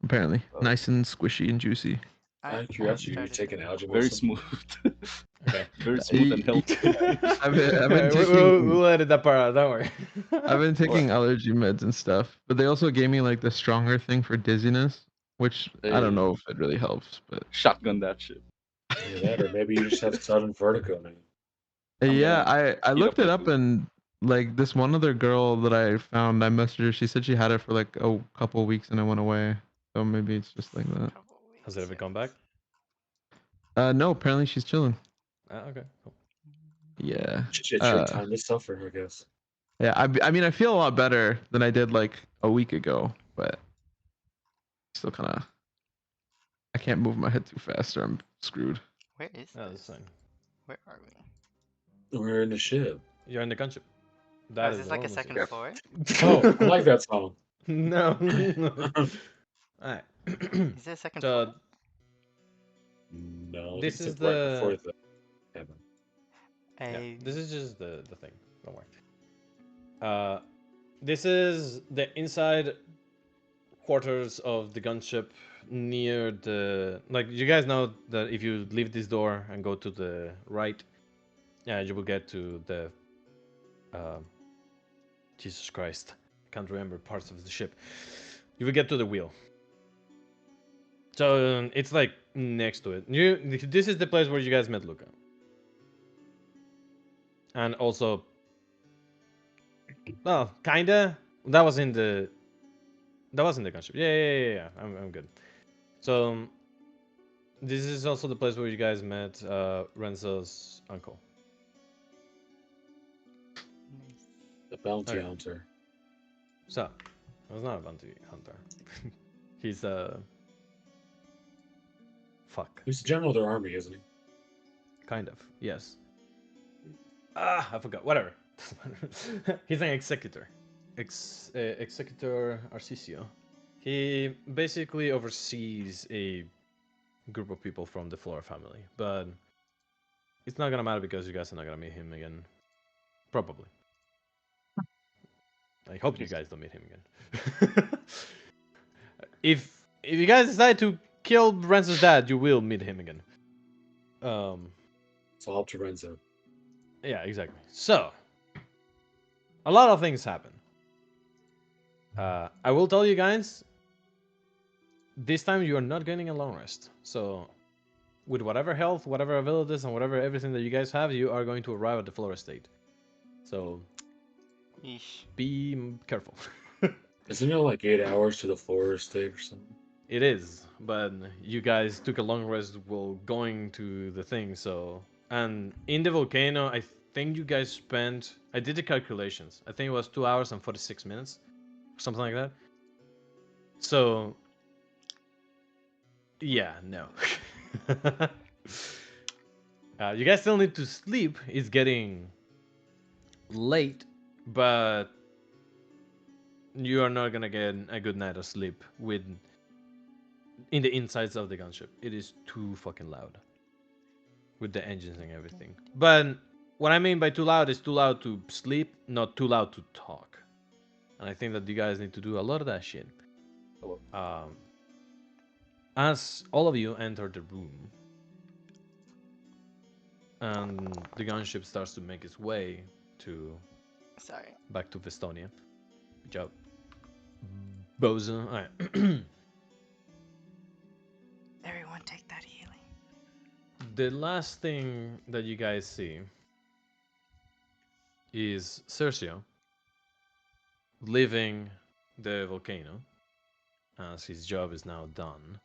apparently. Oh. Nice and squishy and juicy. I Out of haven't curiosity, you're started taking the- algebra. Very or something? smooth. Okay. Very smooth and healthy. I've been We'll taking edit that part out. Don't worry. I've been taking allergy meds and stuff, but they also gave me like the stronger thing for dizziness, which I don't know if it really helps, but Shotgun that shit. Either that, or maybe you just have sudden vertigo, man. yeah, gonna I heat looked up it my up food. and like this one other girl that I found, I messaged her. She said she had it for like a couple weeks and it went away. So maybe it's just like that. Couple Has it weeks, ever come back? No, apparently she's chilling. Okay. Cool. Yeah. It's your time to suffer, I guess. Yeah. I mean, I feel a lot better than I did like a week ago, but still kind of. I can't move my head too fast or I'm screwed. Where is That's this? fine. Where are we? We're in the ship. You're in the gunship. Oh, That is is this like a normal second shit. floor? Oh, I like that song. No. Alright. Is there a second So floor? No, This it's is right the- before the cabin. yeah, this is just the thing. Don't worry. This is the inside quarters of the gunship near the like you guys know that if you leave this door and go to the right, yeah, you will get to the Jesus Christ, I can't remember parts of the ship. You will get to the wheel. So it's like next to it. This is the place where you guys met Luca. And also, well, kinda. That was in the gunship. Yeah. I'm good. So this is also the place where you guys met Renzo's uncle. Nice. The bounty Okay. hunter. So, it was not a bounty hunter. He's fuck. He's the general of their army, isn't he? Kind of, yes. Ah, I forgot. Whatever. He's an executor. Executor Arcisio. He basically oversees a group of people from the FLORA family, but it's not gonna matter because you guys are not gonna meet him again. Probably. I hope you guys don't meet him again. if you guys decide to kill Renzo's dad, you will meet him again. It's all up to Renzo. Yeah, exactly. So, a lot of things happen. I will tell you guys, this time you are not getting a long rest. So, with whatever health, whatever abilities, and whatever everything that you guys have, you are going to arrive at the FLORA state. So, Yeesh. be careful. Isn't it like 8 hours to the FLORA state or something? It is, but you guys took a long rest while going to the thing, so... And in the volcano, I think you guys spent... I did the calculations. I think it was 2 hours and 46 minutes. Something like that. So... Yeah, no. You guys still need to sleep. It's getting late, but... You are not gonna get a good night of sleep with... in the insides of the gunship. It is too fucking loud. With the engines and everything. But what I mean by too loud is too loud to sleep, not too loud to talk. And I think that you guys need to do a lot of that shit. As all of you enter the room, and the gunship starts to make its way to... Sorry. back to Vestonia. Good job. Bozo. Alright. Everyone take that healing. The last thing that you guys see is Sergio leaving the volcano, as his job is now done,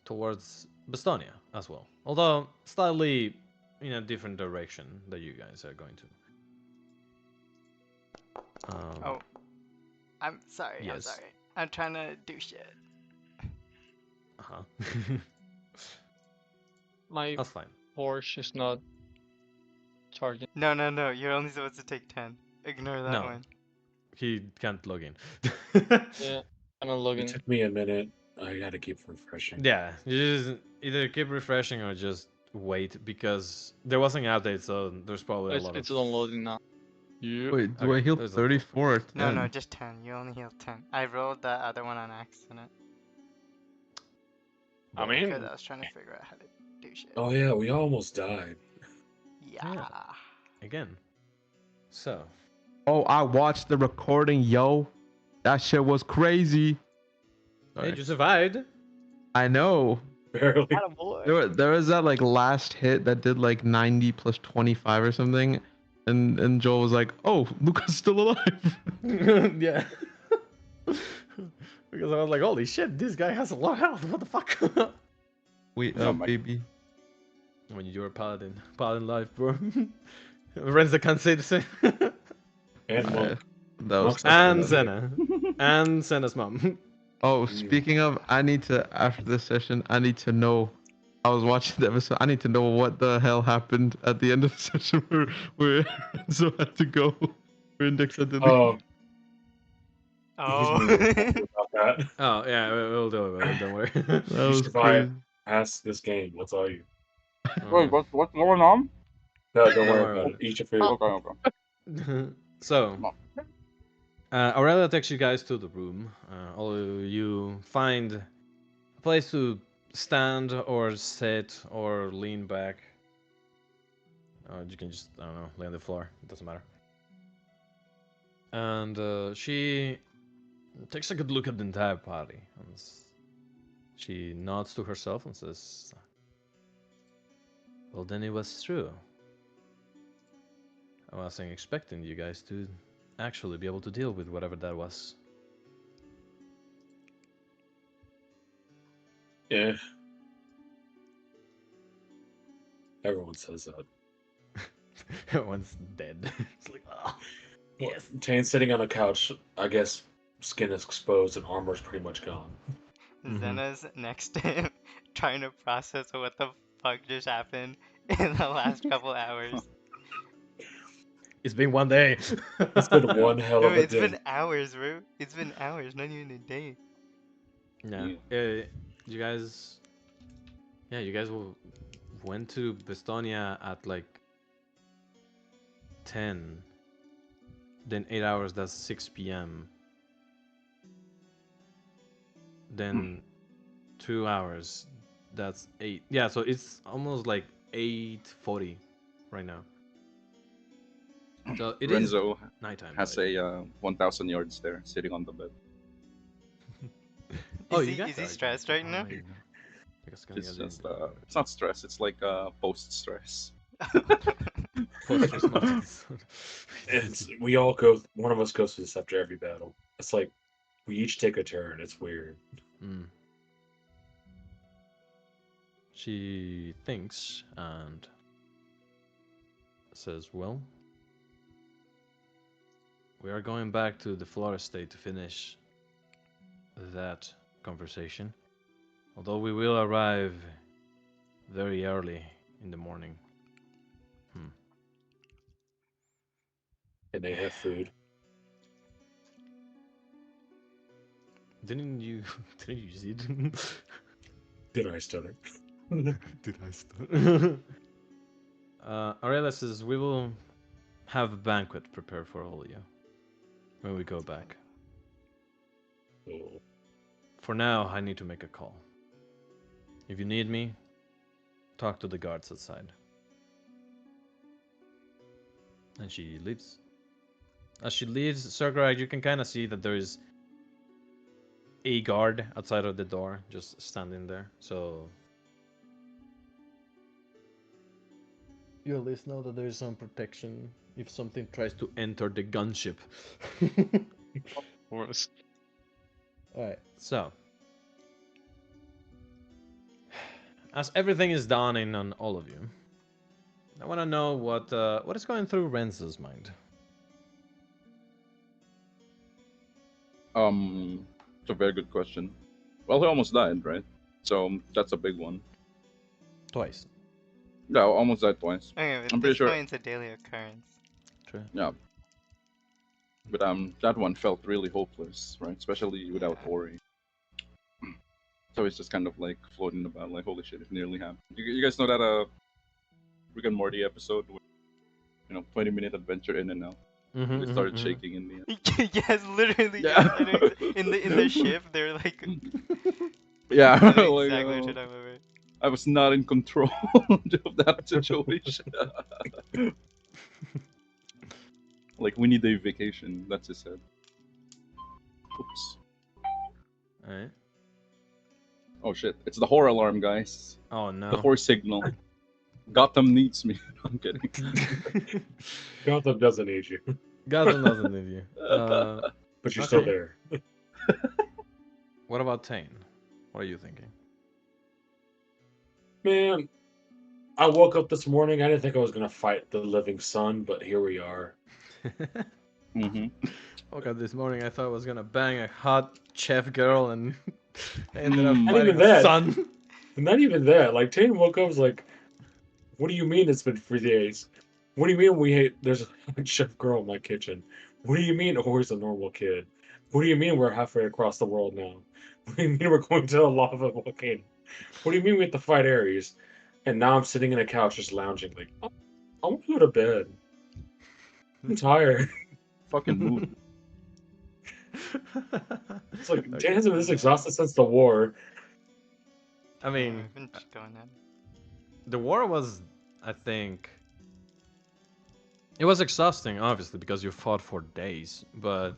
towards Bastonia as well. Although slightly in a different direction that you guys are going to. Oh. I'm sorry, yes. I'm sorry. I'm trying to do shit. Uh-huh. My That's fine. Porsche is not charging. No, you're only supposed to take 10. Ignore that No. one. He can't log in. Yeah, I'm not It logging. took me a minute. I had to keep refreshing. Yeah, you just either keep refreshing or just wait, because there wasn't an update, so there's probably a lot It's of... downloading now. Yep. Wait, do Okay, I heal there's a- 34 or 10? No, just 10. You only healed 10. I rolled the other one on accident. I Because mean, I was trying to figure out how to do shit. Oh yeah, we almost died. Yeah. Again. So, Oh, I watched the recording, yo. That shit was crazy. hey, Sorry. you survived. I know. Barely. There was that like last hit that did like 90 plus 25 or something, and Joel was like, "Oh, Luca's still alive." Yeah. Because I was like, holy shit, this guy has a lot of health. What the fuck? Wait Oh up, my- baby. When you're a paladin. Paladin life, bro. Renza can't say the same. And monk. That was Monk's tough. and That's it. Senna. And Senna's mom. Oh, speaking of, I need to after this session. I need to know. I was watching the episode. I need to know what the hell happened at the end of the session where Renzo had to go. Where Index had to leave. Oh, Oh. about that. Oh, yeah, we'll do it. Don't worry. That You was survived crazy. past this game. That's all you. wait, what's going on? No, don't Don't worry worry about about it. Eat your food. Okay. So, No. Aurelia takes you guys to the room. All of you find a place to stand or sit or lean back. You can just, I don't know, lay on the floor. It doesn't matter. And she takes a good look at the entire party. And she nods to herself and says, well, then it was true. I wasn't expecting you guys to actually be able to deal with whatever that was. Yeah. Everyone says that. Everyone's dead. It's like, oh, yes. Tane's sitting on a couch. I guess skin is exposed and armor's pretty much gone. Mhm. Zena's next to him, trying to process what the fuck just happened in the last couple hours. It's been one day. It's been one hell No, of a it's day. been hours, bro. It's been hours, not even a day. Yeah. You guys. Yeah, you guys went to Bestonia at like 10. Then 8 hours, that's 6 p.m. Then 2 hours, that's 8. Yeah, so it's almost like 8:40 right now. So it is Renzo nighttime. has right? a 1,000 yards there, sitting on the bed. Oh, Is you he, guys is he are- stressed right now? yeah. Because It's just, it's not stress. It's like post-stress. It's we all go. One of us goes through this after every battle. It's like we each take a turn. It's weird. Mm. She thinks and says, well, we are going back to the FLORA state to finish that conversation. Although we will arrive very early in the morning. And they have food. Didn't you see it? Did I stutter? Did I start? Aurelia says we will have a banquet prepared for all of you when we go back. Oh. For now, I need to make a call. If you need me, talk to the guards outside. And she leaves. As she leaves, Sergeant, you can kind of see that there is a guard outside of the door, just standing there. So you at least know that there is some protection if something tries to enter the gunship. Worse. Alright, so as everything is dawning on all of you, I want to know what is going through Renzo's mind. It's a very good question. Well, he almost died, right? So that's a big one. Twice. Yeah, almost died twice. Okay, but I'm at pretty this sure. point it's a daily occurrence. True. Yeah. But that one felt really hopeless, right? Especially without Ori. So it's just kind of like floating about, like, holy shit, it nearly happened. You guys know that Rick and Morty episode where, 20-minute adventure in and out. Mm-hmm, They started shaking in the end. Yes, literally. Yeah. Yes, in the ship, they're like, Yeah, I know like, exactly what you're talking about. Right? I was not in control of that situation. Like, we need a vacation. That's his said. Oops. Alright. Oh shit! It's the horror alarm, guys. Oh The no. horror signal. Gotham needs me. I'm kidding. Gotham doesn't need you, Gotham doesn't need you. but you're still Okay. there. What about Tane? What are you thinking? Man, I woke up this morning. I didn't think I was gonna fight the living sun, but here we are. Mm-hmm. Woke up this morning. I thought I was gonna bang a hot chef girl, and I ended up Mm. Not fighting even the that. sun. Not even that. Like Tane woke up was like, "What do you mean it's been 3 days? What do you mean we hate? There's a chef girl in my kitchen. What do you mean Ori's a normal kid? What do you mean we're halfway across the world now? What do you mean we're going to the lava volcano? What do you mean we have to fight Ares?" And now I'm sitting in a couch just lounging, like, "Oh, I want to go to bed. I'm tired." Fucking move. It's like Okay. Tane hasn't been this exhausted since the war. I Yeah, mean, we've been just going at it. the war was, I think, it was exhausting, obviously, because you fought for days, but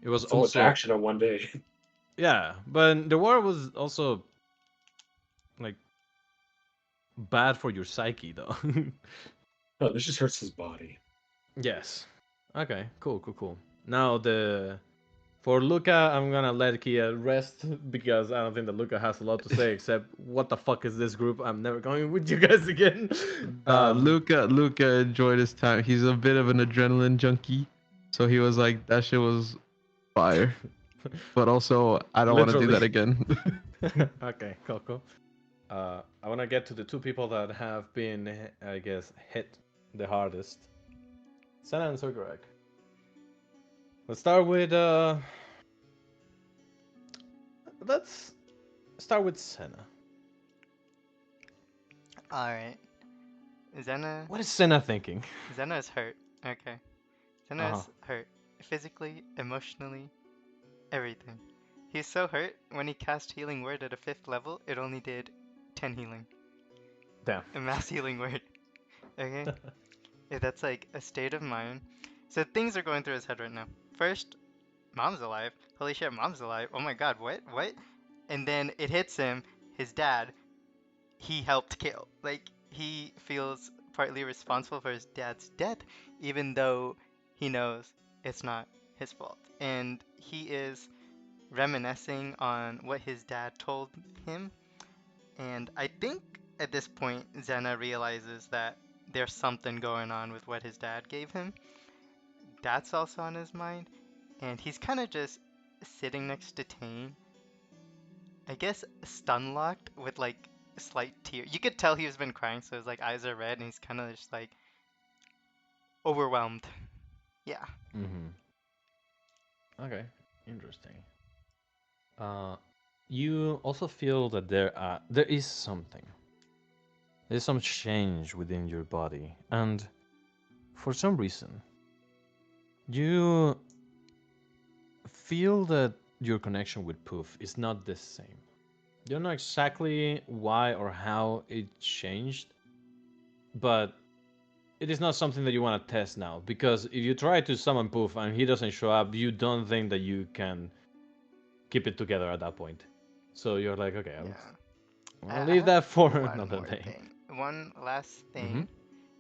it was So much also, action in one day. yeah, but the war was also like bad for your psyche, though. No, this just hurts his body. Yes. Okay. Cool. Cool. Cool. Now for Luca, I'm gonna let Kia rest because I don't think that Luca has a lot to say except what the fuck is this group? I'm never going with you guys again. Luca enjoyed his time. He's a bit of an adrenaline junkie, so he was like, that shit was fire. But also, I don't want to do that Literally. again. Okay. Cool. Cool. I want to get to the two people that have been, I guess, hit the hardest. Senna and Sogorek. Let's start with let's start with Senna. Alright. Zena What is Senna thinking? is hurt. Okay. Zena is hurt. Physically, emotionally, everything. He's so hurt, when he cast Healing Word at a 5th level, it only did 10 healing. Damn. A mass healing word. Okay? If that's like a state of mind. So things are going through his head right now. First, mom's alive. Holy shit, mom's alive. Oh my god, what? What? And then it hits him, his dad, he helped kill. Like, he feels partly responsible for his dad's death, even though he knows it's not his fault. And he is reminiscing on what his dad told him. And I think at this point, Zena realizes that there's something going on with what his dad gave him. That's also on his mind. And he's kind of just sitting next to Tane. I guess stun locked with like a slight tear. You could tell he's been crying, so his like eyes are red and he's kind of just like overwhelmed. Yeah. Mm-hmm. Okay, interesting. You also feel that there is something. There's some change within your body, and for some reason, you feel that your connection with Poof is not the same. You don't know exactly why or how it changed, but it is not something that you want to test now, because if you try to summon Poof and he doesn't show up, you don't think that you can keep it together at that point. So you're like, okay, I'll I leave have that for one another more day. thing. One last Mm-hmm. thing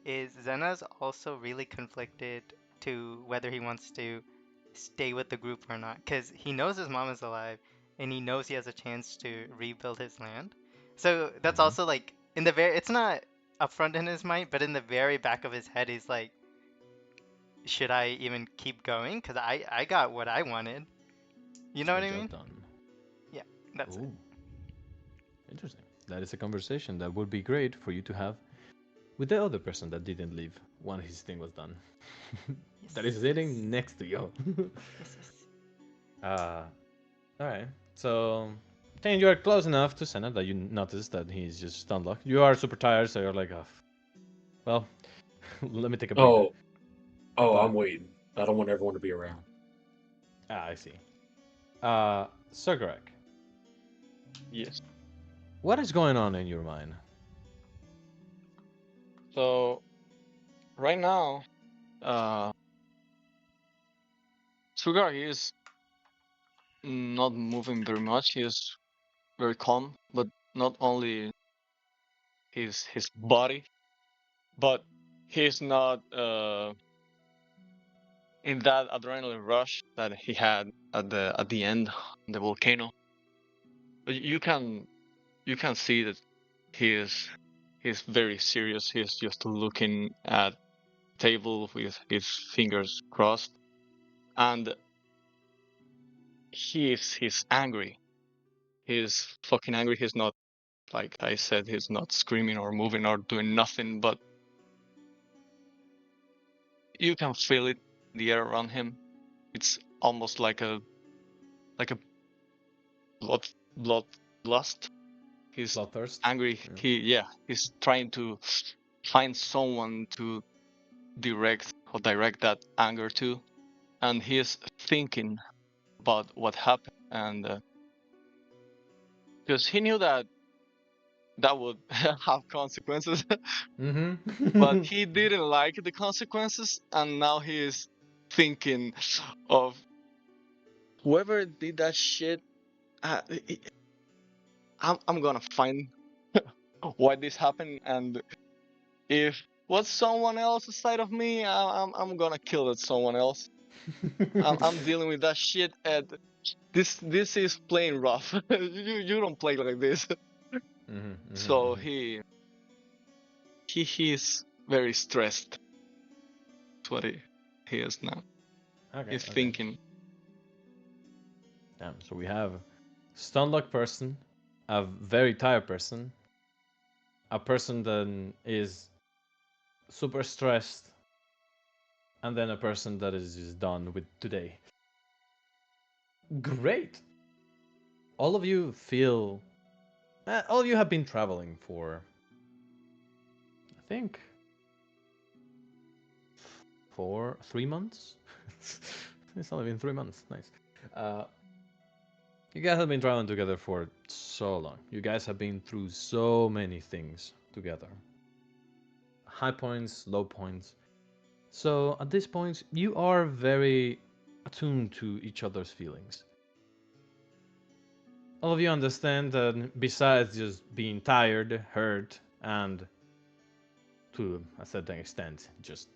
is Zena's also really conflicted to whether he wants to stay with the group or not, because he knows his mom is alive and he knows he has a chance to rebuild his land. So that's Mm-hmm. also like in the very, it's not upfront in his mind, but in the very back of his head, he's like, should I even keep going? Because I got what I wanted. You know what I Job mean? done. Yeah, that's it. Ooh, interesting. That is a conversation that would be great for you to have with the other person that didn't leave when his thing was done. Yes, That is yes, sitting next to you. yes, yes. uh, all right. So, then you are close enough to Senna that you notice that he's just stun locked. You are super tired, so you're like, oh, well, let me take a breather. Oh, But I'm waiting. I don't want everyone to be around. I see. Sogorek, Yes. What is going on in your mind? So right now, Sugar is not moving very much. He is very calm, but not only his body, but he's not in that adrenaline rush that he had at the end, the volcano. But you can see that he is he's very serious. He's just looking at table with his fingers crossed, and he's angry. He's fucking angry. He's not, like I said, he's not screaming or moving or doing nothing, but you can feel it in the air around him. It's almost like a blood bloodlust. He's Bloodthirst? angry. He's trying to find someone to direct that anger to, and he's thinking about what happened, and because he knew that would have consequences, but Mm-hmm. he didn't like the consequences, and now he is thinking of whoever did that shit. Uh, I'm gonna find why this happened, and if was someone else aside of me, I'm gonna kill that someone else. I'm dealing with that shit, and this is playing rough. You don't play like this. So he's very stressed. That's what he is now. Okay, He's okay. thinking. Damn, so we have Stunlock person, a very tired person, a person that is super stressed, and then a person that is just done with today. Great! All of you feel. All of you have been traveling for, I think, 3 months? It's only been 3 months. Nice. You guys have been traveling together for so long. You guys have been through so many things together. High points, low points. So at this point, you are very attuned to each other's feelings. All of you understand that besides just being tired, hurt, and to a certain extent just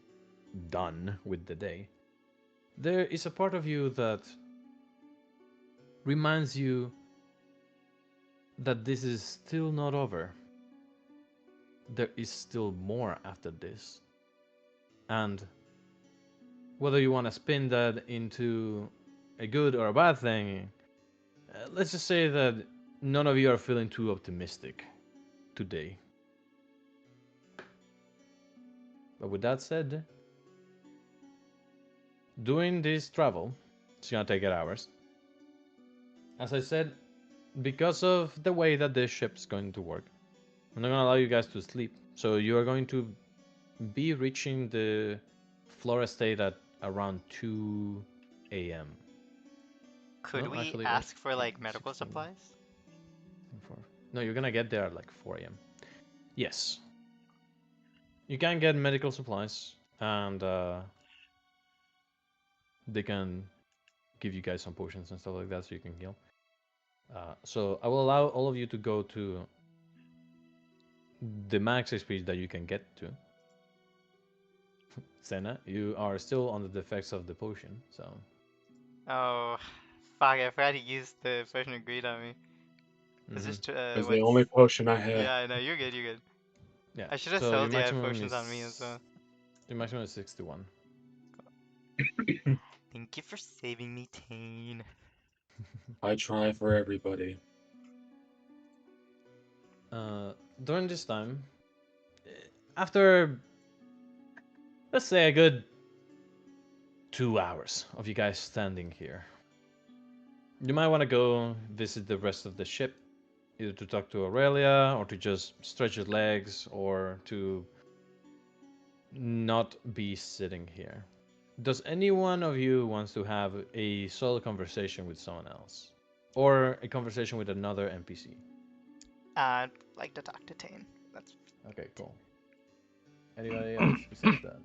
done with the day, there is a part of you that reminds you that this is still not over. There is still more after this. And whether you want to spin that into a good or a bad thing, let's just say that none of you are feeling too optimistic today. But with that said, doing this travel, it's gonna take 8 hours. As I said, because of the way that the ship's going to work, I'm not gonna allow you guys to sleep. So you are going to be reaching the FLORA state at around 2 a.m. Could No, we actually, ask for like medical 16. supplies? No, you're gonna get there at like 4 a.m. Yes. You can get medical supplies, and they can give you guys some potions and stuff like that so you can heal. So I will allow all of you to go to the max HP that you can get to. Senna, you are still under the effects of the potion, so. Oh, fuck! I forgot to use the potion of greed on me. It's just It's the what's? only potion I have. Yeah, I know you're good. You're good. Yeah. I should have So your told you I had maximum potions is on me as well. your maximum is 61. Thank you for saving me, Tane. I try for everybody. During this time, after let's say a good 2 hours of you guys standing here, you might want to go visit the rest of the ship, either to talk to Aurelia or to just stretch your legs or to not be sitting here. Does any one of you wants to have a solo conversation with someone else? or a conversation with another NPC? I'd like to talk to Tane. That's Okay, cool. Anybody else besides that?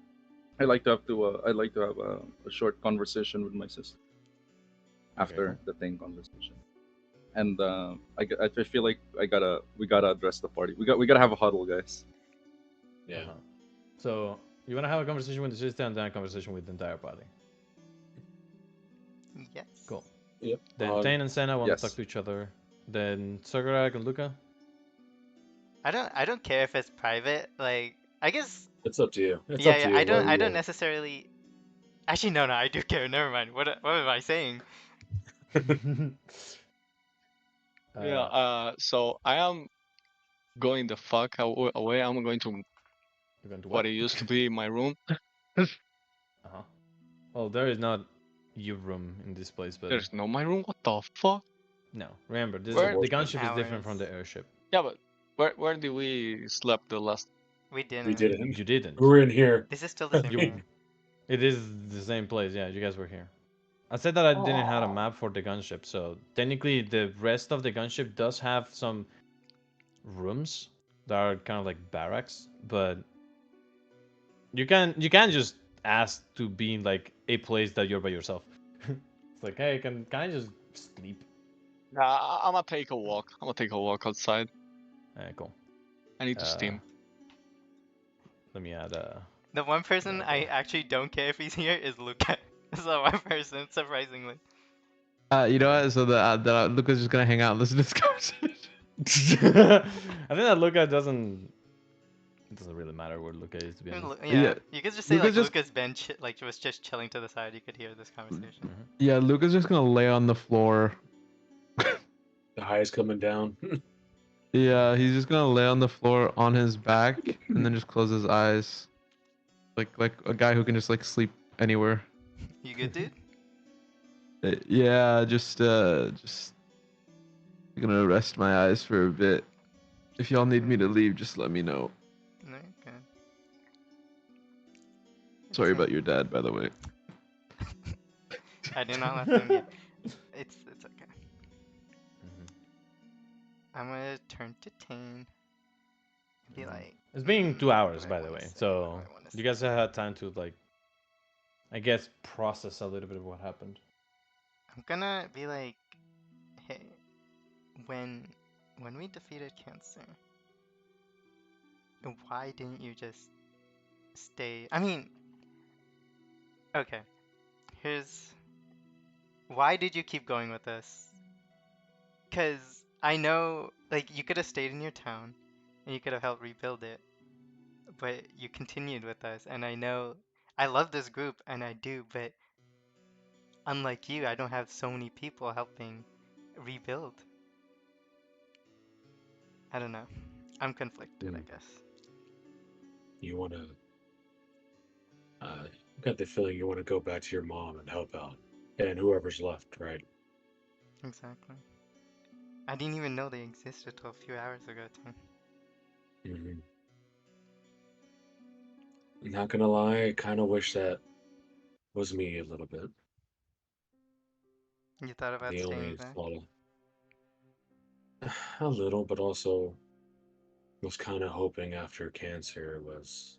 I like to have a short conversation with my sister Okay, after cool. the thing conversation, and I feel like we gotta address the party. We gotta have a huddle, guys. Yeah. Uh-huh. So you want to have a conversation with the sister and then a conversation with the entire party. yes. Cool. Yep. Then Tane and Senna want to Yes. talk to each other. Then Sakurak and Luca. I don't care if it's private. Like I guess It's up to you. It's yeah up to yeah you. I don't necessarily. Actually no I do care. Never mind. What am I saying? Yeah. So I am going the fuck away. I'm going to You're going to what it used to be my room. Uh-huh. Well, there is not your room in this place, but There's no my room. What the fuck? no. Remember, It's a Where? the horse gunship is pen. different from Ours. the airship. Yeah, but where did we slept the last? We didn't. We didn't. You didn't. We were in here. This is still the same You- room. It is the same place. Yeah, you guys were here. I said that I didn't have a Oh. map for the gunship, so technically the rest of the gunship does have some rooms that are kind of like barracks, but you can just ask to be in like a place that you're by yourself. It's like, hey, can I just sleep? Nah, I'm gonna take a walk. I'm gonna take a walk outside. Cool. I need to Uh, steam. Let me add The one person Yeah, I okay. actually don't care if he's here is Luca. That's the one person, surprisingly. You know what? So Luca's just gonna hang out and listen to this conversation. I think that Luca doesn't. It doesn't really matter where Luca is, to be honest. Yeah, Yeah, you could just say Luca's like just Luca's been like was just chilling to the side. You could hear this conversation. yeah, Luca's just gonna lay on the floor. The high is coming down. Yeah, he's just gonna lay on the floor on his back and then just close his eyes, like a guy who can just like sleep anywhere. You good, dude? Yeah, just gonna rest my eyes for a bit. If y'all need me to leave, just let me know. No, okay. Sorry It's about your dad, by the way. I did not let them. Yeah, it's okay. Mhm. I'm gonna turn to Tane. Be Mhm. like, It's been 2 hours, what do I by the wanna way, say? so What do I wanna you guys say? have had time to like, I guess, process a little bit of what happened. I'm gonna be like, hey, when we defeated cancer, why didn't you just stay? I mean, okay. Here's why did you keep going with us? Cause I know, like, you could have stayed in your town, and you could have helped rebuild it, but you continued with us, and I know I love this group, and I do, but unlike you, I don't have so many people helping rebuild. I don't know. I'm conflicted, I guess. You want to. You got the feeling you want to go back to your mom and help out, and whoever's left, right? Exactly. I didn't even know they existed till a few hours ago, too. Mm-hmm. Not gonna lie, I kind of wish that was me a little bit. You thought about The staying only back? thought a little, but also was kind of hoping after cancer was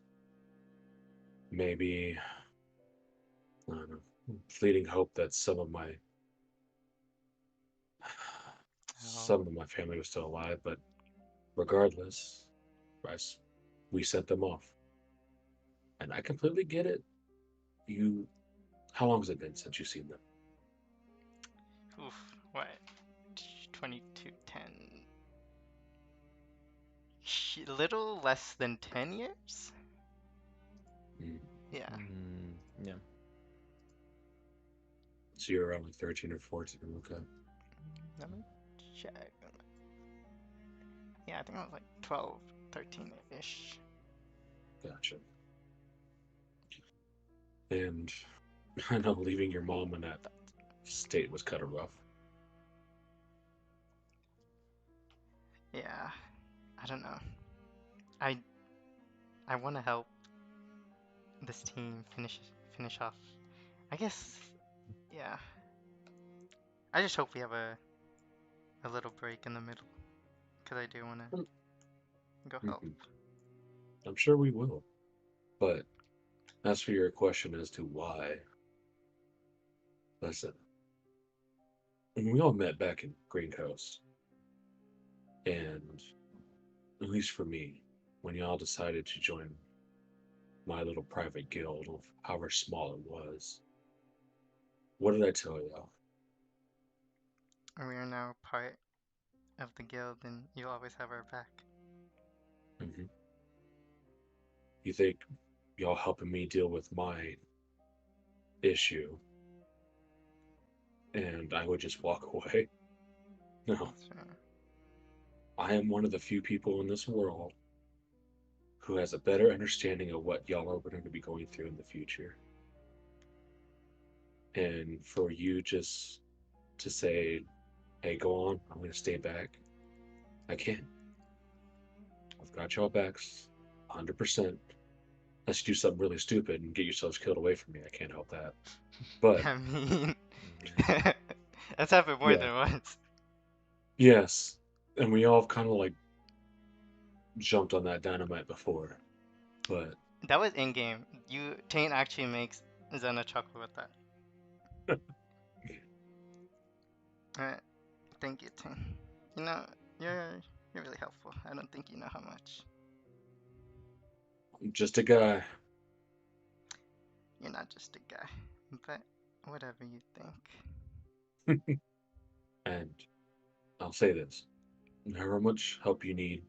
maybe, I don't know, fleeting hope that Oh. some of my family was still alive. But regardless, Bryce, we sent them off, and I completely get it. You, how long has it been since you've seen them? Oof. What? 2210. Little less than 10 years? Mm. Yeah. Yeah. So you're around like 13 or 14. Okay. Let me check. Yeah, I think I was like 12, 13-ish. Gotcha. And I know leaving your mom in that state was kind of rough. Yeah. I don't know. I I want to help this team finish off. I guess, yeah. I just hope we have a a little break in the middle, because I do want to go help. I'm sure we will. But as for your question as to why, listen, when we all met back in Green Coast, and at least for me, when y'all decided to join my little private guild, of however small it was, what did I tell y'all? We are now part of the guild, and you'll always have our back. Mm-hmm. You think y'all helping me deal with my issue, and I would just walk away? No, That's right. I am one of the few people in this world who has a better understanding of what y'all are going to be going through in the future. And for you just to say, hey, go on, I'm going to stay back, I can't. I've got y'all backs 100%. Unless you do something really stupid and get yourselves killed away from me, I can't help that. But I mean, that's happened more yeah, than once. yes, and we all kind of like jumped on that dynamite before, but That was in game. Taint actually makes Zena chuckle with that. Alright, thank you, Taint. You know, you're really helpful. I don't think you know how much. I'm just a guy. You're not just a guy, but whatever you think. And I'll say this: however much help you need,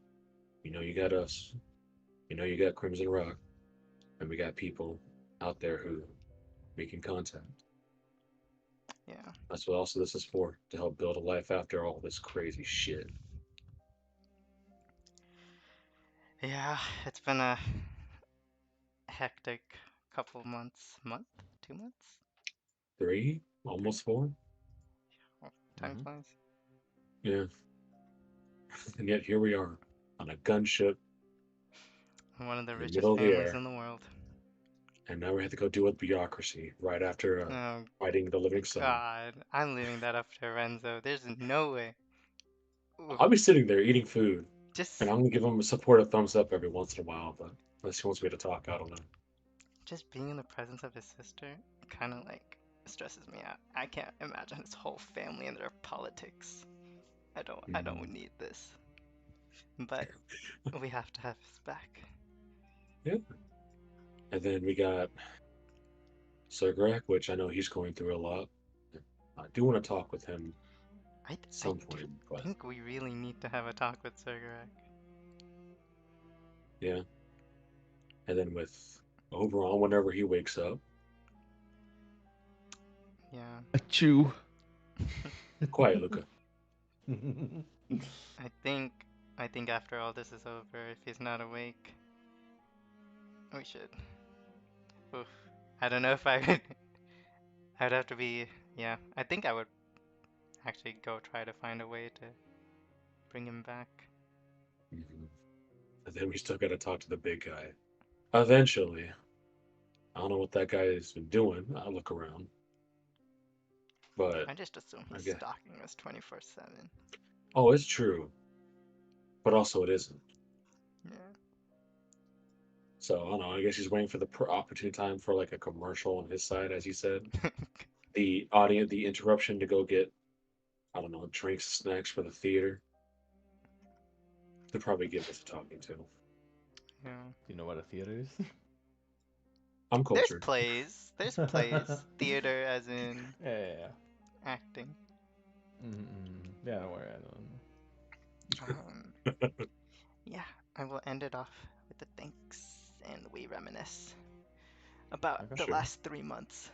you know you got us. You know you got Crimson Rock, and we got people out there who we can contact. Yeah. That's what also this is for, to help build a life after all this crazy shit. Yeah, it's been a hectic couple months. Month? 2 months? 3, almost 4. Oh, time Mhm. flies. Yeah. And yet here we are on a gunship One of the in the richest middle of the families air, in the world. and now we have to go deal with bureaucracy right after Oh, fighting the living sun. God. I'm leaving that up to Renzo. There's no way. Ooh, I'll be sitting there eating food, and Just, I'm gonna give him a supportive thumbs up every once in a while, but unless he wants me to talk, I don't know. just being in the presence of his sister kind of like stresses me out. I can't imagine his whole family and their politics. I don't need this. But we have to have his back. Yeah. And then we got Sergrak, which I know he's going through a lot. I do want to talk with him at I some do point, but think we really need to have a talk with Sergarak. yeah. And then with Oberon, whenever he wakes up, Yeah. Achoo. quiet, Luca. I think I think after all this is over, if he's not awake, we should. Oof. I don't know if I would. I'd have to be. Yeah. I think I would actually go try to find a way to bring him back. Mhm. And then we still got to talk to the big guy. Eventually, I don't know what that guy has been doing. I'll look around, but I just assume I he's guess. stalking us 24/7. Oh, it's true, but also it isn't. Yeah. So I don't know. I guess he's waiting for the opportune time for like a commercial on his side, as he said. The audience, the interruption to go get, I don't know, drinks, snacks for the theater. They'll probably give us a talking to. Yeah. You know what a theater is? I'm There's cultured. plays. There's plays. Theater as in Yeah. acting. Yeah, don't worry, I Um, yeah, I will end it off with the thanks and we reminisce about Okay. the Sure. last 3 months.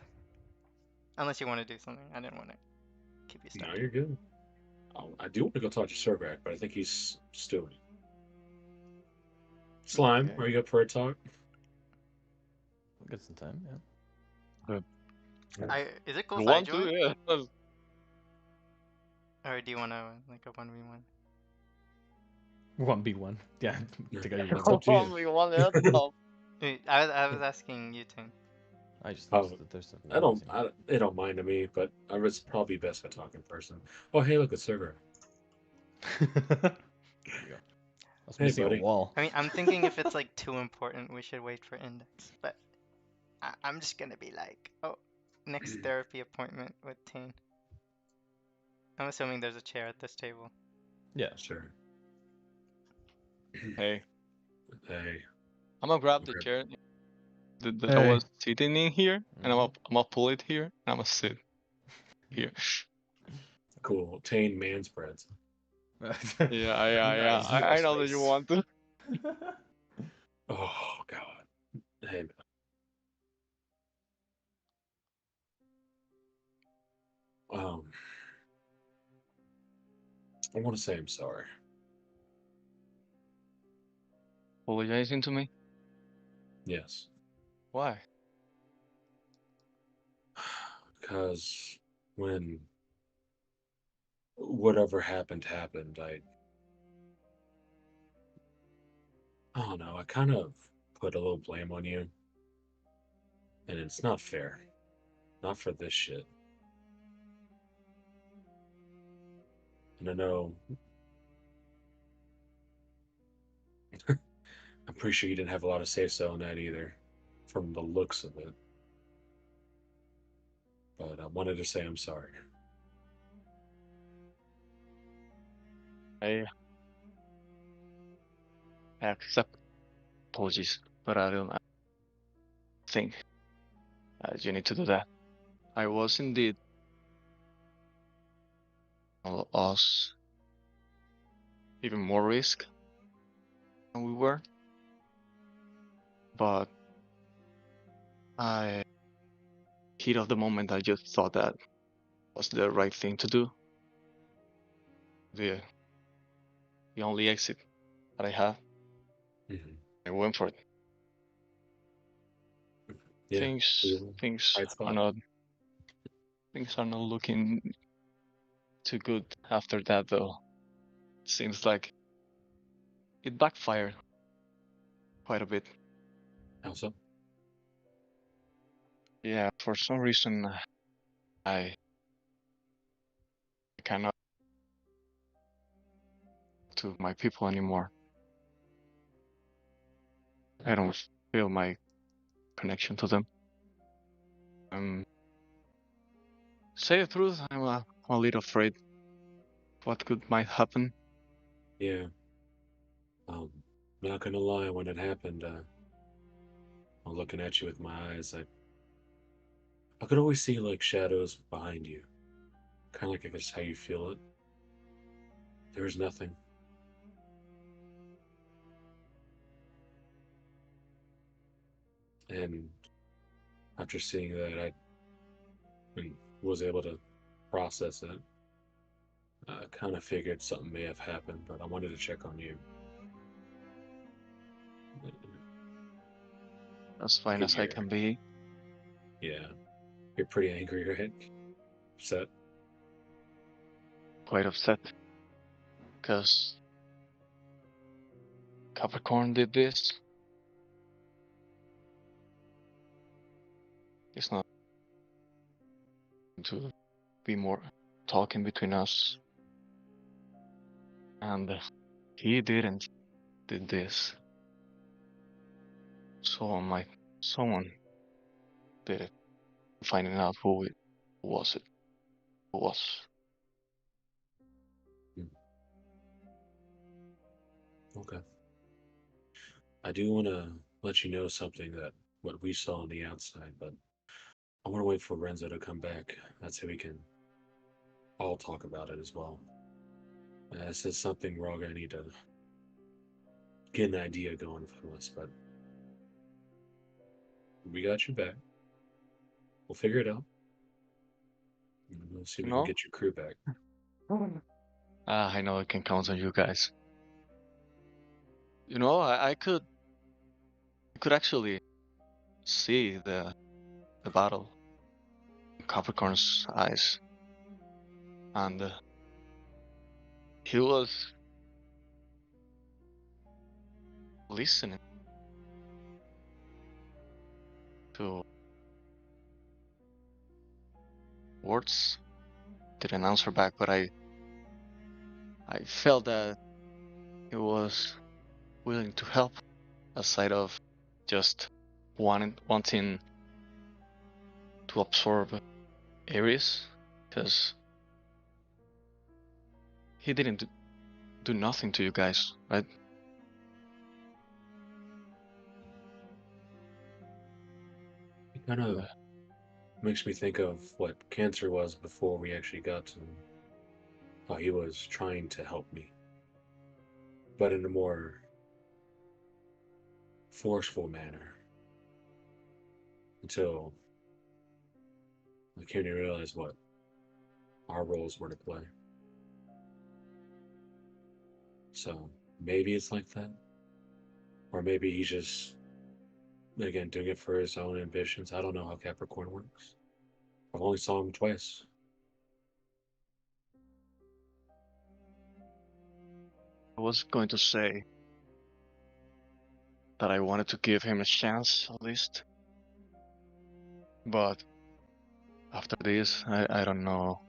Unless you want to do something. I didn't want to keep you No, stuck. you're good. I do want to go talk to Servac, but I think he's stewing. Slime, Okay. are you up for a talk? We'll get some time, yeah. Is it cool You if I want to? join? Yeah. Or do you want to like a 1v1? 1v1. Yeah, Yeah. take out your It's gun. up to you. Only one laptop. I was asking you, Tim. I just Oh, noticed that there's something missing. they don't mind to me, but I was probably best to talk in person. Oh, hey, look, it's Server. There you go. I was Hey, missing buddy. a wall. I mean, I'm thinking if it's like too important, we should wait for index. But I'm just gonna be like, oh, next therapy appointment with Tane. I'm assuming there's a chair at this table. Yeah. Sure. Hey, Hey. I'm gonna grab the Okay. chair that I Hey. was sitting in here, and Mhm. I'm gonna pull it here, and I'm gonna sit here. Cool. Tane man spreads. Yeah, yeah. Nice, I nice, know that you nice. want to. Oh God. Hey. Um. I want to say I'm sorry. Apologizing to me? Yes. Why? Because when whatever happened, I don't know, I kind of put a little blame on you. And it's not fair. Not for this shit. And I know I'm pretty sure you didn't have a lot of say so in that either, from the looks of it. But I wanted to say I'm sorry. I accept apologies, but I don't think you need to do that. I was indeed us even more risk than we were, but I heat of the moment I just thought that was the right thing to do. The only exit that I have. Mm-hmm. I went for it. Yeah. Things things Right are spot. not things are not looking too good after that though. Seems like it backfired quite a bit. How so? Yeah, for some reason I cannot talk to my people anymore. I don't feel my connection to them. Say the truth, I'm a little afraid what could might happen. Yeah. Not gonna lie, when it happened, I'm looking at you with my eyes. I could always see like shadows behind you, kind of like if it's how you feel it. There was nothing, and after seeing that, was able to process it. I kind of figured something may have happened, but I wanted to check on you. As fine Good as I year. can be. Yeah, you're pretty angry, right? Upset. Quite upset because Capricorn did this. It's not to be more talking between us, and he didn't did this. Someone did it. Finding out who was it who was. Hmm. Okay. I do want to let you know something that what we saw on the outside, but I want to wait for Renzo to come back. That's so we can all talk about it as well. This is something we're all gonna need to get an idea going from us, but we got you back. We'll figure it out. We'll see if You we can know? get your crew back. I know I can count on you guys. You know, I could actually see the battle in Capricorn's eyes, and he was listening to words. Didn't answer back, but I I felt that he was willing to help, aside of just wanting to absorb Ares, because he didn't do nothing to you guys, right? It kind of makes me think of what cancer was before we actually got to him. How he was trying to help me, but in a more forceful manner. Until I came to realize what our roles were to play. So maybe it's like that. Or maybe he's just, again, doing it for his own ambitions. I don't know how Capricorn works. I've only saw him twice. I was going to say that I wanted to give him a chance at least, but after this, I don't know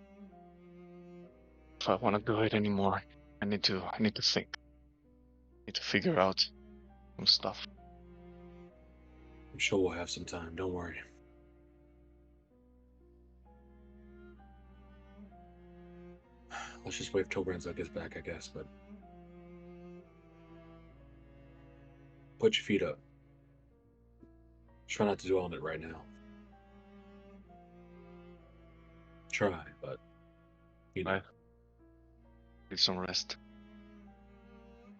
if I want to do it anymore. I need to think. I need to figure out some stuff. I'm sure we'll have some time, don't worry. Let's just wait till Renzo gets back, I guess, but put your feet up. Try not to dwell on it right now. Try, but you know. Right. Need some rest.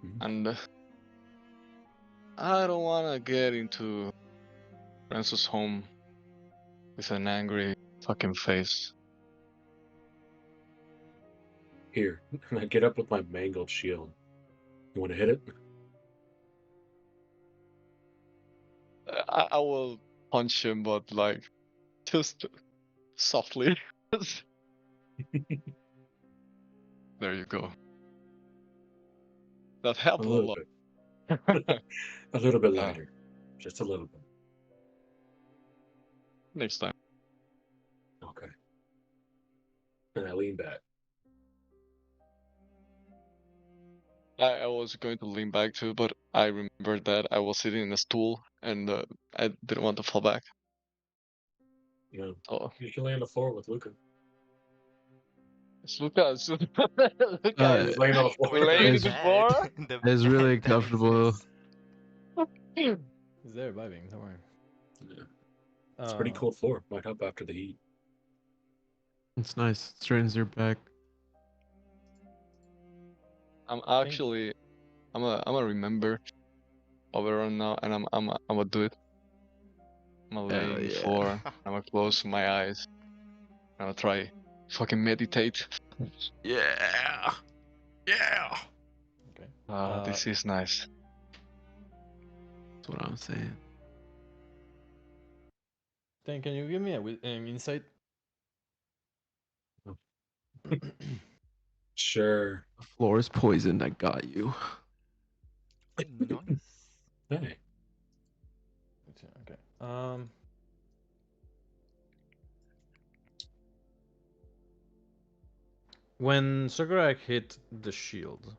Mhm. And I don't want to get into Renzo's home with an angry fucking face. Here, I get up with my mangled shield. You want to hit it? I will punch him, but like just softly. There you go. That A helped a little lot. bit. A little bit Uh, lighter. Just a little bit. Next time. Okay. And I lean back. I was going to lean back too, but I remembered that I was sitting in a stool and I didn't want to fall back. You know, Oh, you can lay on the floor with Luca. it's Lucas. Uh, He's Lucas laying on the Wait, floor. the laying in it's the bed. floor. The it's really bed that comfortable. exists. He's there vibing. Don't worry. Yeah. It's a pretty cold floor. Might help after the heat. It's nice. Strains your back. I'm Think- actually I'm a remember over on now, and I'm gonna do it. I'm gonna lay Hell in the yeah. floor. I'm gonna close my eyes. I'm gonna try fucking meditate. Yeah. Yeah. Okay. This is nice. That's what I'm saying. Then can you give me an insight? Sure. The floor is poisoned. I got you. Nice. Hey. Okay. When Sakurai hit the shield,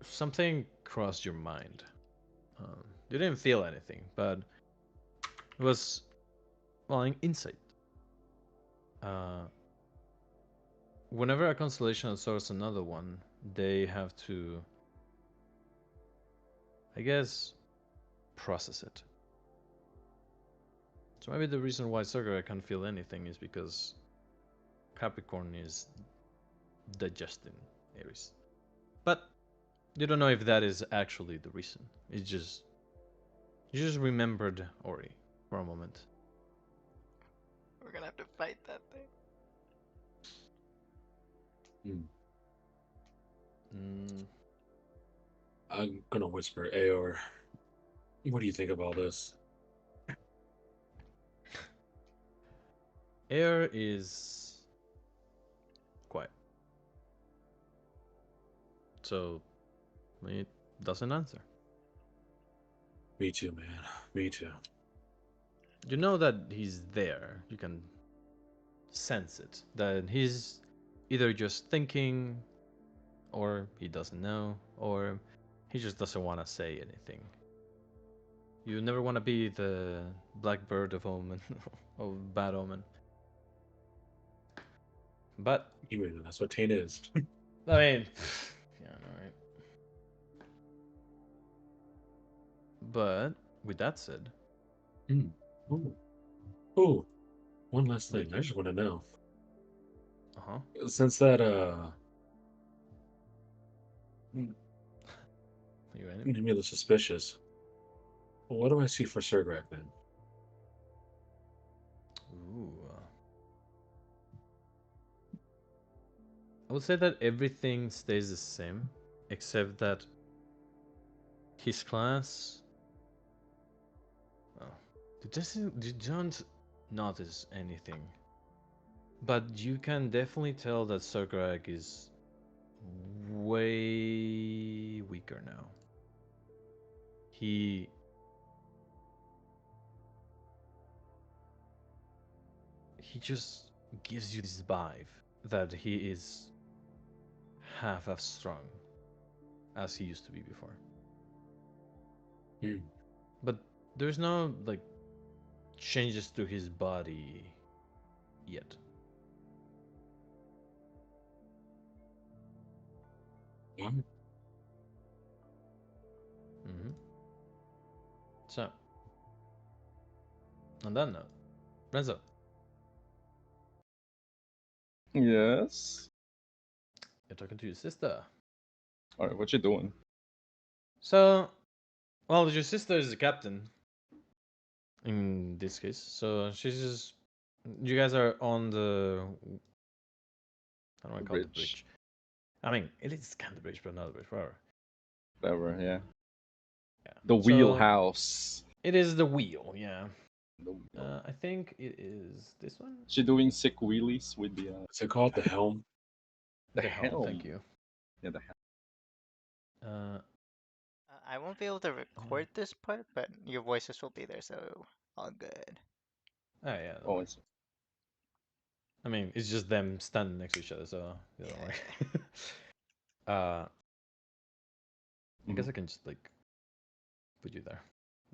something crossed your mind. You didn't feel anything, but it was, well, an insight. Whenever a constellation absorbs another one, they have to, I guess, process it. So maybe the reason why Sakurai can't feel anything is because Capricorn is digesting Aries. But you don't know if that is actually the reason. It's just you just remembered Ori for a moment. We're gonna have to fight that thing. Mm, I'm gonna whisper, Aor, what do you think of all this? Air is quiet, so it doesn't answer. Me too, man. Me too. You know that he's there. You can sense it. That either just thinking, or he doesn't know, or he just doesn't want to say anything. You never want to be the blackbird of omen, of bad omen. But Even that's what Tane is. I mean, yeah, all right. But with that said, Ooh. Ooh. One last What thing. I just want to know. uh-huh. Since that You ready? made me look suspicious. Well, what do I see for Sergrak then? Ooh. I would say that everything stays the same, except that his class. Oh, you don't notice anything, but you can definitely tell that Sargrag is way weaker now. He just gives you this vibe that he is half as strong as he used to be before. But there's no like changes to his body yet. Hmm. So, on that note, Renzo, Yes. you're talking to your sister. All right, what you doing? So, well, your sister is the captain in this case. So she's just. You guys are on the. How do I The call it? The bridge. bridge? I mean, it is kind of the bridge, but not the bridge. Whatever. Whatever. Yeah. Yeah. The So wheelhouse. it is the wheel. Yeah. The wheel. I think it is this one. She doing sick wheelies with the What's it called? The helm? The helm. Thank you. Yeah, the helm. Uh, I won't be able to record this part, but your voices will be there, so all good. oh yeah. Don't Oh, worry. it's I mean, it's just them standing next to each other, so yeah, don't worry. I guess I can just like put you there.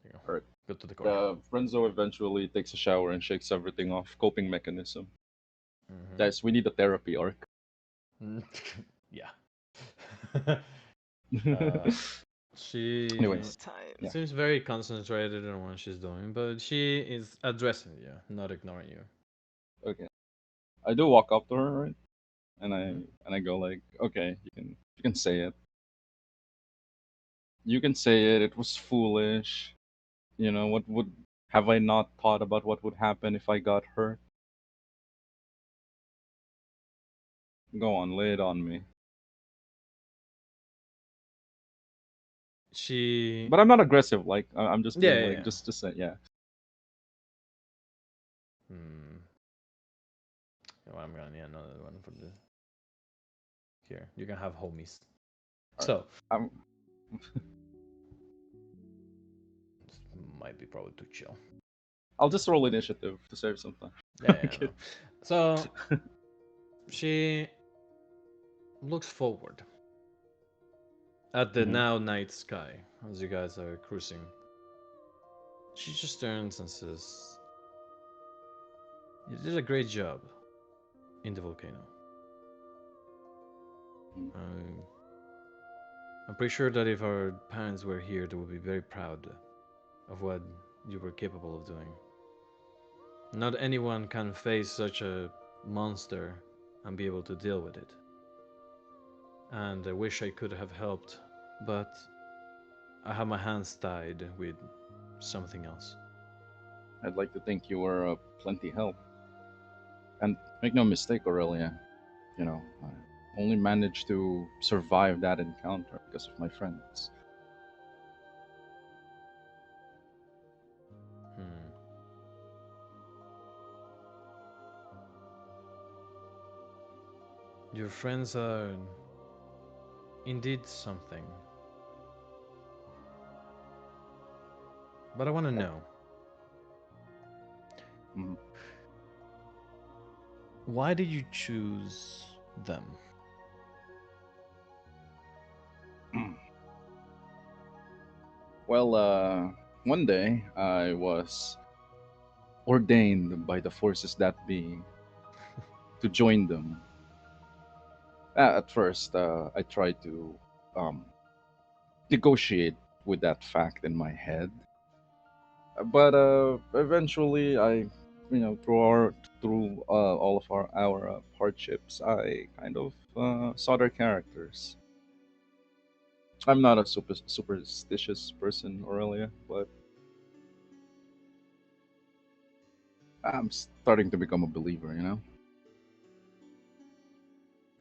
There you go. Alright. Go to the corner. Renzo eventually takes a shower and shakes everything off. Coping mechanism. Mhm. Guys, we need a therapy arc. Yeah. uh, she Anyways, Time. yeah. seems very concentrated on what she's doing, but she is addressing you, not ignoring you. Okay. I do walk up to her, right? And I go like, okay, you can say it. You can say it. It was foolish. You know what would have I not thought about what would happen if I got hurt? Go on, lay it on me. She. But I'm not aggressive. Like I'm just Yeah, being yeah, like yeah. just say yeah. Hmm. Well, I'm gonna need another one for the. Here, you can have homies. Alright. So, I'm this might be probably too chill. I'll just roll initiative to save some time. Yeah, yeah. Okay. No. So, she looks forward at the now night sky as you guys are cruising. She just turns and says, "You did a great job in the volcano. Um, I'm pretty sure that if our parents were here, they would be very proud of what you were capable of doing. Not anyone can face such a monster and be able to deal with it. And I wish I could have helped, but I have my hands tied with something else." I'd like to think you were plenty help. And make no mistake, Aurelia, you know, I only managed to survive that encounter because of my friends. Hmm. Your friends are indeed something. But I want to know, Mhm. why did you choose them? Well, one day I was ordained by the forces that be to join them. At first, I tried to um, negotiate with that fact in my head, but eventually, through all of our hardships, I kind of saw their characters. I'm not a superstitious person, Aurelia, but I'm starting to become a believer.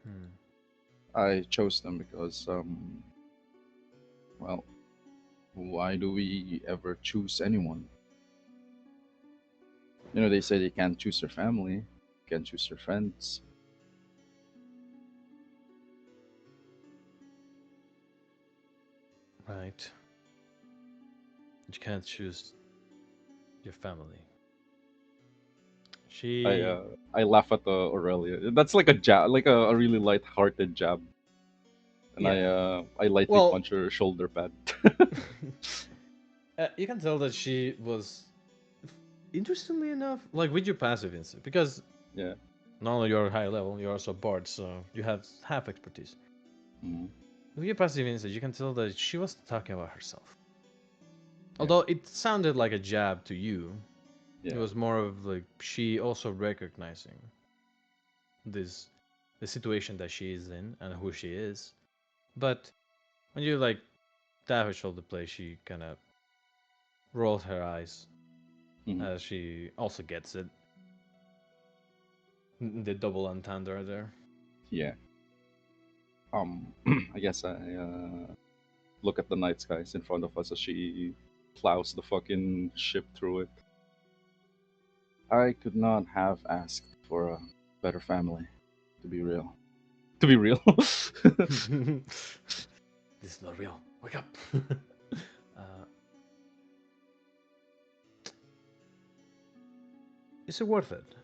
Hmm. I chose them because, well, why do we ever choose anyone? They say you can't choose your family, you can't choose your friends. Right. You can't choose your family. I She. uh, I laugh at Aurelia. That's like a jab, like a really light-hearted jab, and Yeah. I lightly Well, punch her shoulder pad. you can tell that she was, interestingly enough, like with your passive instinct, because Yeah. not only you're high level, you're also a bard, so you have half expertise. Mhm. With your passive instinct, you can tell that she was talking about herself. Yeah. Although it sounded like a jab to you, it Yeah. was more of like she also recognizing this the situation that she is in and who she is. But when you like tap her shoulder play, she kind of rolls her eyes Mhm. as she also gets it. The double entendre there. Yeah. I guess I look at the night skies in front of us as she plows the fucking ship through it. I could not have asked for a better family, to be real. To be real. This is not real. Wake up. uh, is it worth it?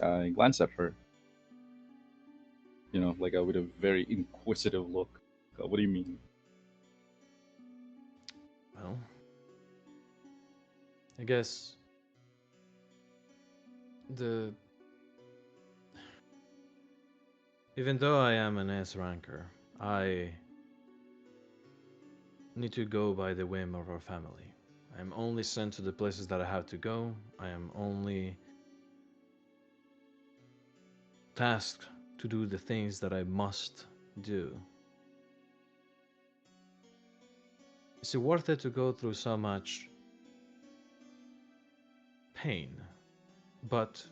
I glance at her, like with a very inquisitive look. What do you mean? Well, I guess the even though I am an S ranker, I need to go by the whim of our family. I am only sent to the places that I have to go. I am only tasked to do the things that I must do. Is it worth it to go through so much pain, but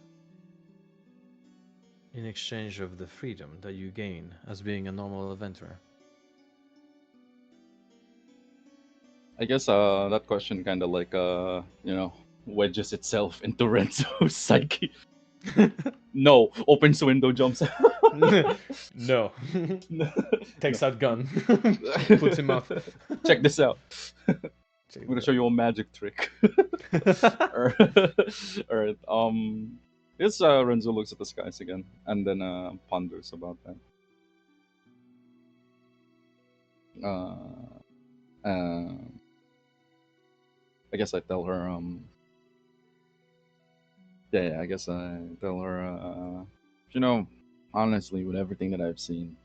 in exchange of the freedom that you gain as being a normal adventurer? I guess that question kind of like wedges itself into Renzo's psyche. No, opens the window, jumps. No. Takes out gun. Puts him off. Check this out. Check I'm gonna this show you a magic trick. out. Alright. This Renzo looks at the skies again and then ponders about that. Uh, I guess I tell her. Yeah, I guess I tell her. You know, honestly, with everything that I've seen,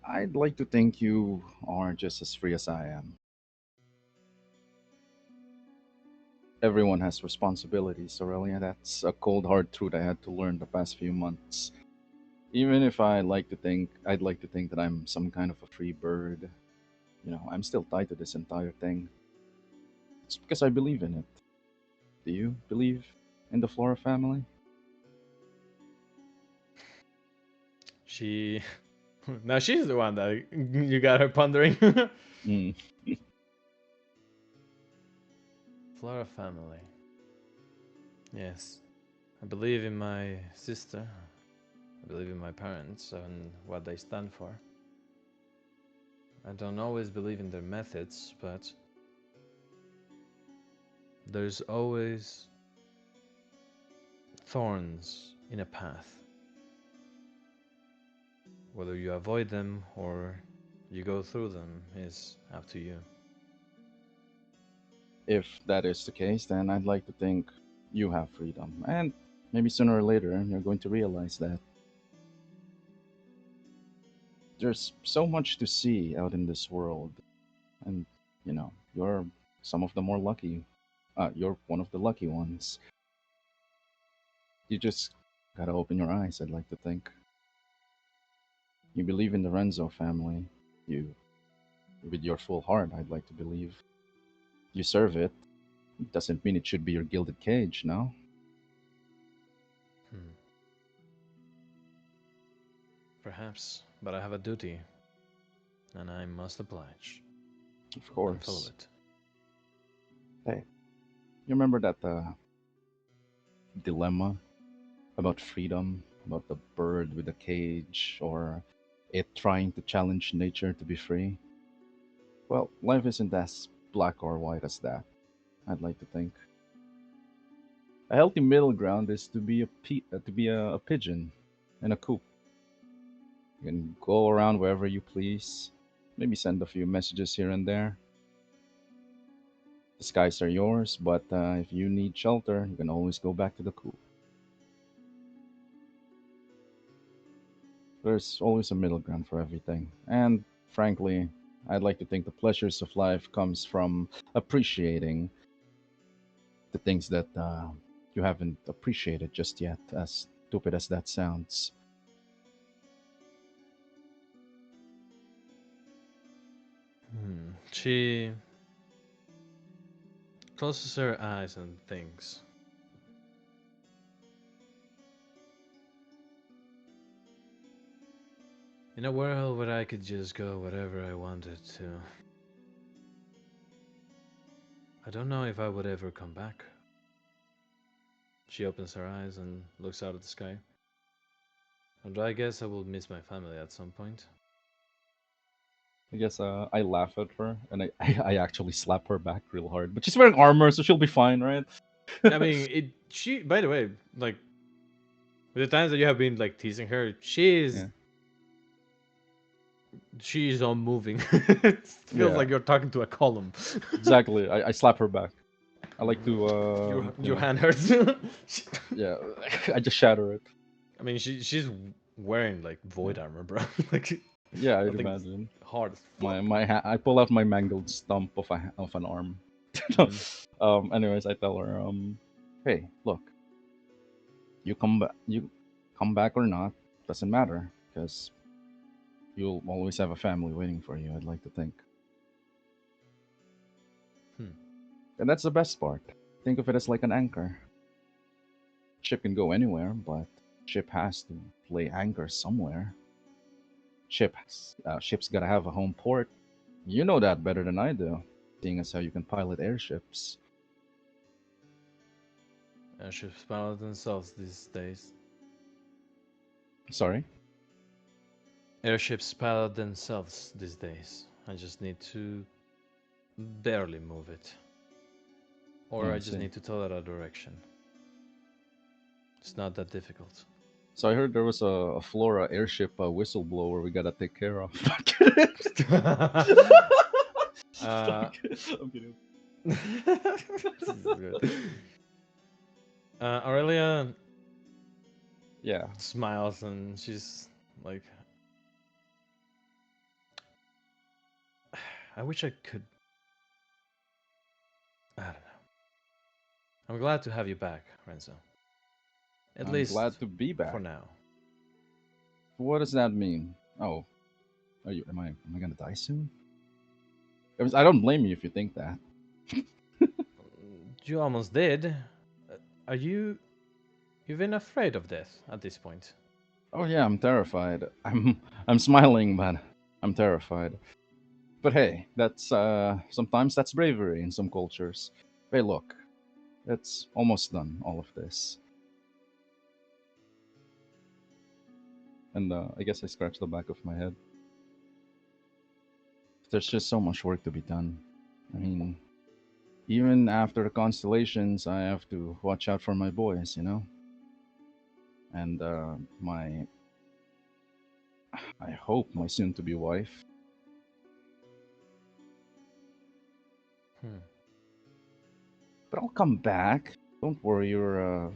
I'd like to think you are just as free as I am. Everyone has responsibilities, Aurelia. That's a cold hard truth I had to learn the past few months. Even if I'd like to think that I'm some kind of a free bird. I'm still tied to this entire thing. It's because I believe in it. Do you believe in the Flora family? She. Now she's the one that you got her pondering. Mm. Flora family. Yes. I believe in my sister. I believe in my parents and what they stand for. I don't always believe in their methods, but there's always thorns in a path. Whether you avoid them or you go through them is up to you. If that is the case, then I'd like to think you have freedom. And maybe sooner or later, you're going to realize that there's so much to see out in this world. And, you're some of the more lucky. You're one of the lucky ones. You just gotta open your eyes, I'd like to think. You believe in the Renzo family. You, with your full heart, I'd like to believe. You serve it. Doesn't mean it should be your gilded cage, no? Hmm. Perhaps, but I have a duty, and I must oblige Of and follow course. it. Hey, you remember that dilemma about freedom, about the bird with the cage, or it trying to challenge nature to be free? Well, life isn't as black or white as that, I'd like to think. A healthy middle ground is to be a pigeon in a coop. You can go around wherever you please, maybe send a few messages here and there. The skies are yours, but if you need shelter, you can always go back to the coop. There's always a middle ground for everything. And frankly, I'd like to think the pleasures of life comes from appreciating the things that you haven't appreciated just yet, as stupid as that sounds. She closes her eyes and thinks. In a world where I could just go wherever I wanted to, I don't know if I would ever come back. She opens her eyes and looks out at the sky. And I guess I will miss my family at some point. I guess I laugh at her and I actually slap her back real hard. But she's wearing armor, so she'll be fine, right? I mean, she. By the way, like with the times that you have been like teasing her, Yeah. she's unmoving. It feels Yeah, like you're talking to a column. exactly. I slap her back. I like to, Your hand hurts. yeah, I just shatter it. I mean, she's wearing like void armor, bro. Like Yeah, I'd nothing imagine. hard as fuck. I pull out my mangled stump of an arm. Mhm. Anyways, I tell her, hey, look, you come back or not, doesn't matter, because you'll always have a family waiting for you. I'd like to think, Hmm. and that's the best part. Think of it as like an anchor. Ship can go anywhere, but ship has to lay anchor somewhere. Ship's gotta have a home port. You know that better than I do, seeing as how you can pilot airships. Airships power themselves these days. Sorry? Airships power themselves these days. I just need to barely move it. Or Oh, I I just see. need to tell it a direction. It's not that difficult. So I heard there was a FLORA airship whistleblower we gotta take care of. uh, I'm kidding. this is good. Aurelia Yeah. smiles and she's like, I wish I could. I don't know. I'm glad to have you back, Renzo. At I'm least glad to be for back. now. What does that mean? Oh, am I gonna die soon? I don't blame you if you think that. You almost did. Are you even afraid of death at this point? Oh yeah, I'm terrified. I'm smiling, but I'm terrified. But hey, that's sometimes that's bravery in some cultures. Hey, look, it's almost done. All of this, and I guess I scratched the back of my head. There's just so much work to be done. I mean, even after the constellations, I have to watch out for my boys. and I hope my soon-to-be wife. Hmm. But I'll come back. Don't worry, your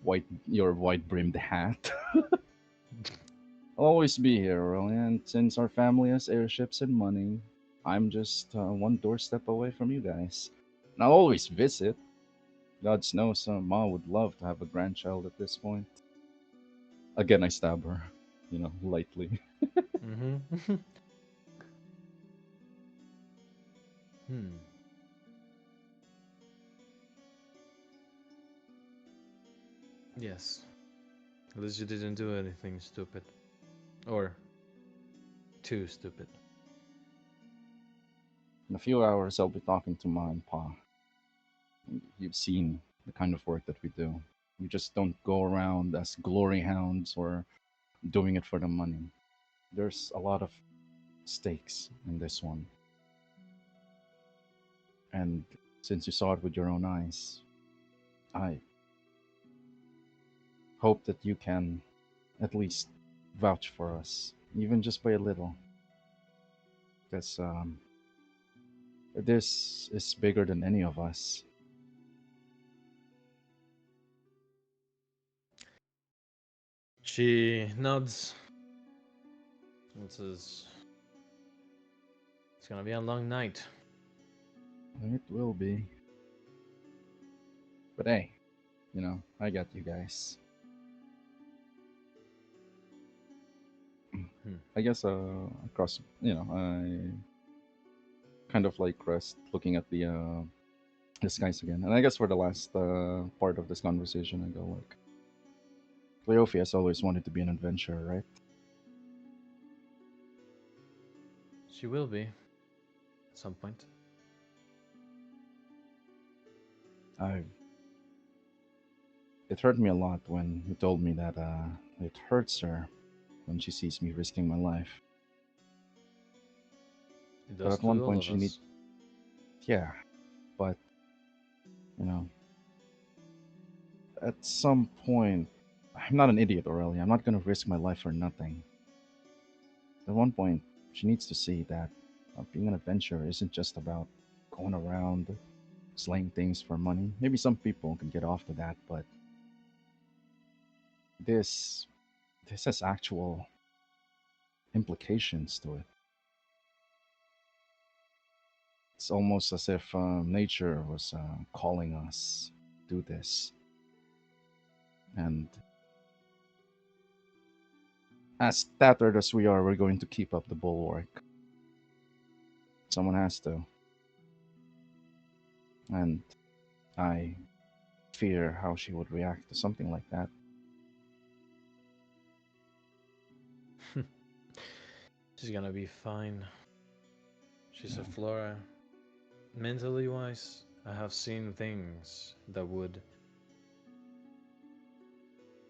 white-brimmed hat. I'll always be here, Aurelian. And since our family has airships and money, I'm just one doorstep away from you guys. And I'll always visit. God knows, Ma would love to have a grandchild at this point. Again, I stab her, lightly. Mm-hmm. Hmm. Yes. At least you didn't do anything stupid. Or too stupid. In a few hours, I'll be talking to Ma and Pa. You've seen the kind of work that we do. We just don't go around as glory hounds or doing it for the money. There's a lot of stakes in this one. And since you saw it with your own eyes, I hope that you can at least vouch for us, even just by a little. Because this is bigger than any of us. She nods and says, "It's gonna be a long night." It will be. But hey, I got you guys. Hmm. I guess across, I kind of like rest looking at the skies again. And I guess for the last part of this conversation, I go like, Cleophas has always wanted to be an adventurer, right? She will be at some point. I It hurt me a lot when he told me that it hurts her when she sees me risking my life. It But does at one to all point of she need, us. yeah. But you know, at some point, I'm not an idiot, Aurelia. I'm not gonna risk my life for nothing. At one point, she needs to see that being an adventurer isn't just about going around slaying things for money. Maybe some people can get off to that, but this this has actual implications to it. It's almost as if nature was calling us to do this. And as tattered as we are, we're going to keep up the bulwark. Someone has to. And I fear how she would react to something like that. She's gonna be fine. She's a Yeah. Flora. Mentally wise, I have seen things that would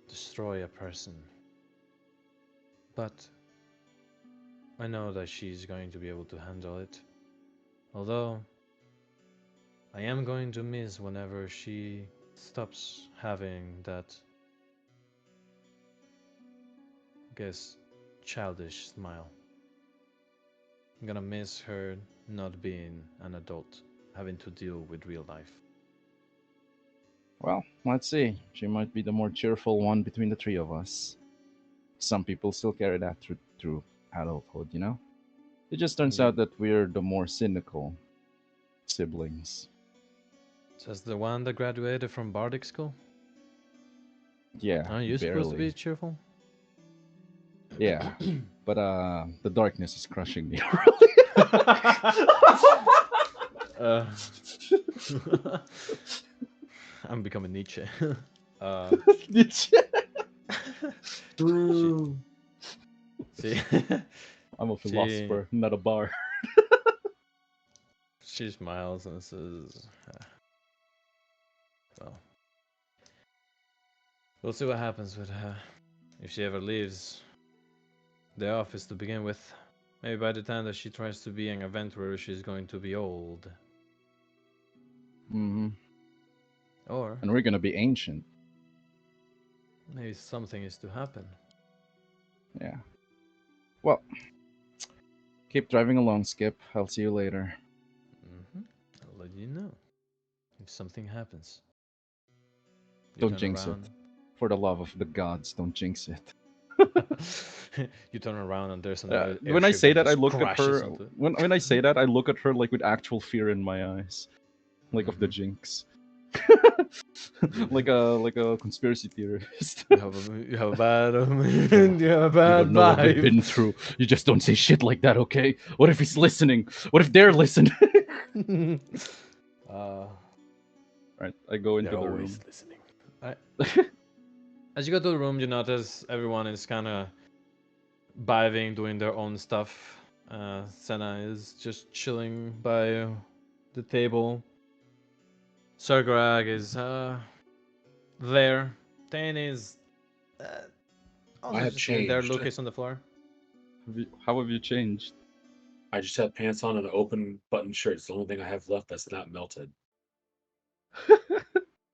destroy a person. But I know that she's going to be able to handle it. Although, I am going to miss whenever she stops having that, I guess, childish smile. I'm gonna miss her not being an adult, having to deal with real life. Well, let's see. She might be the more cheerful one between the three of us. Some people still carry that through adulthood. It just turns Indeed. out that we're the more cynical siblings. Says the one that graduated from Bardic School. Yeah, Aren't you supposed to be barely. cheerful? Yeah, but the darkness is crushing me. uh, I'm becoming Nietzsche. True. she, I'm a she, philosopher, not a bar. she smiles and says, "Well, we'll see what happens with her if she ever leaves the office to begin with. Maybe by the time that she tries to be an adventurer, she's going to be old. Hmm. Or, And we're gonna be ancient. Maybe something is to happen. Yeah. Well, keep driving along, Skip. I'll see you later. I'll let you know if something happens. You Don't turn jinx around. it. For the love of the gods, don't jinx it. You turn around and there's another When I airship say that, I just look at crashes her. into it. When I say that, I look at her like with actual fear in my eyes, like of the jinx. like a conspiracy theorist. You have a bad you have a You bad don't know what we've vibe. been through. You just don't say shit like that, okay? What if he's listening? What if they're listening? Right, I go into They're the always room. listening. As you go to the room, you notice everyone is kind of vibing, doing their own stuff. Senna is just chilling by the table. Sargarag is there. Tane is also I have just sitting there. changed. Lucas on the floor. How have you changed? I just have pants on and an open button shirt. It's the only thing I have left that's not melted.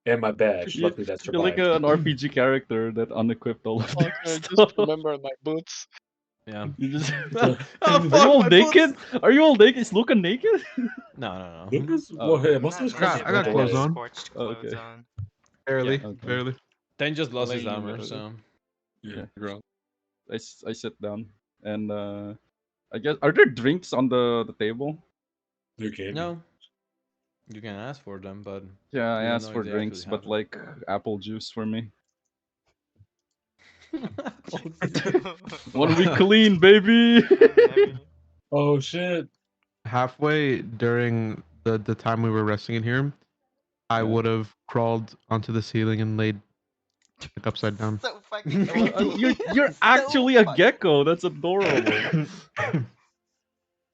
And my badge. You, Luckily, that you're like survived. an RPG character that unequipped all of their Fuck, I just stuff. remembered my boots. Yeah. You just... Oh, Are fuck, you all my naked? boots! Are you all naked? Is Luca naked? No. Lucas? Oh, Well, okay. most of Not his I clothes got are naked, clothes but I have on. scorched Oh, clothes okay. on. Barely, Okay. barely. Tane just lost his Laying, armor, so Yeah. ground. I sit down and I guess are there drinks on the table? There can be. no. You can ask for them, but Yeah, I you don't asked know for if they drinks, actually but have them. like apple juice for me. When we clean, baby. Oh shit! Halfway during the time we were resting in here, I Yeah. would have crawled onto the ceiling and laid like upside down. So fucking Well, creepy. you're So actually a fucking- gecko. That's adorable.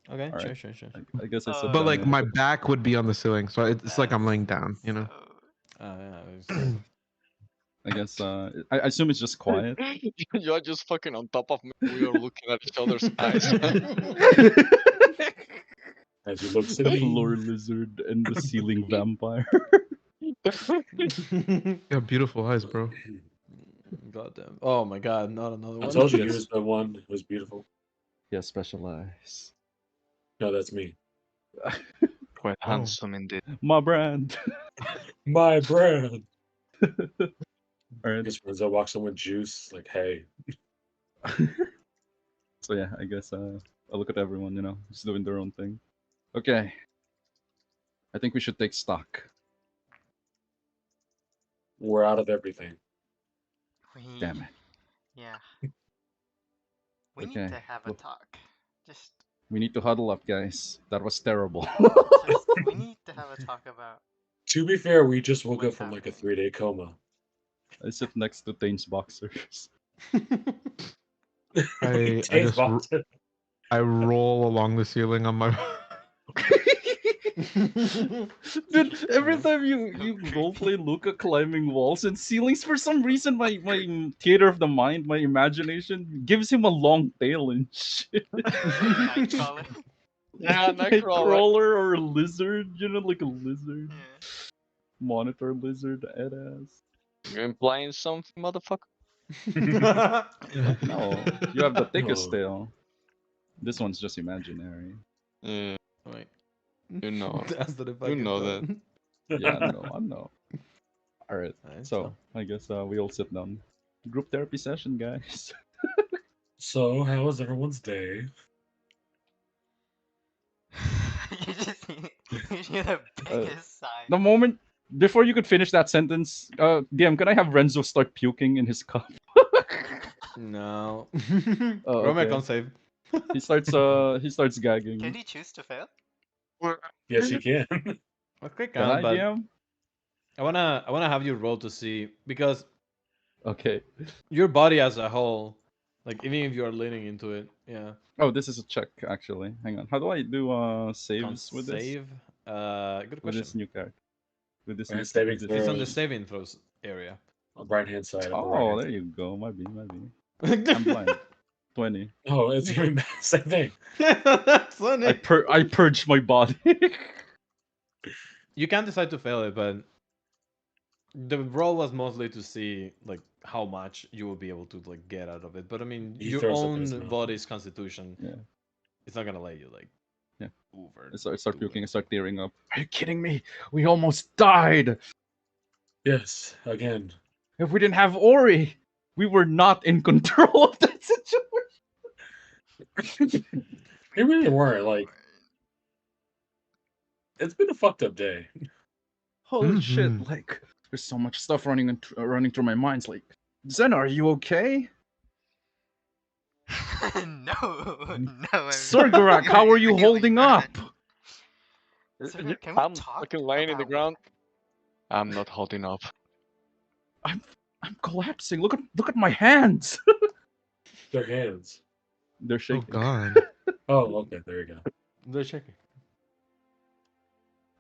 Okay, All sure. right. I guess I sit But down. like Yeah. my back would be on the ceiling, so it's like I'm laying down, you know. Yeah, I guess I assume it's just quiet. You're just fucking on top of me. We are looking at each other's eyes. As he looks at The me. floor lizard and the ceiling vampire. You have beautiful eyes, bro. Goddamn. Oh my god, not another I one. told you he was the one who was beautiful. Yeah, special eyes. No, that's me. Quite Oh. handsome indeed. My brand. My brand. All right. Just Renzo walks in with juice, like, hey. So yeah, I guess I look at everyone, just doing their own thing. Okay. I think we should take stock. We're out of everything. Damn it. Yeah. We need Okay, to have a look. talk. Just, We need to huddle up, guys. That was terrible. we need to have a talk about. To be fair, we just woke up What's from like a happening? 3-day coma. I sit next to Tane's boxers. I Taste just box. I roll along the ceiling on my. Dude, every time you roleplay Luca climbing walls and ceilings, for some reason my theater of the mind, my imagination gives him a long tail and shit. Nightcrawler. Yeah, Nightcrawler. Nightcrawler or a lizard, like a lizard. Yeah. Monitor lizard head ass. You're implying something, motherfucker? No, you have the thickest Oh. tail. This one's just imaginary. Yeah, Wait. you know. That's the You fucking know thought. that. Yeah, I know. All right, Alright, so I guess we all sit down. Group therapy session, guys. So, how was everyone's day? You just you hear the biggest sigh. The moment before you could finish that sentence, DM, can I have Renzo start puking in his cup? No. Oh, Roll me a okay. con save. He starts gagging. Can he choose to fail? Yes, you can. Okay, Can I, but DM? I wanna have you roll to see, because Okay. your body as a whole, like even if you are leaning into it, yeah. Oh, this is a check actually. Hang on. How do I do saves Con with this? save. Good With question. this new character. With this Right, new saving with this- It's on the throws. saving throws area. On the right hand side. On the Oh, right there you go. Might be. I'm blind. 20. Oh, it's even same thing. That's funny. I purged my body. You can decide to fail it, but the roll was mostly to see like how much you will be able to like get out of it. But I mean, He your throws up in his own mouth. body's constitution, Yeah. it's not gonna let you like Yeah. over. I start do puking. I it. start tearing up. Are you kidding me? We almost died. Yes, again. If we didn't have Ori, we were not in control of that situation. They really were, like, it's been a fucked up day. Holy Mhm. shit! Like, there's so much stuff running through my mind. It's like, Zen, are you okay? no, no. I'm Sorgarak, how are you really holding not. up? Sir, can we I'm talk fucking lying in the about ground. I'm not holding up. I'm collapsing. Look at my hands. Their hands. They're Oh shaking. God. Oh, okay, there you go. They're checking.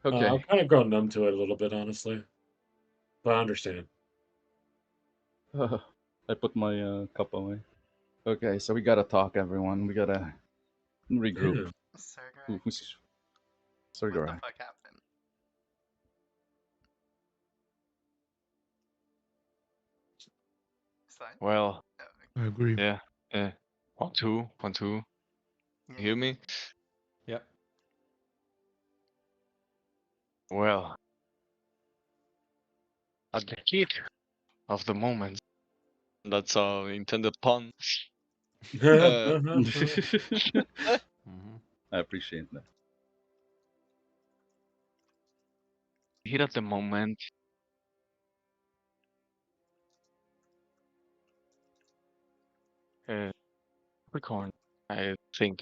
Okay. I've kind of grown numb to it a little bit, honestly. But I understand. I put my cup away. Okay, so we gotta talk, everyone. We gotta regroup. Yeah. Sergei, Who's what the Sorgarak? fuck happened? Slide? Well, Oh, I agree. yeah. 1, 2, 1, 2. yeah. Hear me? Yep. Well, at the heat of the moment, that's a intended pun. Uh, Hmm. I appreciate that. heat of the moment, Capricorn, I think,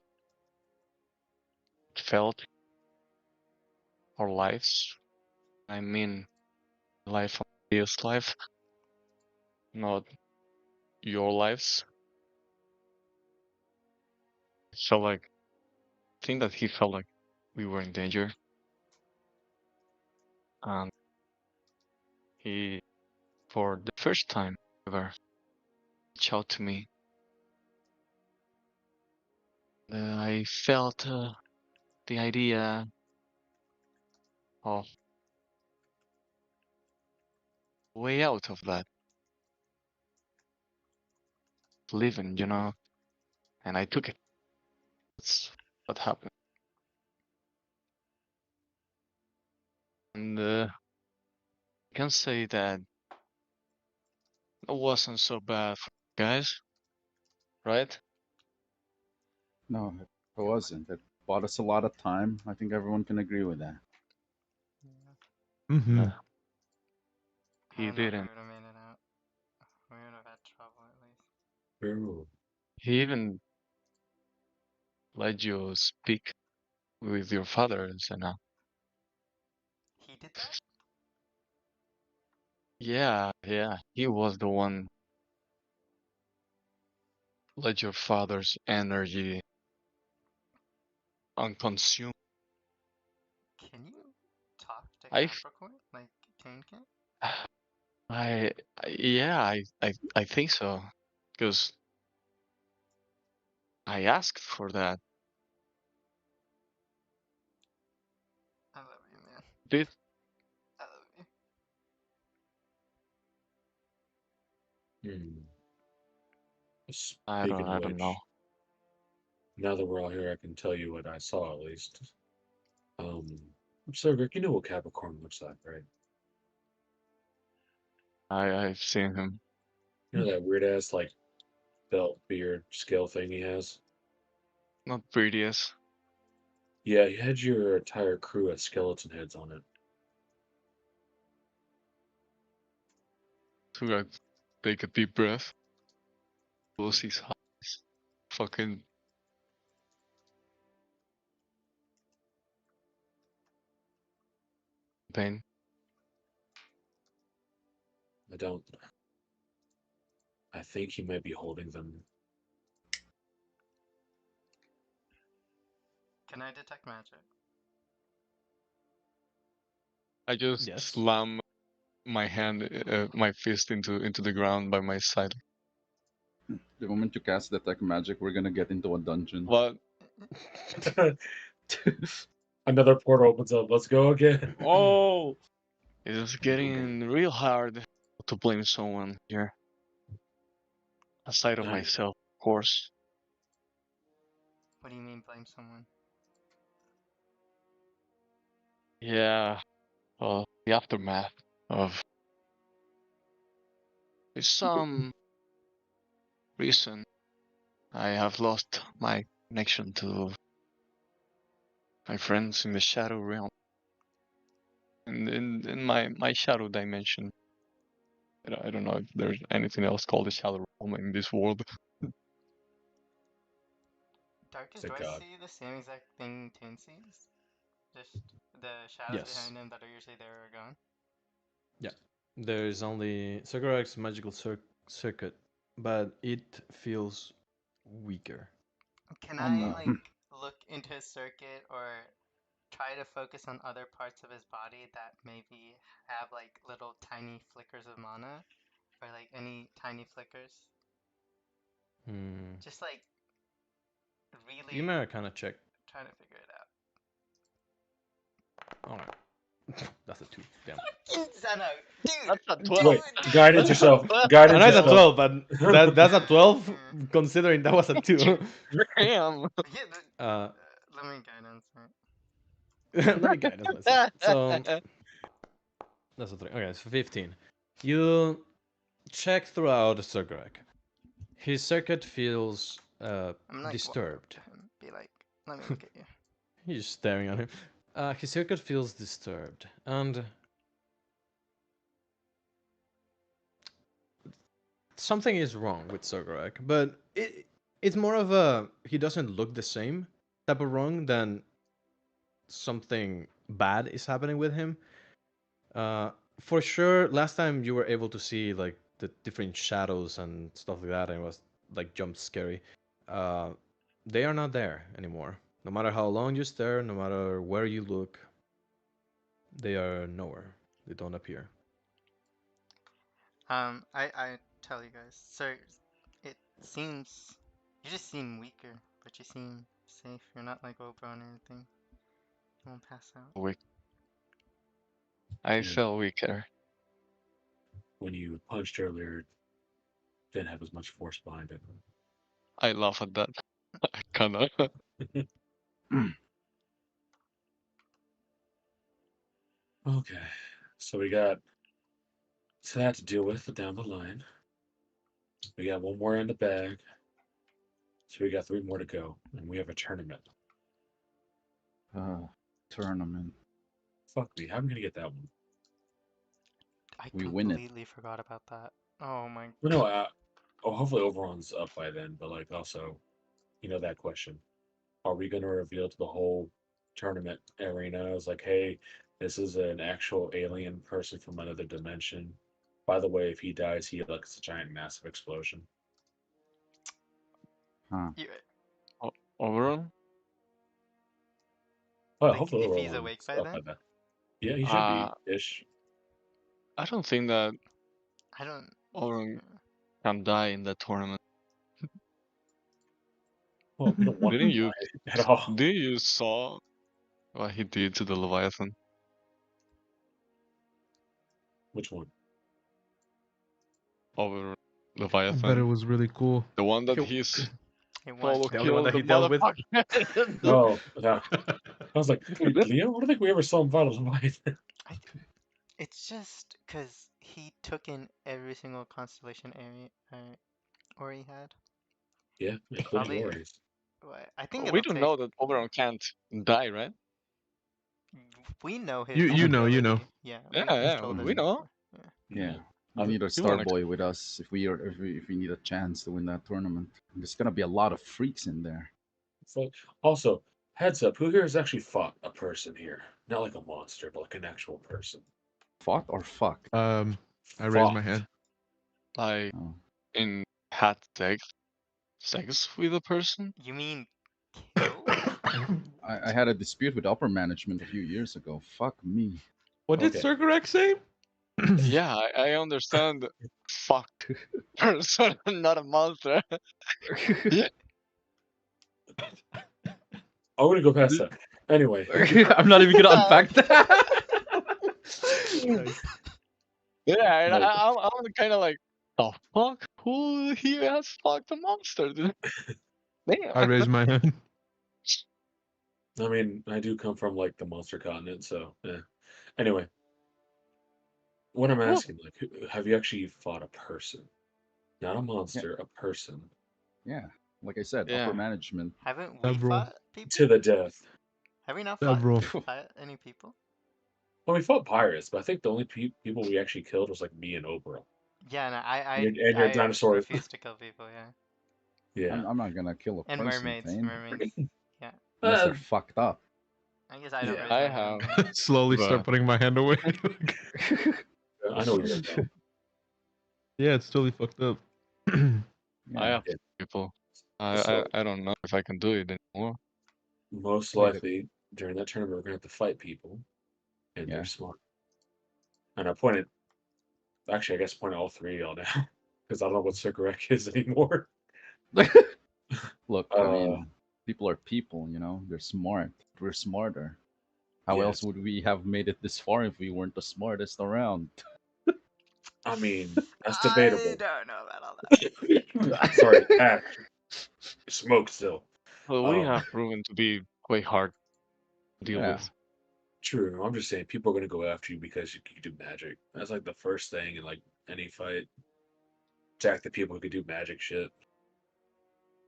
felt our lives. I mean, life of this life, not your lives. So like, I think that he felt like we were in danger, and he, for the first time ever, reached out to me. I felt the idea of way out of that, living, and I took it. That's what happened. And I can say that it wasn't so bad for you guys, right? No, it wasn't. It bought us a lot of time. I think everyone can agree with that. Mm-hmm. Uh, I he don't know if we didn't. would have made it out. We would have had trouble at least. Ooh. He even let you speak with your father, and He did that? yeah, he was the one let your father's energy unconsumed. Can you talk to I, Capricorn? Like, Kane can? I think so, because I asked for that. I love you, man. Did I love you. Hmm. I Speaking of don't know. which, now that we're all here, I can tell you what I saw at least. So Rick, you know what Capricorn looks like, right? I've seen him. You know that weird ass like belt beard scale thing he has? Not prettiest. Yeah, he had your entire crew as skeleton heads on it. To like, take a deep breath. Close his eyes. Fucking pain. I don't. I think he might be holding them. Can I detect magic? I just Yes. slam my hand, my fist into the ground by my side. The moment you cast Detect Magic, we're gonna get into a dungeon. What? Another portal opens up. Let's go again. Oh! It's getting real hard to blame someone here. aside of Nice. myself, of course. What do you mean blame someone? Yeah, well, the aftermath of some reason I have lost my connection to my friends in the shadow realm. And in my shadow dimension. I don't know if there's anything else called the shadow realm in this world. Darkus, Thank do I God. see the same exact thing Toon sees? Just the shadows Yes. behind him that are usually there are gone? There is only Sakurak's magical circuit, but it feels weaker. Can Oh I, my. like, look into his circuit or try to focus on other parts of his body that maybe have, like, little tiny flickers of mana? Or, like, any tiny flickers? Hmm. Just, like, really Give me a kind of check. trying to figure it out. Alright. That's a 2. Damn. Zeno, dude! That's a dude, 12. Wait, guidance yourself. I Guidance know it's a yourself. 12, but that's a 12 considering that was a 2. Damn. Yeah, let me guidance. Right? Let me guide us myself. So that's a 3. Okay, so 15. You check throughout Sakurak. His circuit feels I'm like, disturbed. walk up to him, be like, let me look at you. He's staring at him. His circuit feels disturbed, and something is wrong with Sakurak. But it's more of a he doesn't look the same type of wrong than something bad is happening with him. For sure, last time you were able to see like the different shadows and stuff like that, and it was like jump scary. Uh, they are not there anymore. No matter how long you stare, no matter where you look, they are nowhere. They don't appear. I tell you guys, sir, it seems you just seem weaker, but you seem safe. You're not like Oberon or anything. You won't pass out. Weak. I Yeah. felt weaker. When you punched earlier, didn't have as much force behind it. I laugh at that. Kinda. Okay. So we got that to deal with down the line. We got one more in the bag. So we got 3 more to go. And we have a tournament. Tournament. Fuck me. How am I going to get that one? I We win it. completely forgot about that. Oh my. Well, no, hopefully Overon's up by then. But, like, also, that question. Are we going to reveal to the whole tournament arena? I was like, hey, this is an actual alien person from another dimension. By the way, if he dies, he looks a giant, massive explosion. Huh. You, Overall, Well, like, hopefully if he's Overon's awake by up by then? then. Yeah, he should be uh, ish. I don't think that I don't. Overall can die in that tournament. Well, we don't want him Didn't to you? die at all. Did you saw what he did to the Leviathan? Which one? Over I bet it Leviathan, was really cool. the one that He- he's It was. solo The only one killed that the he dealt with? motherfucker. Oh, yeah. I was like, wait, Leo? I don't think we ever saw him fight a Leviathan. It's just because he took in every single constellation area Ori had. Yeah, including Probably. Warriors. I think We it'll don't take. know that Oberon can't die, right? We know his You know. ability. Yeah, Yeah, he's yeah, told us we know. before. Yeah. Yeah. Yeah. I need a You wanna- Starboy with us if we need a chance to win that tournament. There's gonna be a lot of freaks in there. So, also, heads up, who here has actually fought a person here? Not like a monster, but like an actual person. Fought or fuck? I raised my Fought. hand. Like Oh. in had sex with a person? You mean kill? I had a dispute with upper management a few years ago. Fuck me. What did Okay. Circurek say? Yeah, I understand. Fuck person, not a monster. I'm gonna go past that. Anyway, I'm not even gonna unpack that. Yeah, and Like- I'm kind of like, the fuck? Who here has fucked a monster, dude? Damn. I raise my hand. I mean, I do come from like the monster continent, so yeah. Anyway, what I'm Woo. asking, like, have you actually fought a person? Not a Yeah, monster, a person. yeah. Like I said, Yeah. upper management. Haven't we Several. fought people? To the death. Have we not Several. fought any people? Well, we fought pirates, but I think the only people we actually killed was like me and Oprah. Yeah, no, And your I dinosaur. refuse to kill people. Yeah, Yeah. I'm not gonna kill a and person, mermaids, Thane, mermaids. Yeah, unless Uh, they're fucked up. I guess I don't Yeah. raise I my hand. have. Slowly start But putting my hand away. I know you're dumb. Yeah, it's totally fucked up. I Yeah. have Yeah. people. So I don't know if I can do it anymore. most Wait, likely during that tournament, we're gonna have to fight people, and yeah. they're smart. And I pointed. Actually, I guess I pointed all three of y'all now because I don't know what Cigarette is anymore. Look, I Uh, mean, people are people, you know. They're smart. We're smarter. How else yes. would we have made it this far if we weren't the smartest around? I mean, that's I debatable. don't know about all that. Sorry, smoke still. Well, we Um, have proven to be quite hard to deal Yeah. with. true. I'm just saying, people are gonna go after you because you can do magic. That's like the first thing in like any fight. Attack the people who can do magic shit.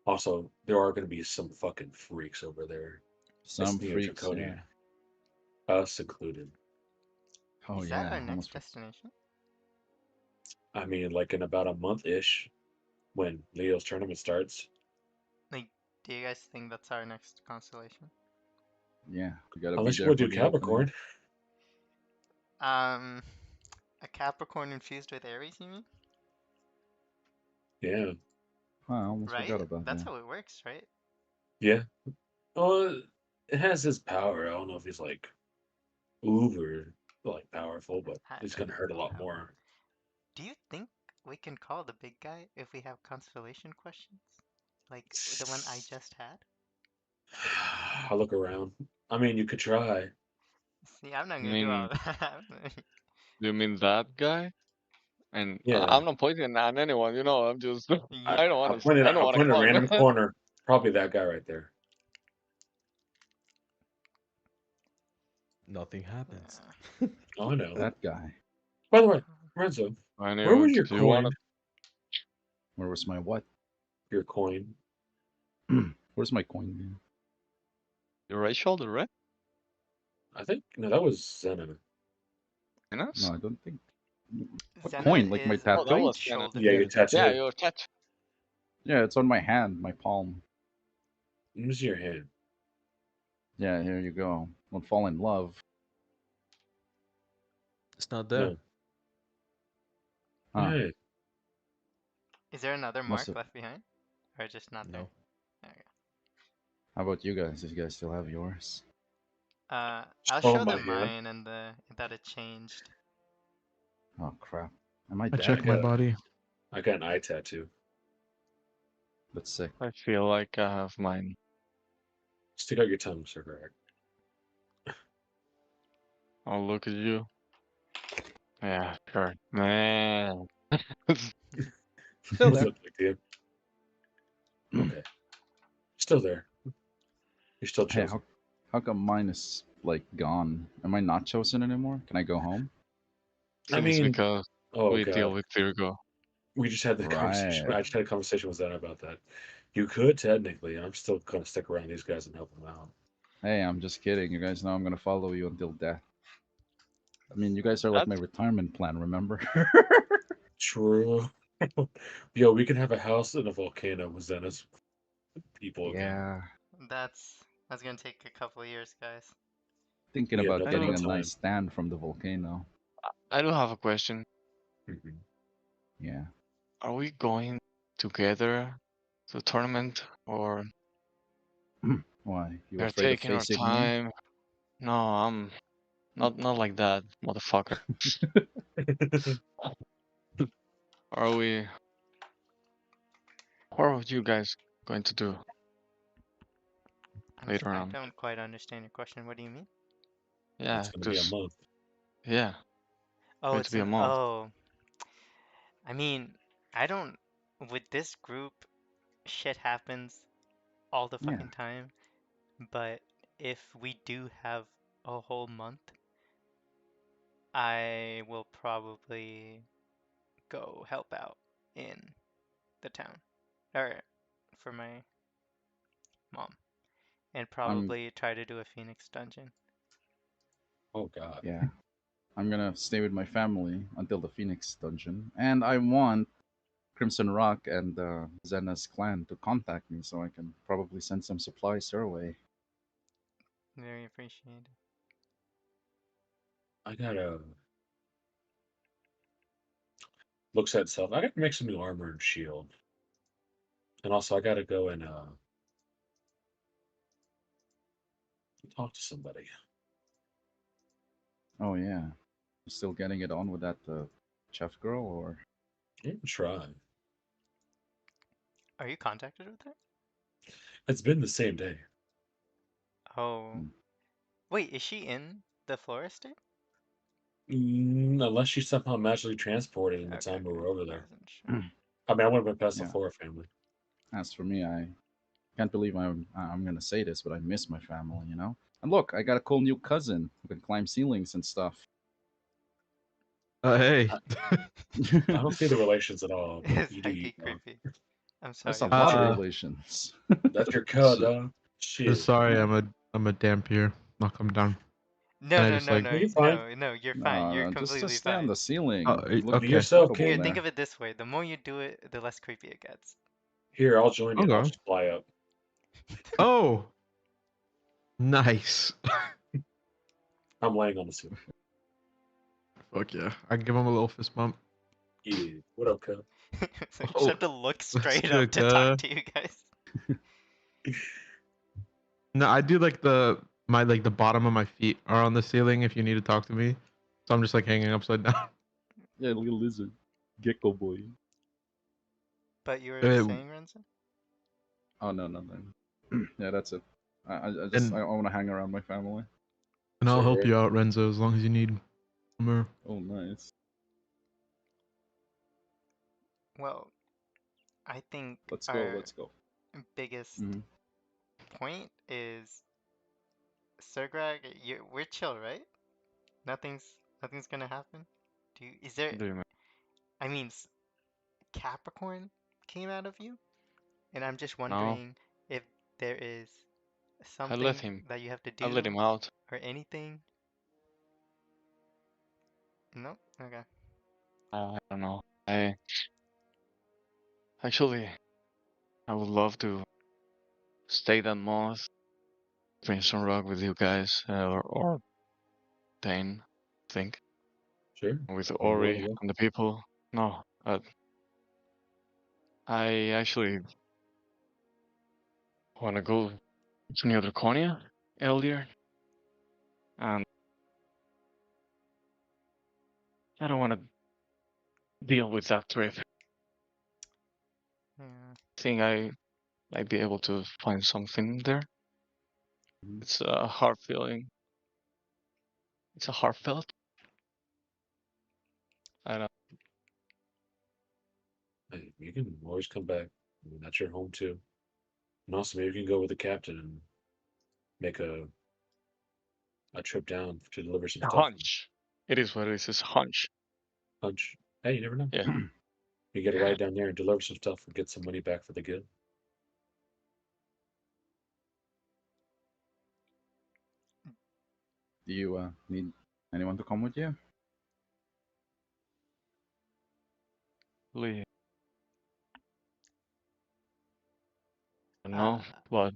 Also, there are gonna be some fucking freaks over there. Some It's Neo freaks, yeah. Draconian, us included. Oh Is that yeah, our next almost. destination? I mean, like in about a month ish, when Leo's tournament starts. Like, do you guys think that's our next constellation? Yeah, we gotta be Unless you there want for to do the opening. Capricorn. A Capricorn infused with Aries, you mean? Yeah. Huh, I almost Right? forgot about That's that. how it works, right? Yeah. Well, it has his power. I don't know if he's like uber like powerful, but I he's don't gonna hurt a lot know. more. Do you think we can call the big guy if we have constellation questions? Like the one I just had? I'll look around. I mean, you could try. See, I'm not I gonna do all mean, that. do you mean that guy? And Yeah. I'm not pointing at anyone, you know. I'm just You, I don't I want to. pointed I don't I want to pointed a random come. corner. Probably that guy right there. Nothing happens. Oh, I know. That guy. By the way, Renzo, where was Anyways, your do you want coin? to? Where was my what? Your coin. Where's my coin, man? Your right shoulder, right? I think no, that was Zena. In us? No, I don't think. What Xena coin? Like my is on Oh, that right tattoo? was Dennis. shoulder. Yeah, your Yeah, tattoo. your tattoo. Yeah, it's on my hand, my palm. Let me see your hand. Yeah, here you go. Don't fall in love. It's not there. No. Huh. Hey, Is there another Must mark have. left behind? Or just not there? No. Okay. How about you guys? If you guys still have yours? I'll oh show my them hand. mine and that it changed. Oh crap. Am I I dead? check my body. I got an eye tattoo. That's sick. I feel like I have mine. Stick out your tongue, Sir Greg. I'll look at you. Yeah, sure. Man. Still What's there. up, big dude? Okay. Still there. You're still Hey, chosen. how come mine is like gone? Am I not chosen anymore? Can I go home? I Think it's mean, because oh we deal god. with Virgo. We just had the conversation. Right. I just had a conversation with Zena about that. You could technically. I'm still gonna stick around these guys and help them out. Hey, I'm just kidding. You guys know I'm gonna follow you until death. I mean, you guys are like That's my retirement plan, remember? True. Yo, we can have a house in a volcano with Zena's people again. Yeah. That's gonna take a couple of years, guys. Thinking We have about nothing getting but a time. nice stand from the volcano. I do have a question. Mhm. Yeah. Are we going together to the tournament or Why? You we're afraid of taking our facing me? time? No, I'm not like that, motherfucker. Are we? What are you guys going to do later I on? don't quite understand your question. What do you mean? Yeah, It's gonna be a just month. Oh, going to it's be a an month. oh. I mean, I don't with this group, shit happens all the Yeah. fucking time. But if we do have a whole month, I will probably go help out in the town, or for my mom, and probably try to do a Phoenix dungeon. Oh God. Yeah. I'm gonna stay with my family until the Phoenix dungeon, and I want Crimson Rock and Zena's clan to contact me so I can probably send some supplies their way. Very appreciated. I gotta looks at itself. I gotta make some new armor and shield, and also I gotta go and talk to somebody. Oh yeah, you still getting it on with that chef girl, or Yeah, try. Are you contacted with her? It's been the same day. Oh. Hmm. Wait, is she in the FLORA state? Unless she somehow magically transported in the Okay, time we okay. were over I there. wasn't sure. I mean, I would have been past the Yeah. Flora family. as for me, I can't believe I'm gonna say this, but I miss my family, you know. And look, I got a cool new cousin who can climb ceilings and stuff. Hey. I don't see the relations at all. But It's ED, highly creepy. I'm There's sorry. a lot of Uh, relations. that's your cud, So- dog. Shit. Sorry, I'm a damp here. I'll come down. No, And I no, just no, like no, You're fine. no, you're fine. No, You're no, completely just stay on fine. the ceiling. Oh, You look Be okay. yourself, incredible Here, King. think there. of it this way. The more you do it, the less creepy it gets. Here, I'll join you. And I'll Okay. just fly up. Oh, nice. I'm laying on the ceiling. Fuck yeah. I give him a little fist bump. Yeah. What up, cud? So you Oh, just have to look straight up good, to talk to you guys. No, I do like the bottom of my feet are on the ceiling if you need to talk to me. So I'm just like hanging upside down. Yeah, little lizard, gecko boy. But you were Uh, saying, Renzo? Oh no, nothing. Yeah, that's it. I And- want to hang around my family. And I'll help Sure. you out, Renzo, as long as you need. More. Oh, nice. Well, I think Let's go. our Let's go. biggest Mhm. point is, Sir Greg, we're chill, right? Nothing's gonna happen. Is there? What do you mean? I mean, Capricorn came out of you, and I'm just No, wondering if there is I something let him. that you have to I let do him out. or anything. No? Okay. I don't know. I actually, I would love to stay that month, Prince and Rock with you guys, or Dane, I think, Sure. with You're more Ori than welcome. and the people. No, I actually want to go to New Draconia earlier, and I don't want to deal with that trip. Yeah. Think I might be able to find something there. Mhm. It's a hard feeling. It's a heartfelt. I don't. Hey, you can always come back. I mean, that's your home too. And also, maybe you can go with the captain and make a trip down to deliver some A stuff. hunch. It is what it is. It's a hunch. Punch. Hey, you never know. Yeah. You get a ride down there and deliver some stuff and get some money back for the guild. Do you need anyone to come with you? Really, I don't Uh, know, but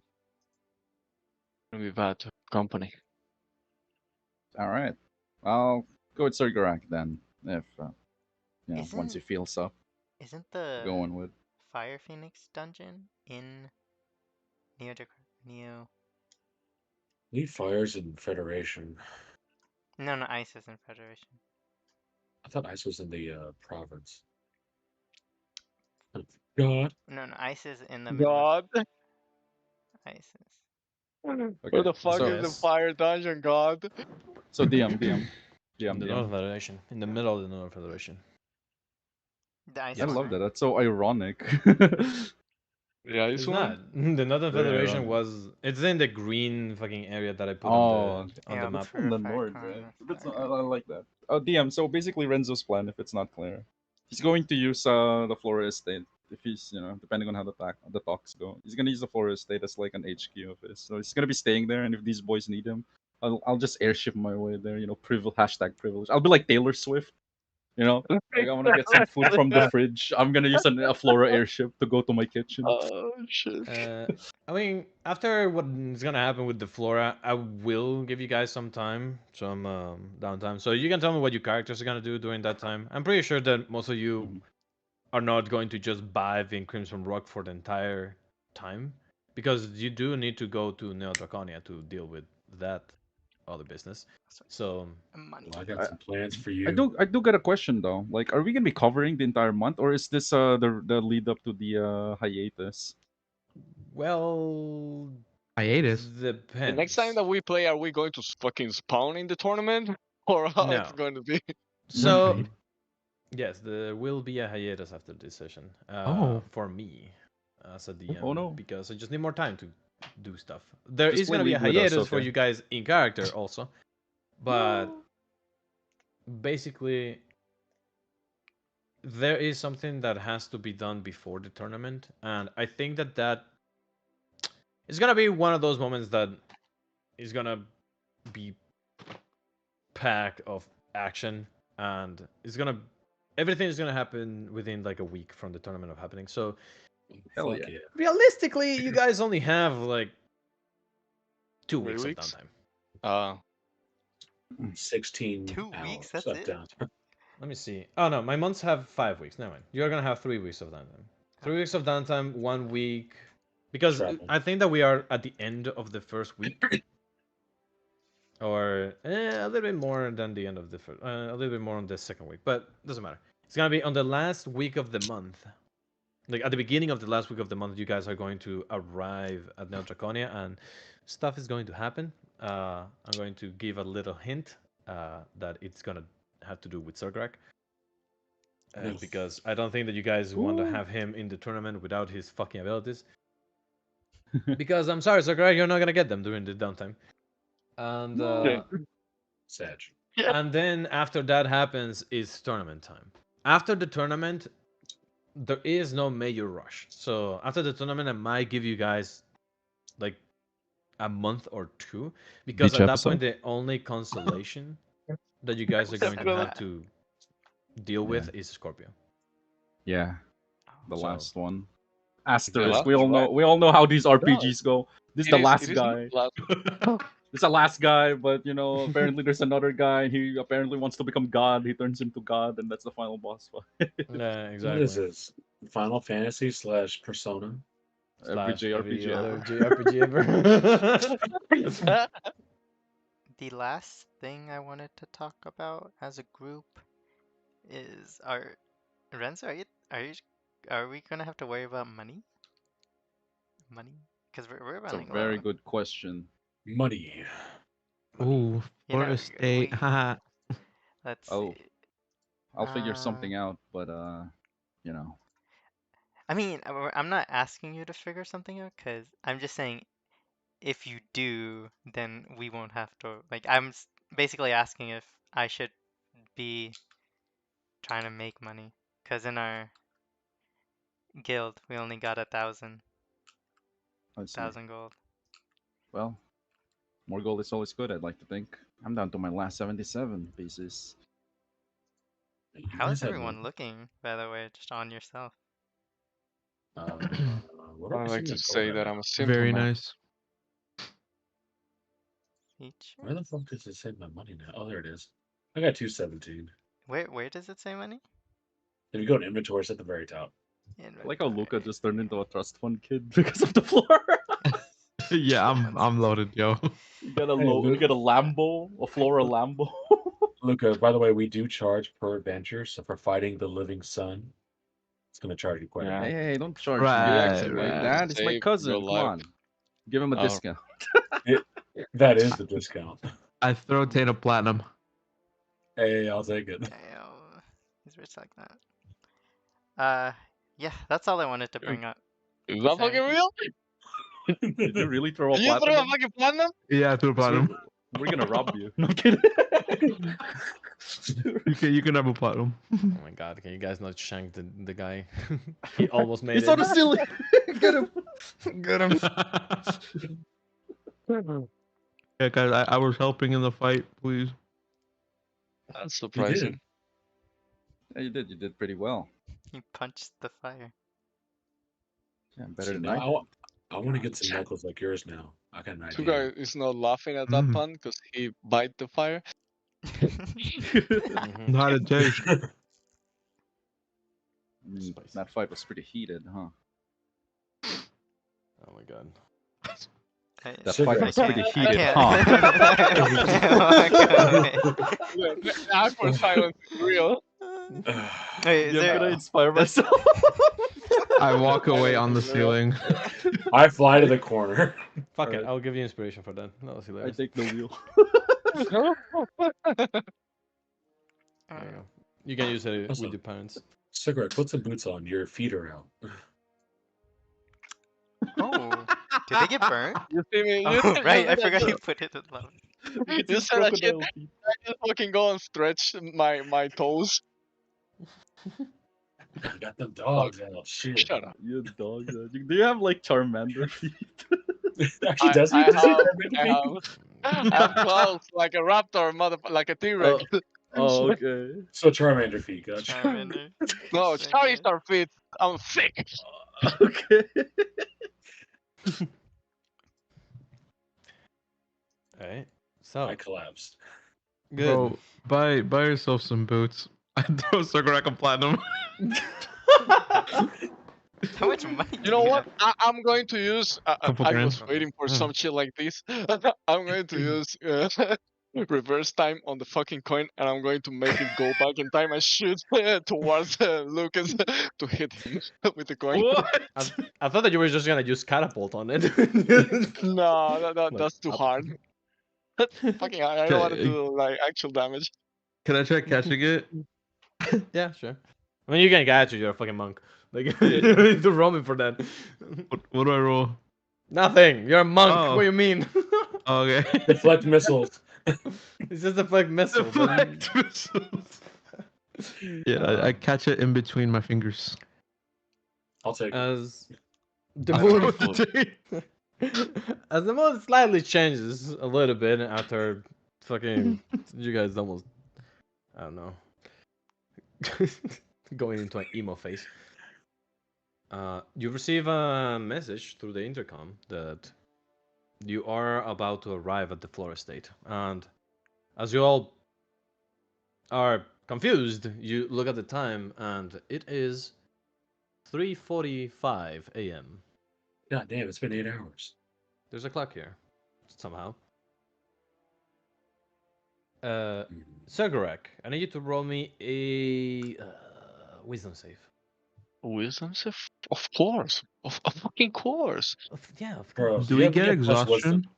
it'll be bad company. All right. I'll go with Sir Garak then. If once he isn't feels up, isn't the going with. Fire Phoenix dungeon in Neo? Need fires in Federation. No, Ice is in Federation. I thought Ice was in the province. God. No, Ice is in the middle. God, Ice is. where Okay. the fuck So is the fire dungeon, God? DM. In the Northern Federation. In the middle of the Northern Federation. The ice I one, love right? that. That's so ironic. Yeah, It's this one. not. The Northern Very Federation ironic. was. It's in the green fucking area that I put Oh, on the Yeah, map. it's from the purified north, right? corner. It's, I like that. DM. So basically, Renzo's plan, if it's not clear, he's going to use the Flora estate. If he's, depending on how the talks go, he's gonna use the Flora estate as like an HQ of his. So he's gonna be staying there, and if these boys need him, I'll just airship my way there. Privilege. I'll be like Taylor Swift. Like I want to get some food from the fridge. I'm gonna use a Flora airship to go to my kitchen. Oh shit. I mean, after what is gonna happen with the Flora, I will give you guys some time, some downtime. So you can tell me what your characters are gonna do during that time. I'm pretty sure that most of you Mhm. are not going to just vibe in Crimson Rock for the entire time, because you do need to go to Neo Draconia to deal with that other business. So Money. Well, I got some plans for I you. do get a question though. Like, are we gonna be covering the entire month, or is this the lead up to the hiatus? well, Hiatus. The next time depends. that we play, are we going to fucking spawn in the tournament, or how it's No. going to be? So yes, there will be a hiatus after this session. Oh. For me as a Oh DM, no, because I just need more time to do stuff. There just is play gonna be a League with us, hiatus for okay? you guys in character also, but No. basically there is something that has to be done before the tournament, and I think that is gonna be one of those moments that is gonna be packed of action, and it's gonna everything is gonna happen within like a week from the tournament of happening. So Hell Fuck yeah. yeah. realistically, you guys only have like 2 weeks of 3 weeks? downtime. Uh, 16 2 hours weeks, that's up it? down. Let me see. Oh no, my months have 5 weeks. Never mind. You're gonna have 3 weeks of downtime. 3 weeks of downtime, 1 week. Because Travel. I think that we are at the end of the first week, or a little bit more than the end of the first, a little bit more on the second week, but doesn't matter. It's gonna be on the last week of the month. Like at the beginning of the last week of the month, you guys are going to arrive at Neo Draconia, and stuff is going to happen. I'm going to give a little hint that it's gonna have to do with Zergrak. No. Because I don't think that you guys want to Ooh. have him in the tournament without his fucking abilities. Because I'm sorry, Sakurai, you're not gonna get them during the downtime. And Okay. Sag. and then after that happens, it's tournament time. After the tournament, there is no major rush. So after the tournament, I might give you guys like a month or two, because Beach at that point episode. the only constellation that you guys are What's going to in have that? to deal Yeah. with is Scorpio. Yeah, the So last one. The Asterisk. last We all one, know. right? We all know how these No, RPGs go. This is it the is. last It is not guy. the last. It's the last guy, but apparently there's another guy. He apparently wants to become God. He turns into God, and that's the final boss fight. yeah, What is exactly. this? Final Fantasy / Persona? Every Slash every JRPG other ever. JRPG ever. The last thing I wanted to talk about as a group is Renzo, are we gonna have to worry about money? Money? Because we're It's a running very low. good question. Money. Ooh, You know, Florida State. we Haha. let's I'll see. I'll figure Uh, something out, but you know. I mean, I'm not asking you to figure something out, because I'm just saying if you do, then we won't have to. Like, basically asking if I should be trying to make money, because in our guild we only got 1,000 Let's see. gold. Well, more gold is always good. I'd like to think. I'm down to my last 77 pieces. You How guys is have everyone looking, by the way, just on yourself? uh, what I are like some to of gold say right that now? I'm a simple Very man. nice. Feature? Where the fuck does it say my money now? Oh, there it is. I got 217. Where does it say money? If you go to inventory, it's at the very top. I like how Luca Inventory. just turned into a trust fund kid because of the floor. Yeah, I'm loaded, yo. You got a Hey, you Luke. got a Lambo, a Flora Lambo. Luca, by the way, we do charge per adventure, so for fighting the living sun, it's going to charge you quite a Yeah. Hey, bit. hey, don't charge me You like Right, that, actually like right. that. It's my save your cousin. Come life. on, give him a Oh, discount. That is the discount. I throw Tana platinum. Hey, I'll take it. Damn, he's rich like that. Yeah, that's all I wanted to bring up. Is that fucking real? Did you really throw a Did you throw a platinum? fucking platinum? Yeah, through platinum. We're gonna rob you. No I'm kidding. You can have a platinum. Oh my god, can you guys not shank the guy? He almost made He's it. on the ceiling. Get him. Get him. Yeah, guys, I was helping in the fight. Please. That's You surprising. did. Yeah, you did. You did pretty well. He punched the fire. Yeah, better See, than now I did. I want to get some knuckles like yours now. I got an Sugar idea. is not laughing at that Mm. pun because he bite the fire. Mhm. Not a taste. That fight was pretty heated, huh? Oh my god. That Sugar. fight was pretty I heated, can't. huh? The awkward silence is real. Wait, is Yeah, I'm there? gonna inspire myself. I walk away on the ceiling. I fly to the corner. Fuck it, Alright. I'll give you inspiration for that. That was I hilarious. take the wheel. There you go. You can use it with Awesome. your parents. Cigarette, put some boots on. Your feet are out. Oh, did they get burned? You see me? Oh, you right. I see forgot that you put it in loud. You said that shit. I just fucking go and stretch my toes. I got them dogs out. Shit. Shut up. You dog. Do you have like Charmander feet? Actually, does he? I Does he have, have red I feet? have claws like a raptor, like a T-Rex. Oh, okay. So Charmander feet, gotcha. Charmander. No, Sick, Charizard feet. I'm sick. Okay. Alright. So I collapsed. good. Bro, buy yourself some boots. I throw Sugar a platinum. How much money? You do know you what? have? I'm going to use. Couple I grand. was waiting for some shit like this. I'm going to use reverse time on the fucking coin, and I'm going to make it go back in time and shoot towards Lucas to hit him with the coin. What? I thought that you were just gonna use catapult on it. No, Like, that's too up. hard. Fucking, I don't want to do like actual damage. Can I try catching it? Yeah, sure. I mean, you can catch it. You're a fucking monk. Like you don't need to roll me for that. What do I roll? Nothing. You're a monk. Oh. What do you mean? Okay. Deflect missiles. It's just a fucking missile. but- Deflect missiles. Yeah, I catch it in between my fingers. I'll take it. As the I moon, roll. as the moon slightly changes a little bit after fucking you guys almost, I don't know, going into an emo phase. You receive a message through the intercom that you are about to arrive at the FLORA state, and as you all are confused, you look at the time, and it is 3:45 a.m. God damn, it's been 8 hours. There's a clock here, somehow. Mhm. Sergorek, I need you to roll me a wisdom save. Wisdom save? Of course. Of fucking course. Yeah, of Bro, course. Do you we have- get you have plus wisdom. exhaustion?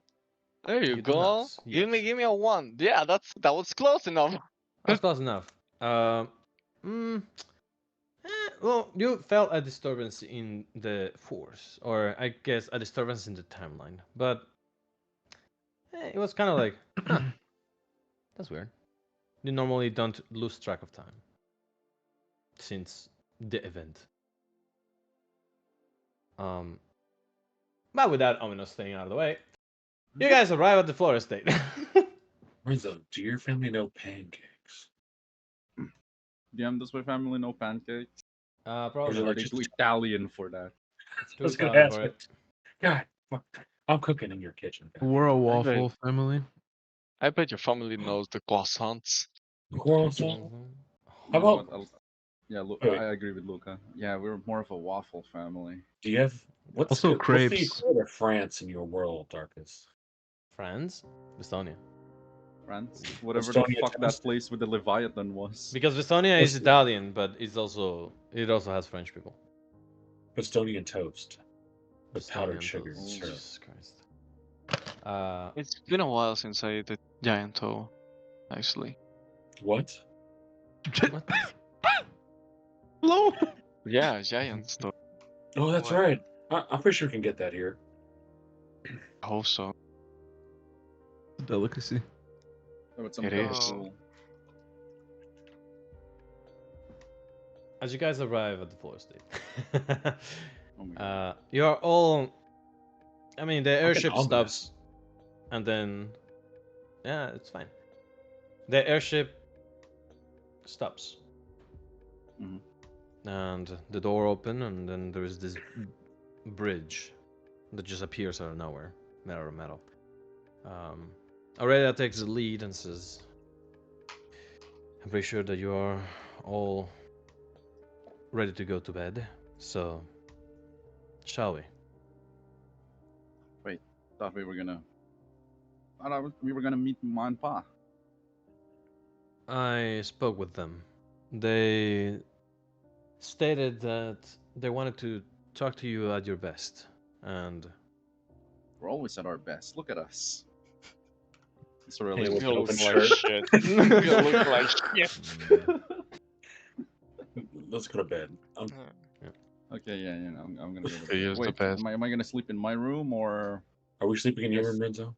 There you You do go. not, Give yes. me a 1. Yeah, that was close enough. That's close enough. Well, you felt a disturbance in the force, or I guess a disturbance in the timeline, but it was kind of like, huh, that's weird. You normally don't lose track of time since the event. But with that ominous thing out of the way, you guys arrive at the FLORA state. Renzo, do your family know pancakes? DM, does my family know pancakes? Or Probably. Or are they just- too Italian for that? Too I was gonna Italian ask for it. God, fuck. I'm cooking in your kitchen. We're a waffle family. I bet your family knows the croissants. Croissant. Mhm. How You know about- what, yeah, Wait. I agree with Luca. Yeah, we're more of a waffle family. Do you have what's Also the, What's the crepes. equivalent of France in your world, Darkus? France? Estonia. France? Whatever Estonia the fuck that toast? place with the Leviathan was. Because Estonia is Listen. Italian, but it also has French people. Estonian toast with powdered Estonian sugar. toast. Sure. Jesus Christ. It's been a while since I ate the giant toe, actually. What? What? Hello. Yeah, giant stuff. Oh, that's What? right. I'm pretty sure we can get that here. I hope so. Delicacy. Oh, it's some It kind of is. cool. As you guys arrive at the floor state, Oh my god. you are all. I mean, the airship ominous. stops, and then, yeah, it's fine. The airship stops, Mhm. and the door open, and then there is this bridge that just appears out of nowhere, metal to metal. Aurelia takes the lead and says, "I'm pretty sure that you are all ready to go to bed, so shall we?" Thought we were gonna. We were gonna meet Ma and Pa. I spoke with them. They stated that they wanted to talk to you at your best, and We're always at our best. Look at us. It's really Hey, with You an look open like shirt. shit. You look like shit. Let's go to bed. Okay, yeah, I'm gonna go to They use the Wait, best. am I gonna sleep in my room or Are we sleeping in your Yes. room, Renzo?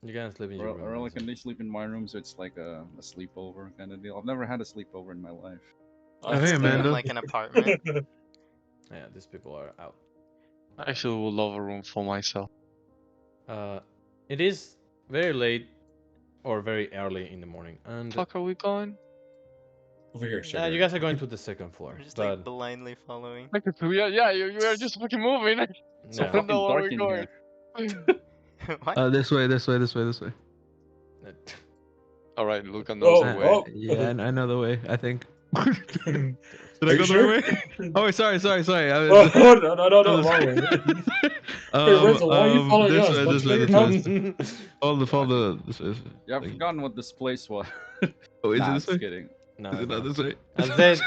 you can sleep in your room. like Lorenzo. can they sleep in my room so it's like a sleepover kind of deal? I've never had a sleepover in my life. Oh, hey, Sleep in Amanda. like an apartment. Yeah, these people are out. I actually would love a room for myself. It is very late or very early in the morning, and Fuck, are we going? Over here, you sugar. guys are going to the second floor. We're just But like blindly following. Yeah, you are just fucking moving. So yeah, I don't fucking know where dark we're in going. here. What? This way, this way, this way, this way. All right, Luca knows the Oh, way. oh. Yeah, I know the way, I think. Did Are I you go sure? the right way? Oh, sorry. I Oh, was, no, wrong way. Hey, Renzo, why are you following this us? way, Let's this way, get this it way. done. Follow this way. Yeah, I've Thank you. forgotten what this place was. Oh, is Nah, it this just way? kidding. no, Is it it's not not. this way?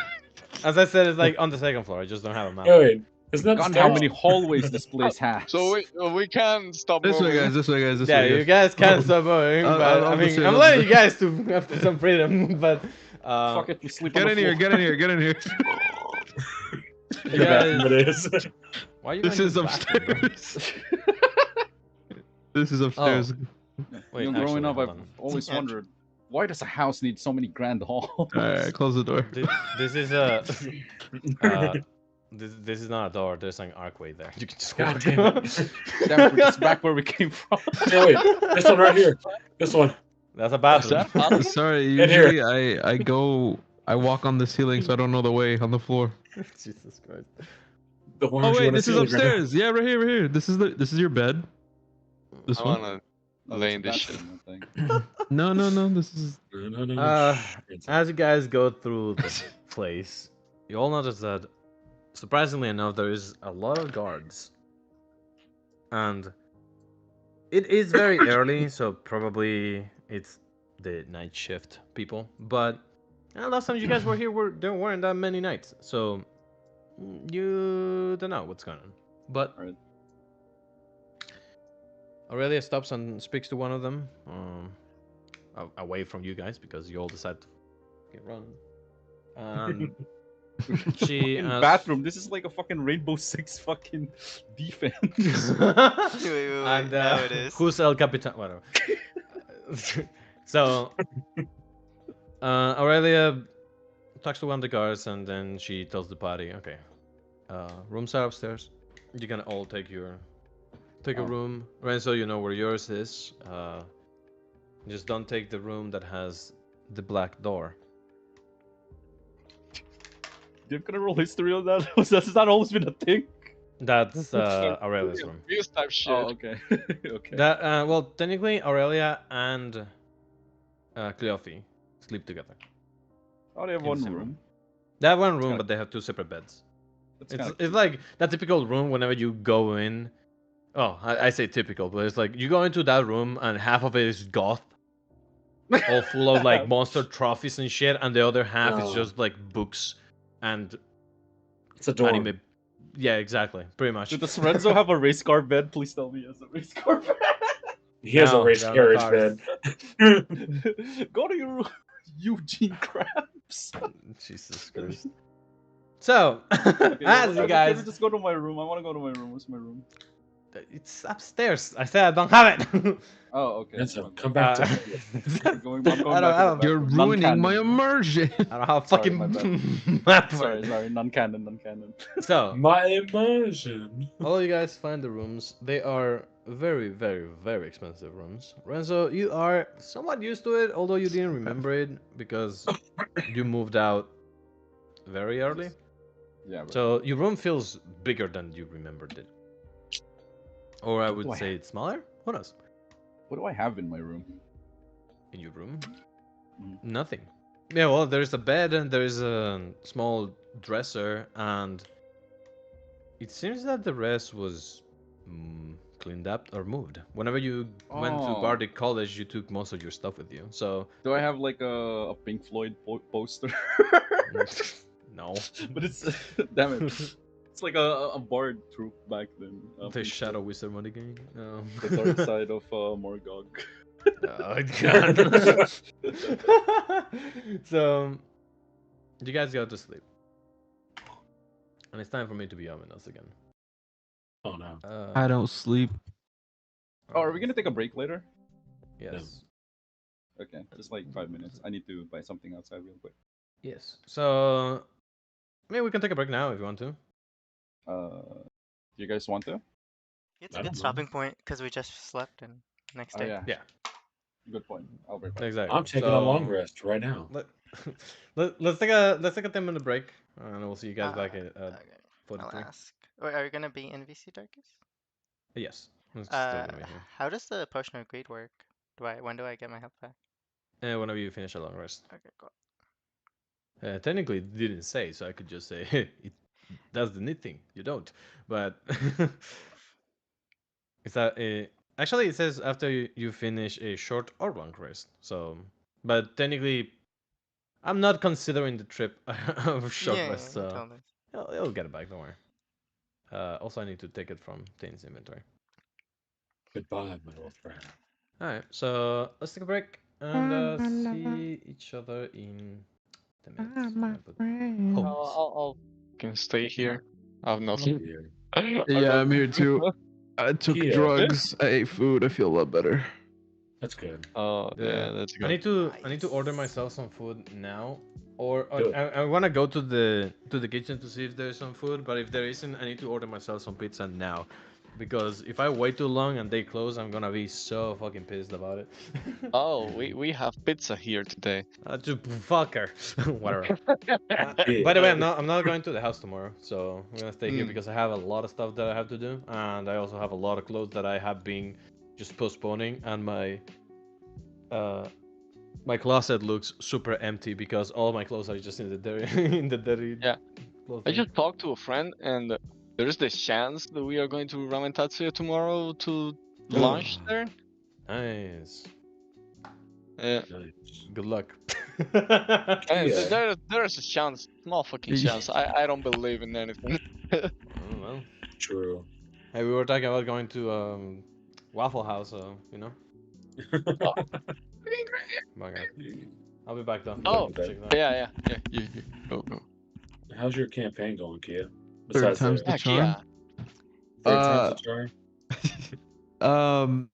As I said, it's like on the second floor. I just don't have a map. Hey, wait, isn't that the Forgotten how stage? many hallways this place has. So we can stop This way, moving. guys. This way, guys. This Yeah, way. you guys can stop moving, I'll- but I'll I just mean, say- I'm I'll letting just you guys to have some freedom. But Fuck it, we sleep Get on in the here. floor. Get in here. Get in here. you The bathroom guys, it is. why are you This going is to the bathroom, bro? upstairs. This is upstairs. Wait, You know, growing actually, up, hold I've on. always Yeah, wondered why does a house need so many grand halls? All right, close the door. This is a. This is not a door. There's an archway there. You can just God walk. damn it. Damn, it's back where we came from. Hey, wait, this one right here. This one. That's a What's bathroom. that? Sorry. In here. Usually, I walk on the ceiling, so I don't know the way on the floor. Jesus Christ. The one Oh you wait, wanna this see is like right now. upstairs. Yeah, right here. This is your bed. This I one? wanna Oh, lay that's in a this shit. bathroom, I think. No. This is. No. As you guys go through the place, you all notice that, surprisingly enough, there is a lot of guards. And it is very early, so probably it's the night shift people. But last time you guys were here, there weren't that many nights, so you don't know what's going on. But Alright. Aurelia stops and speaks to one of them, away from you guys because you all decide to run. And she Fucking asks, bathroom. This is like a fucking Rainbow Six fucking defense. Wait, and now it is. who's El Capitan? Whatever. So Aurelia talks to one of the guards, and then she tells the party, "Okay, rooms are upstairs. You can all take a Oh. room. Renzo, you know where yours is. Just don't take the room that has the black door." You're gonna roll history on that? Has that always been a thing? That's Aurelia's room. This type shit. Oh, okay. Okay. That well, technically Aurelia and Cleophie sleep together. Oh, they have in one the same room. They have one room, kinda- but they have two separate beds. That's It's kinda like that typical room whenever you go in. Oh, I say typical, but it's like you go into that room and half of it is goth, all full of like monster trophies and shit, and the other half is No. just like books and It's a dorm. anime. Yeah, exactly, pretty much. Does Renzo have a race car bed? Please tell me he has a race car bed. He has No, a race there are no carriage cars. bed. Go to your Eugene Krabs. Jesus Christ. So, Okay, as you can guys, we just go to my room? I want to go to my room. Where's my room? it's upstairs. I said I don't have it. Oh, okay. Renzo, my bad. come back to me. I'm going back to the You're bathroom. ruining my Non-canon. immersion. I don't have a Sorry, fucking my bad. map for Sorry, it. non-canon. So, My immersion. all you guys find the rooms. They are very, very, very expensive rooms. Renzo, you are somewhat used to it, although you didn't remember it because you moved out very early. Yeah, but So your room feels bigger than you remembered it. Or I What do would I say it's smaller? Who knows? what do I have in my room? In your room? Mhm. Nothing. Yeah, well, there's a bed and there's a small dresser, and it seems that the rest was cleaned up or moved. Whenever you went to Oh, Bardic College, you took most of your stuff with you. So, do I have like a Pink Floyd poster? no. But it's damn it. It's like a bard troop back then. The Pink Shadow Floyd. Wizard money gang. The dark side of Morgog. Oh, God. So, you guys go to sleep. And it's time for me to be ominous again. Oh no. I don't sleep. Oh, are we gonna take a break later? Yes. Okay, just like 5 minutes. I need to buy something outside real quick. Yes. So, I mean, we can take a break now if you want to. Do you guys want to? It's I a good don't stopping point because we just slept and next Oh day. yeah. Yeah. Good point. I'll be back. Exactly. I'm taking a long rest right now. Let's take a 10-minute break, and we'll see you guys back at Okay. I'll 43. ask. Wait, are you gonna be in VC Darkest? Yes, it's still gonna be here. How does the potion of greed work? When do I get my health back? Whenever you finish a long rest. Okay, cool. Technically, it didn't say, so I could just say it does the neat thing. You don't, but it's actually it says after you finish a short or long rest. So, but technically, I'm not considering the trip of short Yeah, rest, you so told us. it'll get it back. Don't worry. Also, I need to take it from Tane's inventory. Goodbye, my old friend. All right, so let's take a break and see each other in 10 minutes. My friend. Homies. I'll can stay here. I have Oh, nothing. dear. Yeah, I'm here too. I took Kia. drugs. I ate food. I feel a lot better. That's good. Oh yeah, that's I need good. to order myself some food now, or Do it. I want to go to the kitchen to see if there's some food. But if there isn't, I need to order myself some pizza now, because if I wait too long and they close, I'm gonna be so fucking pissed about it. Oh, we have pizza here today. Just fuck her. Whatever. Yeah. By the way, I'm not going to the house tomorrow, so I'm gonna stay here Mm. because I have a lot of stuff that I have to do, and I also have a lot of clothes that I have been just postponing, and uh my closet looks super empty because all my clothes are just in the dirty in the dirty Yeah. clothes I thing. just talked to a friend, and there is this chance that we are going to Ramen Tatsuya tomorrow to lunch there. Nice. Yeah. Nice. Good luck. Yeah. There's a chance, small fucking chance. I don't believe in anything. Oh, well. True. Hey, we were talking about going to Waffle House, so you know. Oh, My God. I'll be back though. oh, Check it out. yeah. You go. How's your campaign going, Kia? Third Besides time's the Heck charm. yeah. third time's the charm. Um,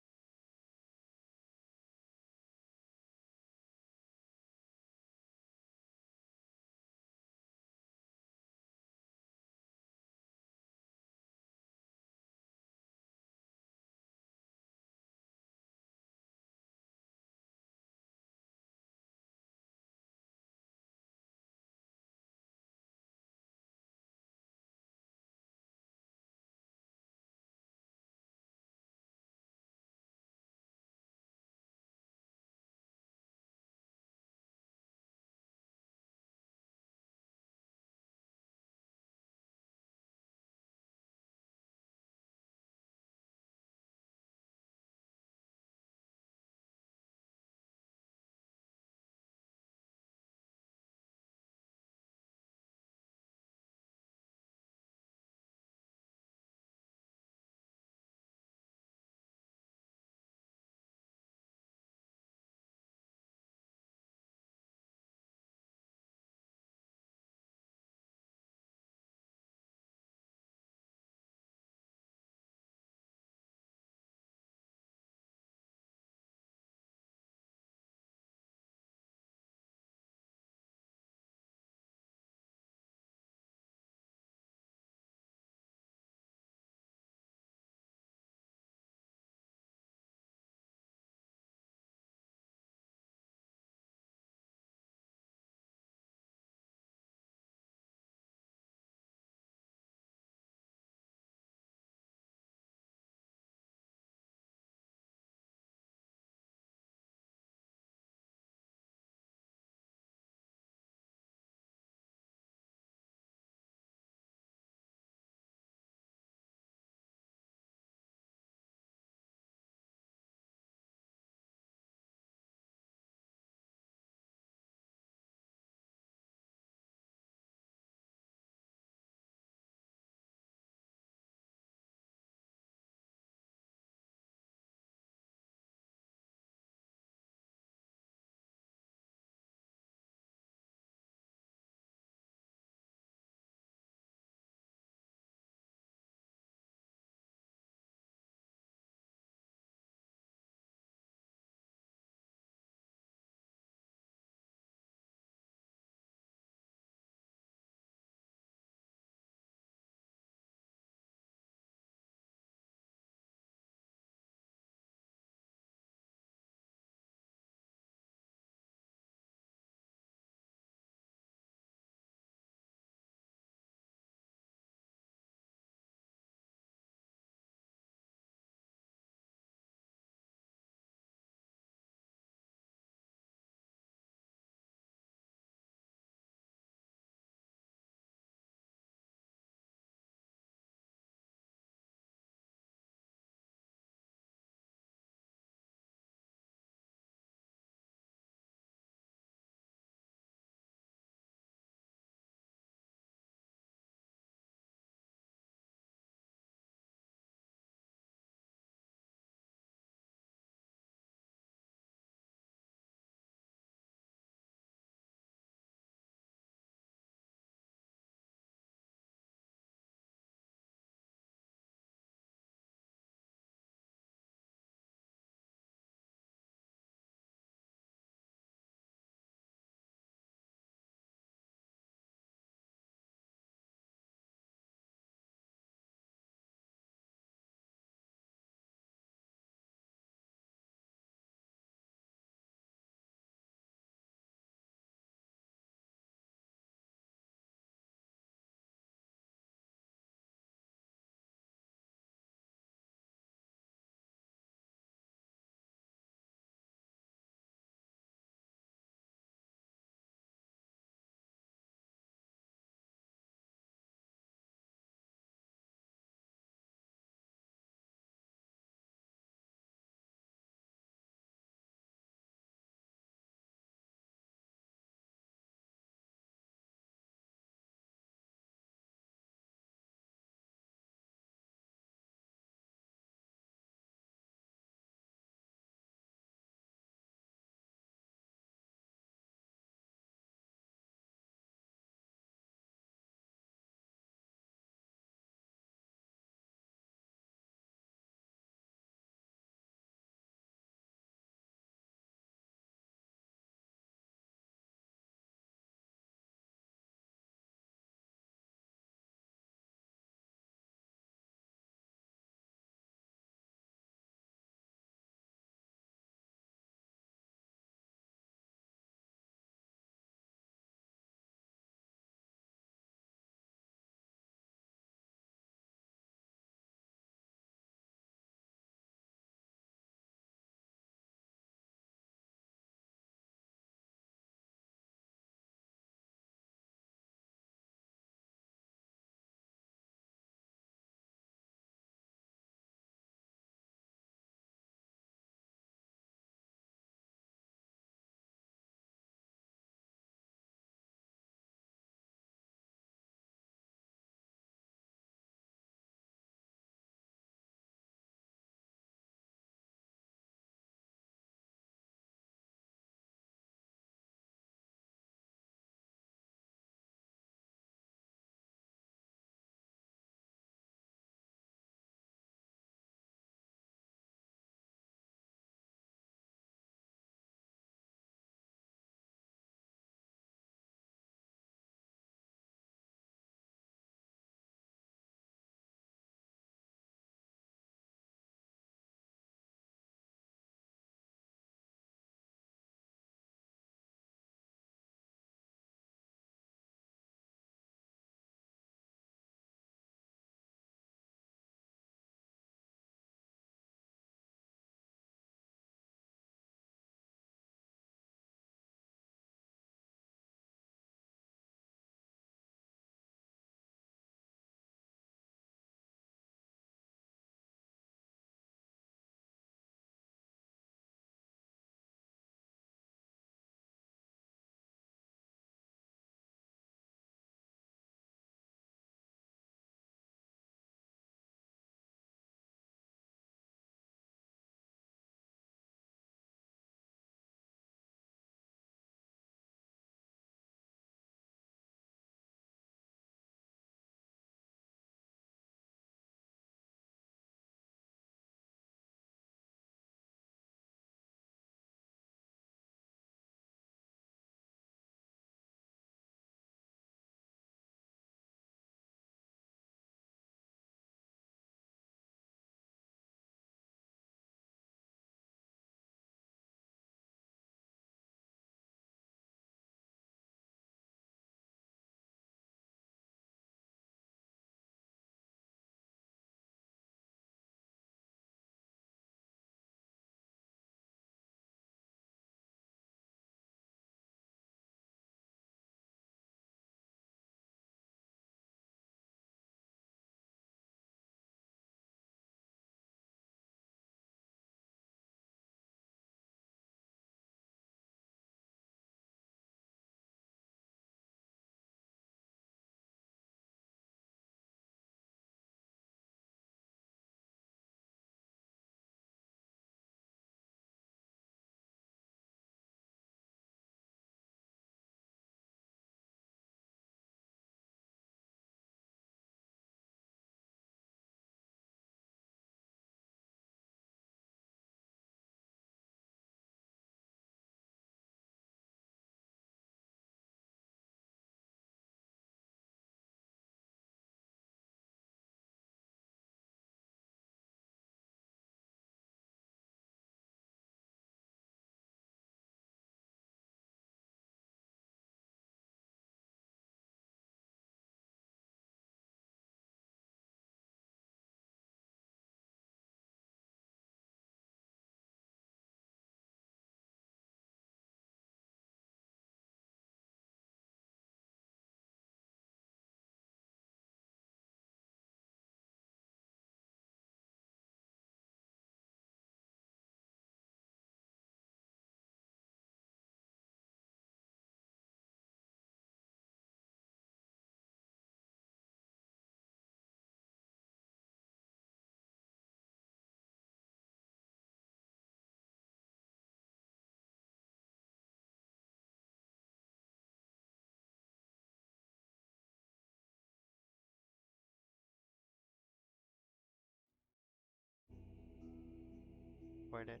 recorded.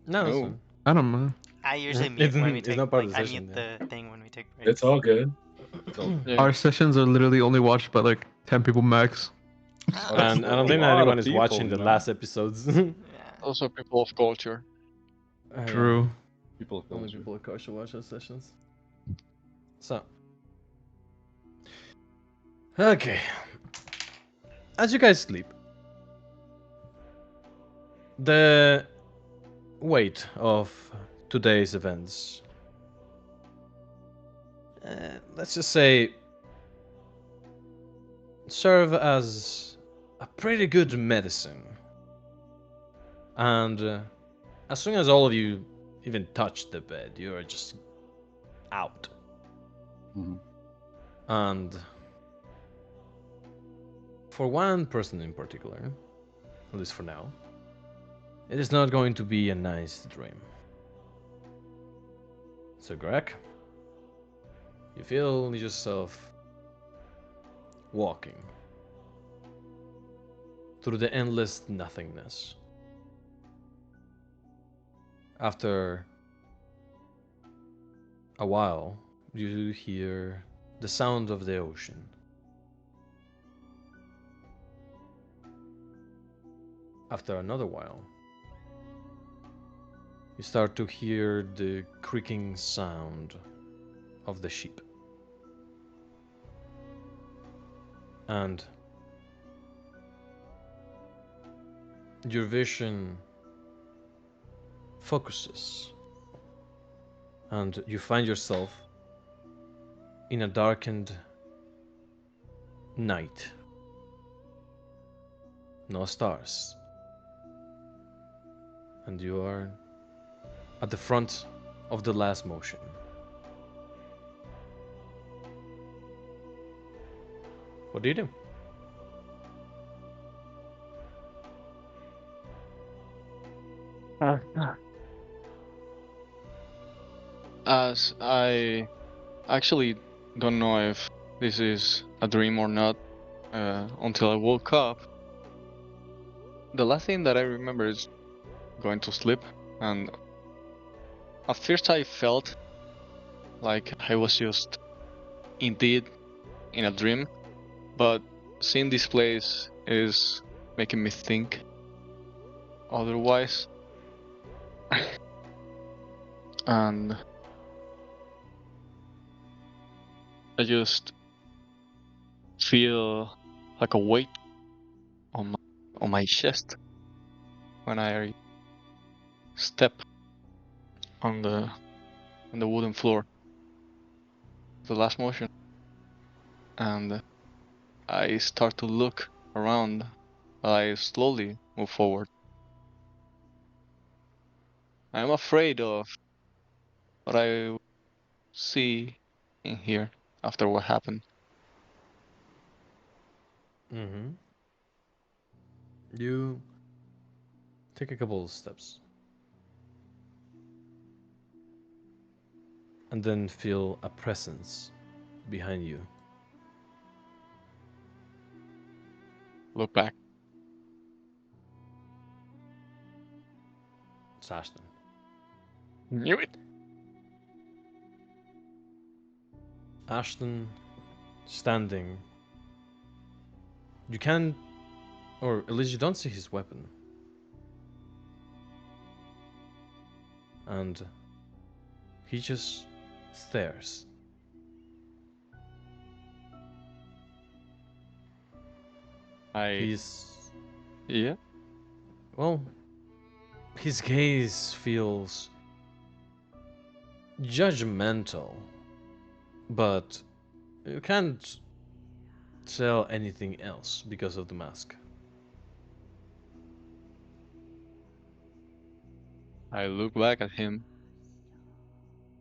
No, that's No. fine. I don't mind. I usually It's mute when we it's take not part like of the I session, mute yeah. the thing when we take breaks. It's all good. Yeah. Our sessions are literally only watched by like 10 people max. Oh, that's And I a don't think lot of anyone is people, watching the you know? last episodes. Yeah. Also, people of culture. Yeah. True. People of Only culture. people of course should watch those sessions. So. Okay. As you guys sleep, the weight of today's events, let's just say, serve as a pretty good medicine. And as soon as all of you even touch the bed, you are just out. Mhm. And for one person in particular, at least for now, it is not going to be a nice dream. So, Greg, you feel yourself walking through the endless nothingness. After a while, you hear the sound of the ocean. After another while, you start to hear the creaking sound of the ship. And your vision focuses, and you find yourself in a darkened night. No stars. And you are at the front of the last motion. What do you do? As I actually don't know if this is a dream or not until I woke up. The last thing that I remember is going to sleep, and at first I felt like I was just indeed in a dream, but seeing this place is making me think otherwise. And I just feel like a weight on my chest when I step on the wooden floor. The last motion, and I start to look around. I slowly move forward. I'm afraid of what I see in here after what happened. Mm-hmm. You take a couple of steps. And then feel a presence behind you. Look back. It's Ashton. Knew it. Ashton standing. You can't, or at least you don't see his weapon. And he just stares. He's, Yeah. well, his gaze feels judgmental, but you can't tell anything else because of the mask. I look back at him,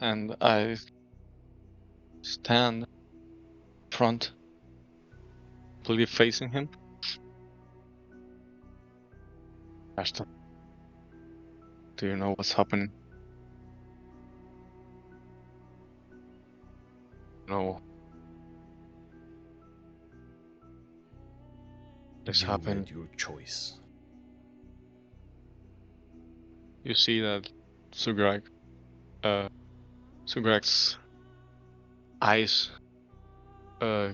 and I stand front, completely facing him. Ashton, do you know what's happening? No. This You happened. made your choice. you see that Sugrag, Sugrag's eyes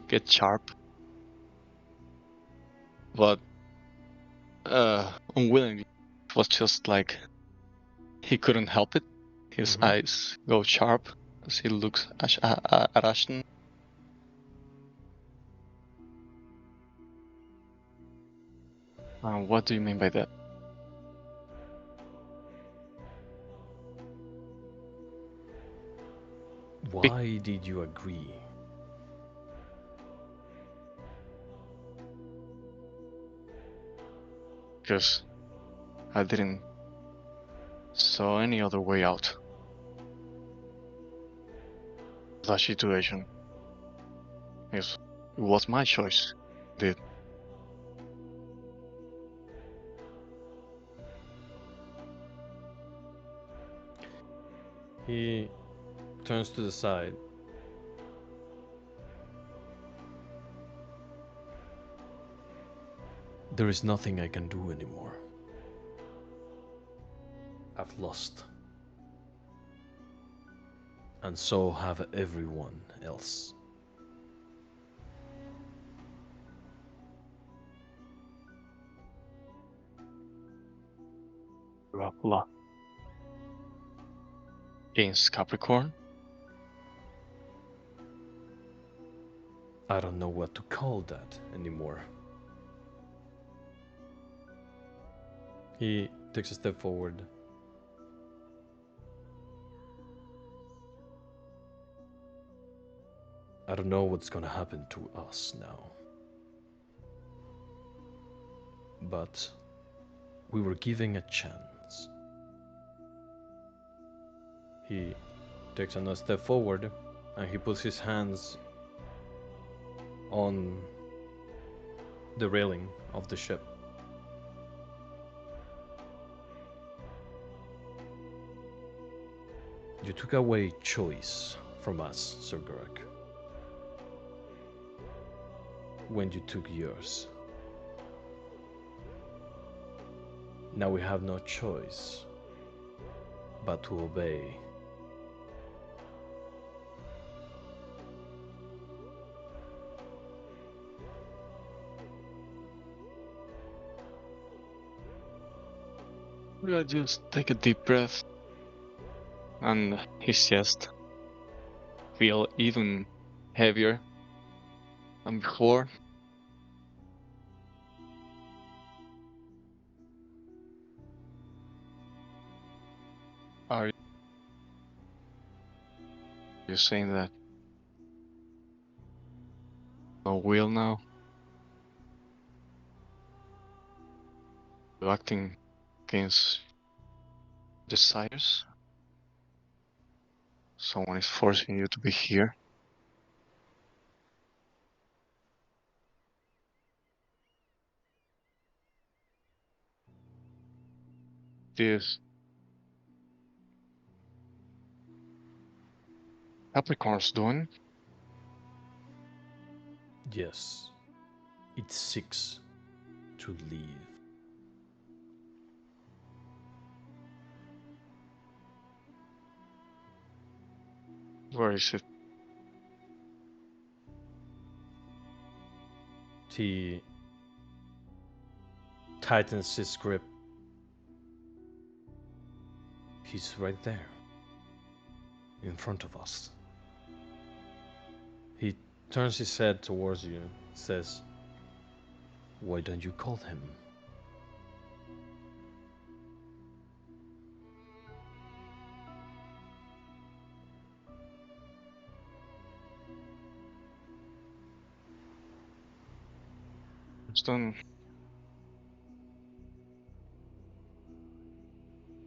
get sharp, but unwillingly. It was just like he couldn't help it. His eyes go sharp as he looks at Ashton. What do you mean by that? Why did you agree? Because I didn't saw any other way out of that situation. It was my choice. Did He turns to the side. There is nothing I can do anymore. I've lost. And so have everyone else. Dracula against Capricorn? I don't know what to call that anymore. He takes a step forward. I don't know what's gonna happen to us now. But we were giving a chance. He takes another step forward and he puts his hands on the railing of the ship. You took away choice from us, Sir Gurak, when you took yours. Now we have no choice but to obey. We'll just take a deep breath, and his chest feel even heavier than before. Are you saying that no will now? You're acting against desires? Someone is forcing you to be here? This Capricorn's doing? Yes, it seeks to leave. Where is it? He tightens his grip. He's right there, in front of us. He turns his head towards you, says, "Why don't you call him?" Stone.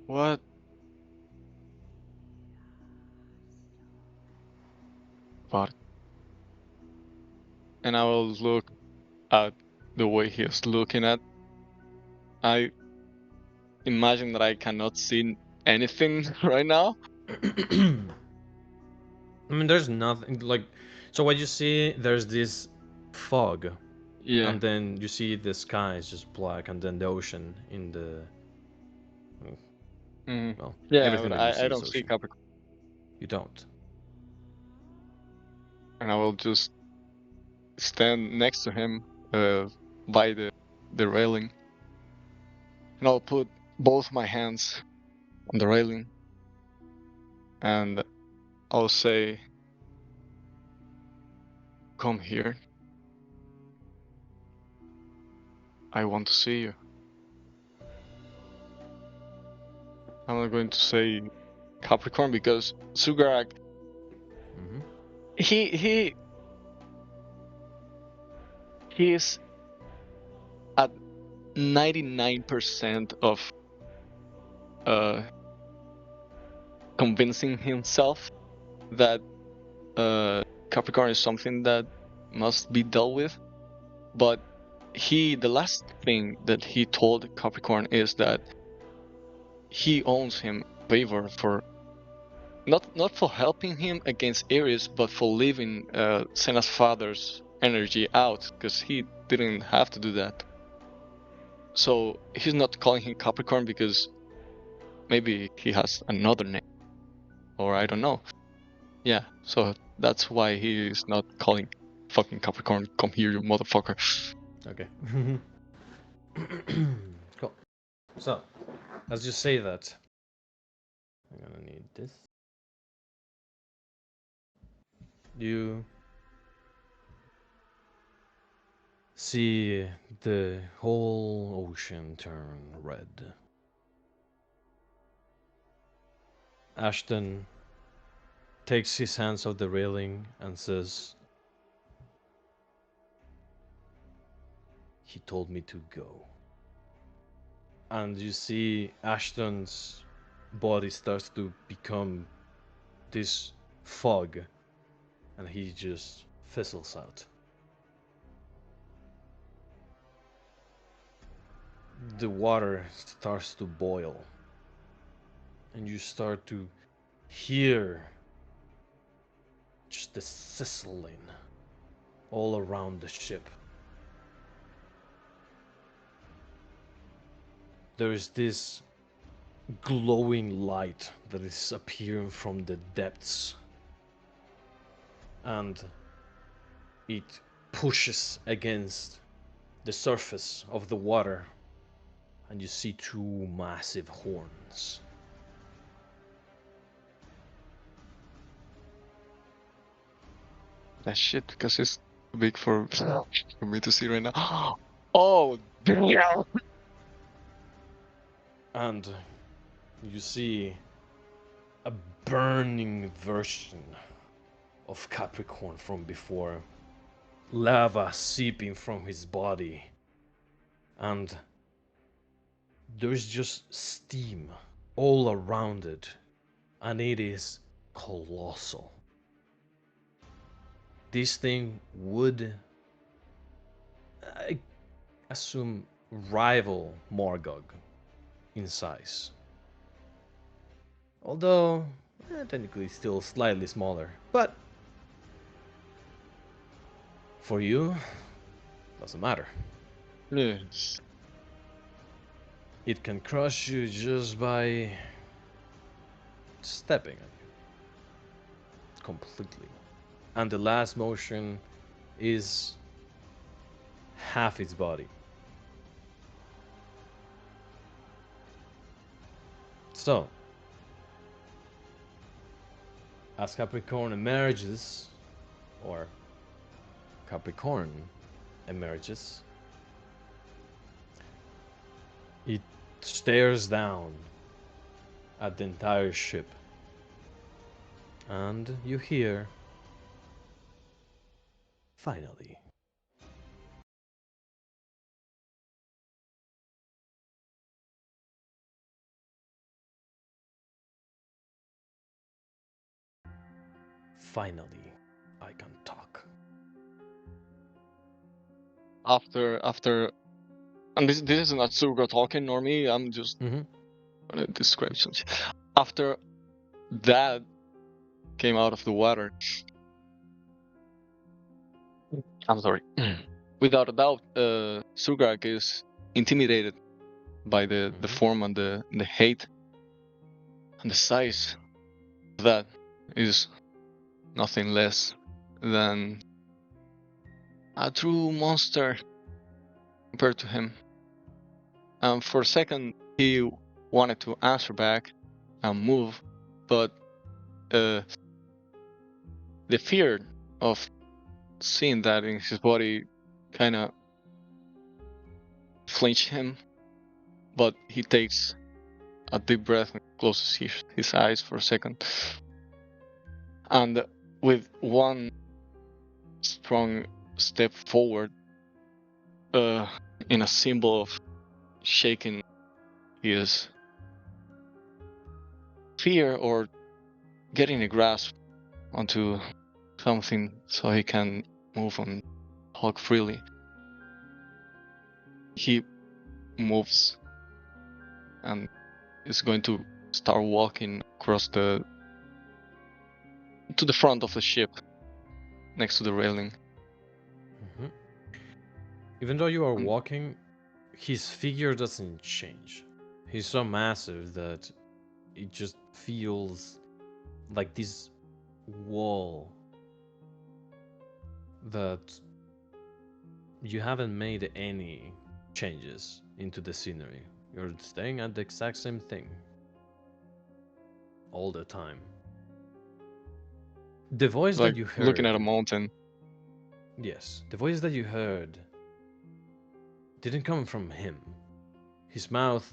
What? But and I will look at the way he is looking at. I imagine that I cannot see anything right now. I mean, there's nothing like. So what you see, there's this fog, Yeah. and then you see the sky is just black, and then the ocean in the Well, Yeah, everything but that you see I is don't see ocean. Capricorn, You don't. and I will just stand next to him, by the railing, and I'll put both my hands on the railing, and I'll say, "Come here. I want to see you." I'm not going to say Capricorn because Sugarak, Mm-hmm. he is at 99% of convincing himself that Capricorn is something that must be dealt with. But the last thing that he told Capricorn is that he owes him a favor for not for helping him against Aries, but for leaving Senna's father's energy out, because he didn't have to do that. So he's not calling him Capricorn because maybe he has another name, or I don't know. Yeah, so that's why he is not calling fucking Capricorn, "Come here, you motherfucker." Okay. Cool. So, let's just say that. I'm gonna need this. You see the whole ocean turn red. Ashton takes his hands off the railing and says, "He told me to go." And you see Ashton's body starts to become this fog, and he just fizzles out. The water starts to boil, and you start to hear just the sizzling all around the ship. There is this glowing light that is appearing from the depths, and it pushes against the surface of the water, and you see two massive horns. That shit, because it's too big for me to see right now. Oh, damn! And you see a burning version of Capricorn from before, lava seeping from his body, and there's just steam all around it, and it is colossal. This thing would, I assume, rival Morgog in size. Although, technically still slightly smaller. But, for you, doesn't matter. Yes. It can crush you just by stepping on you. Completely. And the last motion is half its body. So, as Capricorn emerges, or Capricorn emerges, it stares down at the entire ship, and you hear, "Finally." Finally, I can talk. After, and this is not Suga talking nor me. I'm just Mm-hmm. gonna describe something. After that came out of the water, I'm sorry. Without a doubt, Sugrak is intimidated by the Mhm. form and the hate And the size of that is nothing less than a true monster compared to him. And for a second, he wanted to answer back and move, but the fear of seeing that in his body kind of flinched him. But he takes a deep breath and closes his eyes for a second. And with one strong step forward, in a symbol of shaking his fear or getting a grasp onto something so he can move and talk freely, he moves and is going to start walking across to the front of the ship next to the railing. Mm-hmm. Even though you are walking, his figure doesn't change. He's so massive that it just feels like this wall that you haven't made any changes into the scenery. You're staying at the exact same thing all the time. The voice Like that you heard. looking at a mountain. Yes, the voice that you heard didn't come from him. His mouth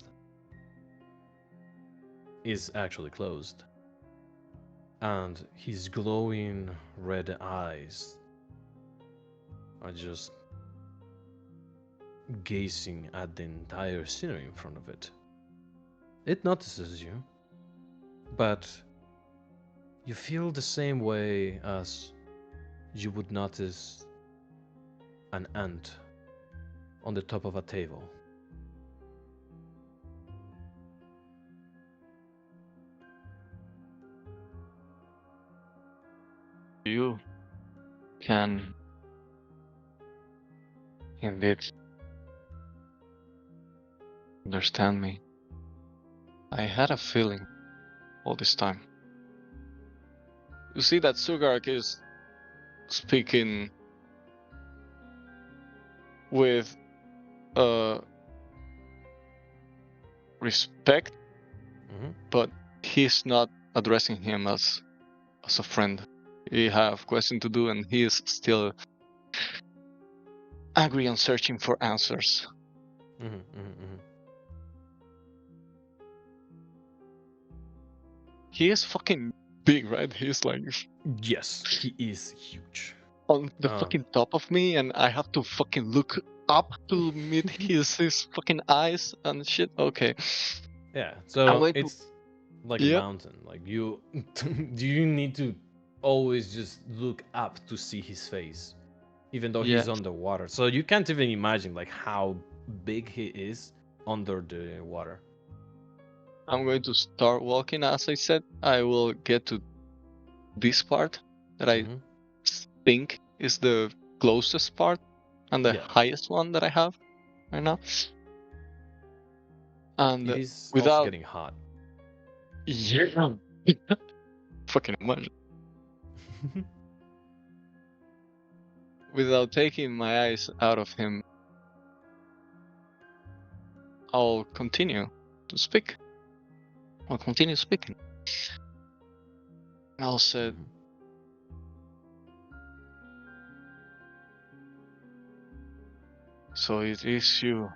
is actually closed, and his glowing red eyes are just gazing at the entire scenery in front of it. It notices you, but you feel the same way as you would notice an ant on the top of a table. You can indeed understand me. I had a feeling all this time. You see that Sugark is speaking with respect, but he's not addressing him as a friend. He have questions to do, and he is still angry and searching for answers. He is fucking big, right? He's like Yes, he is huge. on the fucking top of me, and I have to fucking look up to meet his fucking eyes and shit. Okay. Yeah, so going to- it's like Yep. a mountain. Like you, do you need to always just look up to see his face, even though he's Yeah. underwater? So you can't even imagine like how big he is under the water. I'm going to start walking. As I said, I will get to this part that I think is the closest part and the Yeah. highest one that I have right now. And It is also without getting hot. yeah, fucking imagine. Without taking my eyes out of him, I'll continue to speak. I'll continue speaking. I'll say, so it is you.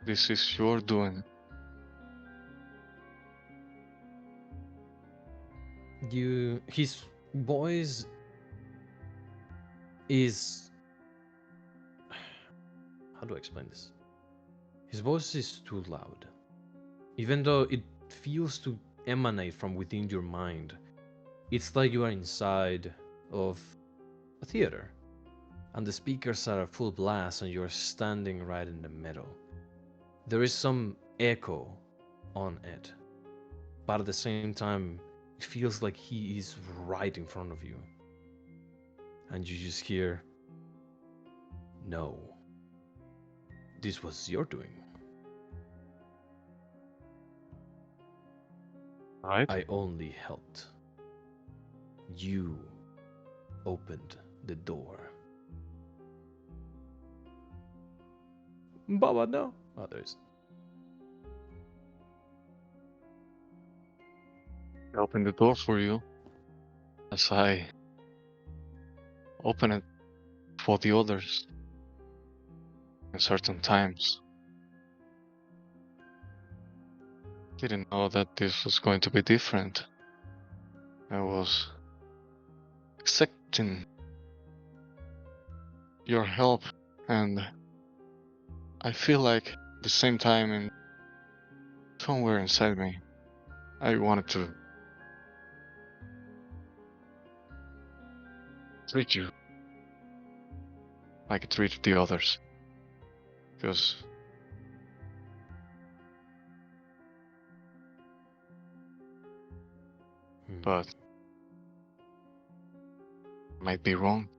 This is your doing. His voice is, how do I explain this? His voice is too loud. Even though it feels to emanate from within your mind, it's like you are inside of a theater and the speakers are at full blast and you're standing right in the middle. There is some echo on it, but at the same time, it feels like he is right in front of you. And you just hear, no, this was your doing. Right? I only helped. You opened the door. Baba, no. Others. I opened the door for you as I open it for the others in certain times. Didn't know that this was going to be different. I was accepting your help, and I feel like at the same time, and somewhere inside me, I wanted to treat you like I treated the others. Because but might be wrong.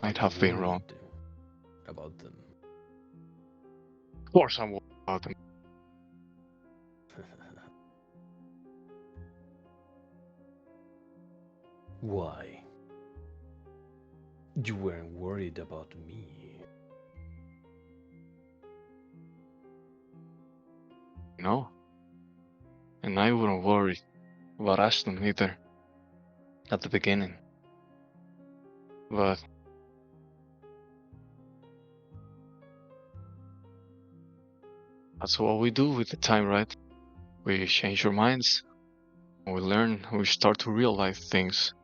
Might have been wrong. Worried about them. Of course I'm worried about them. Why? You weren't worried about me. No. And I wouldn't worry about Ashton either at the beginning. But that's what we do with the time, right? We change our minds, we learn, we start to realize things,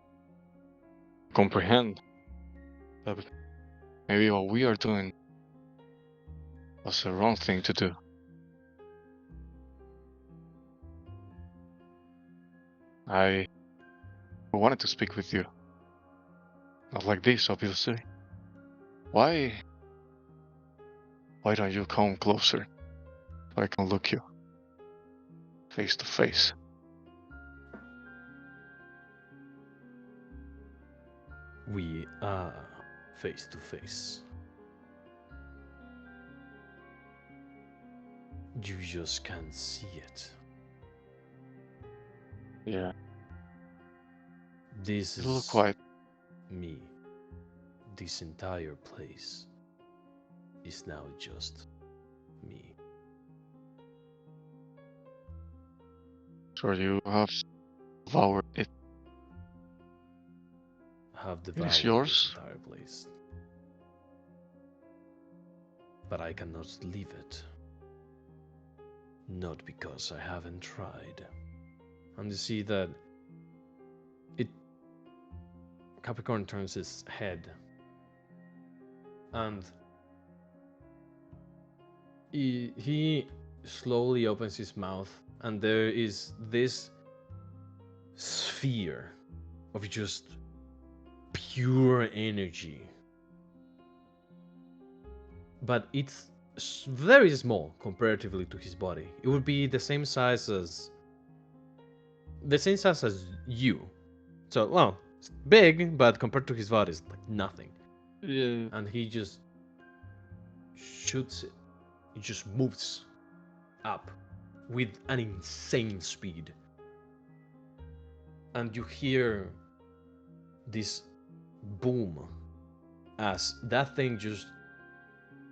comprehend that maybe what we are doing was the wrong thing to do. I wanted to speak with you. Not like this, obviously. Why don't you come closer so I can look you face to face? We are face to face. You just can't see it. Yeah. This You look is quite me. This entire place is now just me. sure you have devoured it. Have It devoured is this yours. entire place. But I cannot leave it. Not because I haven't tried. And you see that Capricorn turns his head and he slowly opens his mouth, and there is this sphere of just pure energy. But it's very small comparatively to his body. It would be the same size as you. So, well, it's big, but compared to his body, it's like nothing. Yeah. And he just shoots it. It just moves up with an insane speed. And you hear this boom as that thing just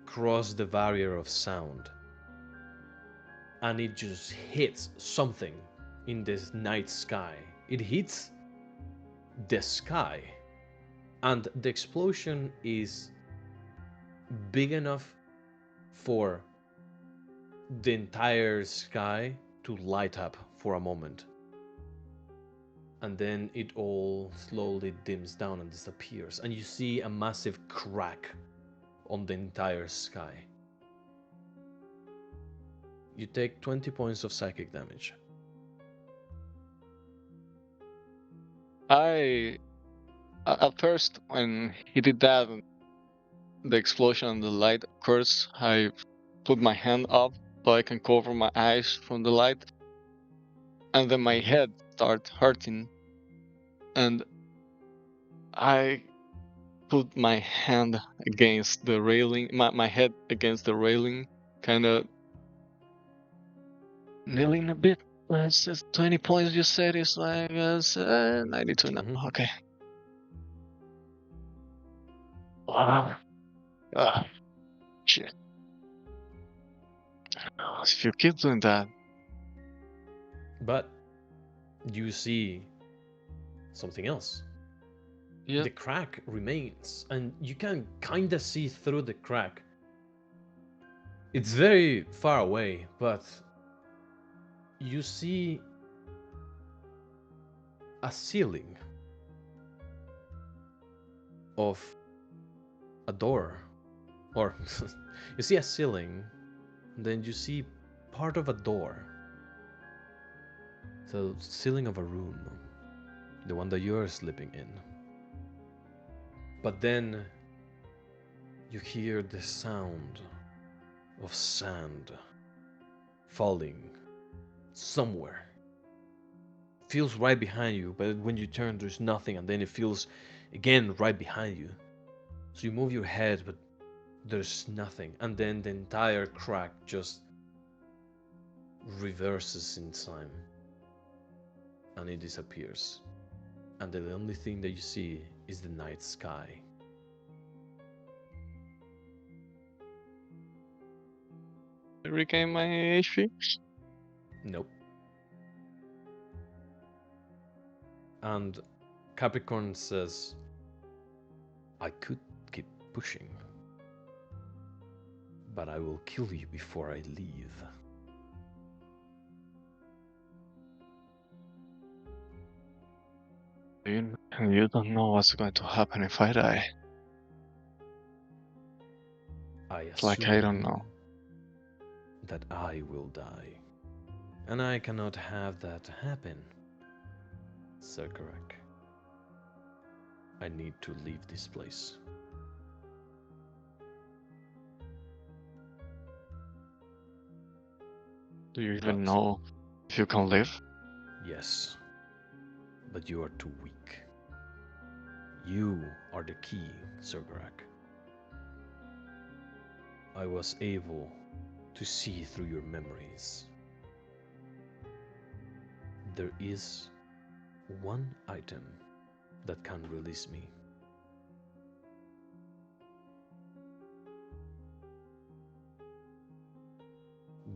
crossed the barrier of sound. And it just hits something in this night sky. It hits the sky. And the explosion is big enough for the entire sky to light up for a moment. And then it all slowly dims down and disappears. And you see a massive crack on the entire sky. You take 20 points of psychic damage. At first, when he did that, the explosion and the light occurs, I put my hand up so I can cover my eyes from the light, and then my head started hurting, and I put my hand against the railing, my head against the railing, kind of kneeling a bit, That's 20 points you said is like 92 now. Mhm. Okay. Ah, shit. If you keep doing that, But you see something else. yeah, The crack remains, and you can kind of see through the crack. It's very far away, but you see a ceiling of a door. Or you see a ceiling, then you see part of a door. The ceiling of a room, the one that you're sleeping in. But then you hear the sound of sand falling somewhere. Feels right behind you, but when you turn, there's nothing, and then it feels again right behind you. So you move your head, but there's nothing, and then the entire crack just reverses in time, and it disappears. And the only thing that you see is the night sky. I regain my HP. Nope. And Capricorn says, I could keep pushing, but I will kill you before I leave. You don't know what's going to happen if I die. I It's like I don't assume know. that I will die, and I cannot have that happen, Serkarak. I need to leave this place. Do you even But know if you can live? yes, but you are too weak. You are the key, Serkarak. I was able to see through your memories. There is one item that can release me.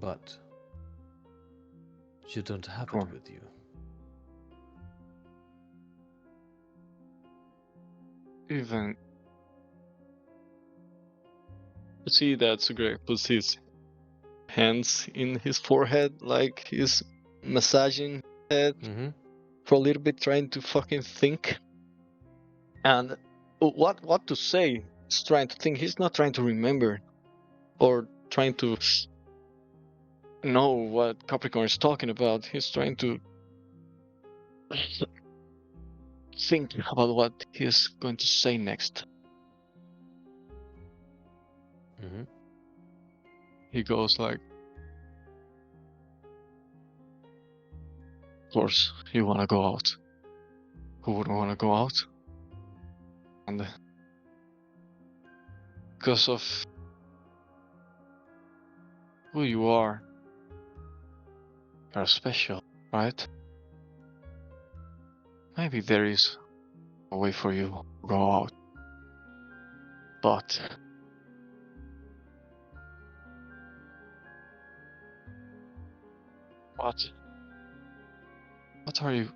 But you don't have it Sure. with you. Even you see that Sugray puts his hands in his forehead like he's massaging his head Mm-hmm. for a little bit, trying to fucking think. And what to say? He's trying to think. He's not trying to remember or trying to know what Capricorn is talking about. He's trying to think about what he's going to say next. Mm-hmm. He goes like, of course, you want to go out. Who wouldn't want to go out? And because of who you are, you're special, right? Maybe there is a way for you to go out. But what are you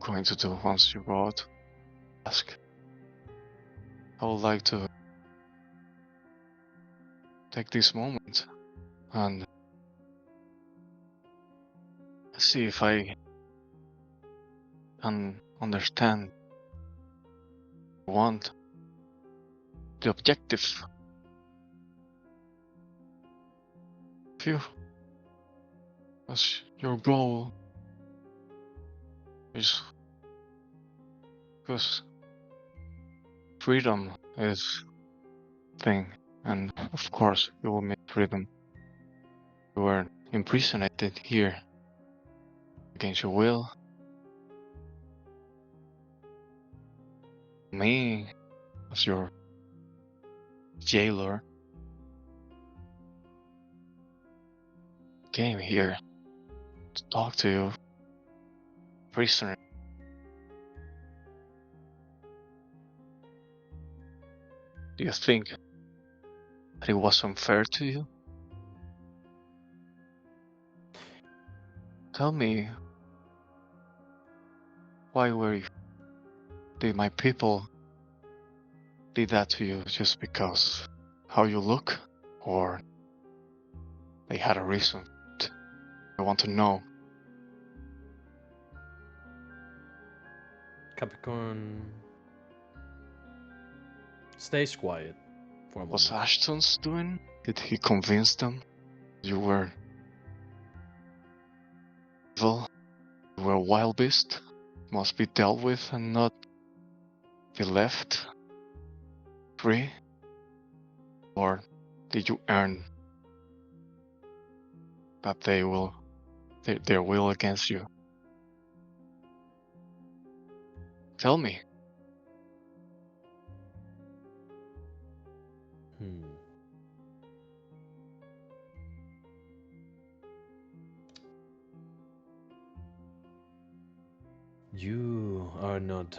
going to do once you go out? Ask. I would like to take this moment and see if I can understand, want the objective of you. As your goal is, because freedom is thing, and of course you will make freedom. You were imprisoned here against your will. Me, as your jailer, came here to talk to you, prisoner. Do you think that it was unfair to you? Tell me, why did my people did that to you just because how you look? Or they had a reason? I want to know. Capricorn stays quiet for a Was moment. Ashton's doing? Did he convince them you were evil? You were a wild beast? Must be dealt with and not be left free? Or did you earn that their will against you? Tell me. Hmm. You are not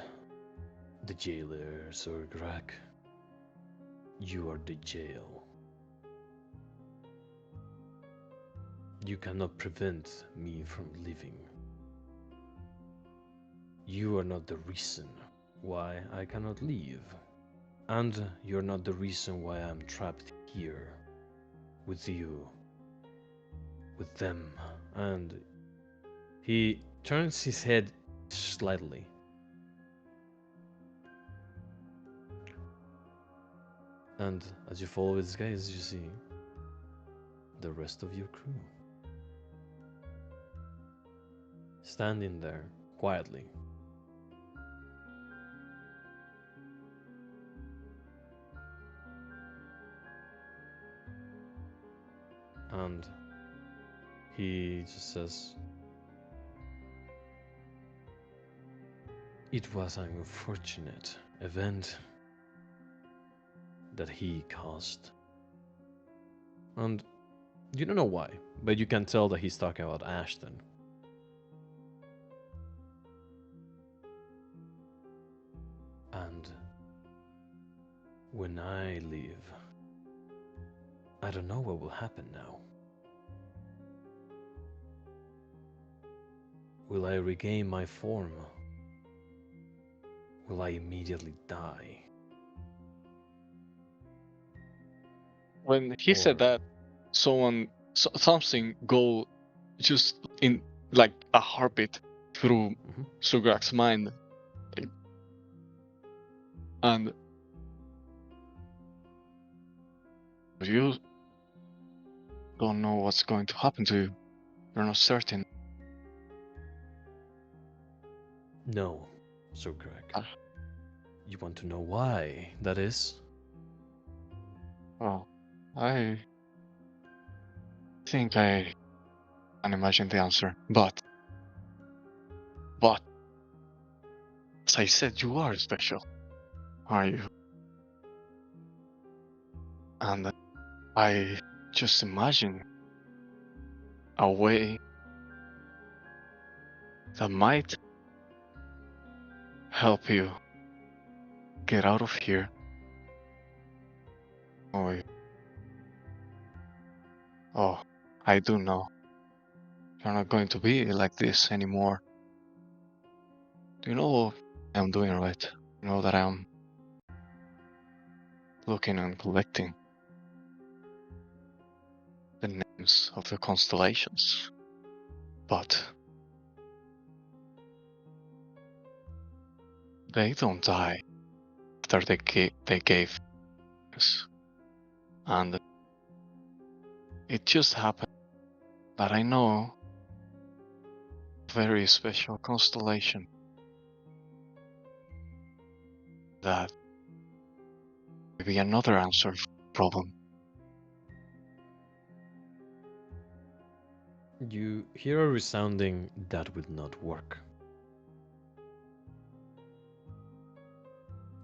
the jailer, Zergrak. You are the jail. You cannot prevent me from leaving. You are not the reason why I cannot leave. And you're not the reason why I'm trapped here. With you. With them. And he turns his head slightly. And as you follow this guys, you see the rest of your crew standing there quietly. And he just says, it was an unfortunate event that he caused. And you don't know why, but you can tell that he's talking about Ashton. And when I leave, I don't know what will happen now. Will I regain my form? Will I immediately die? When he said that, something go just in like a heartbeat through Sugrak's mind, and you don't know what's going to happen to you. You're not certain. No, Zergrak. You want to know why that is? Well, I think I can imagine the answer, but as I said, you are special, are you? And I just imagine a way that might help you get out of here. Oh, I do know. You're not going to be like this anymore. Do you know I'm doing right? You know that I'm looking and collecting the names of the constellations. But they don't die after they gave us. And it just happened that I know a very special constellation that may be another answer for the problem. You hear a resounding that will not work.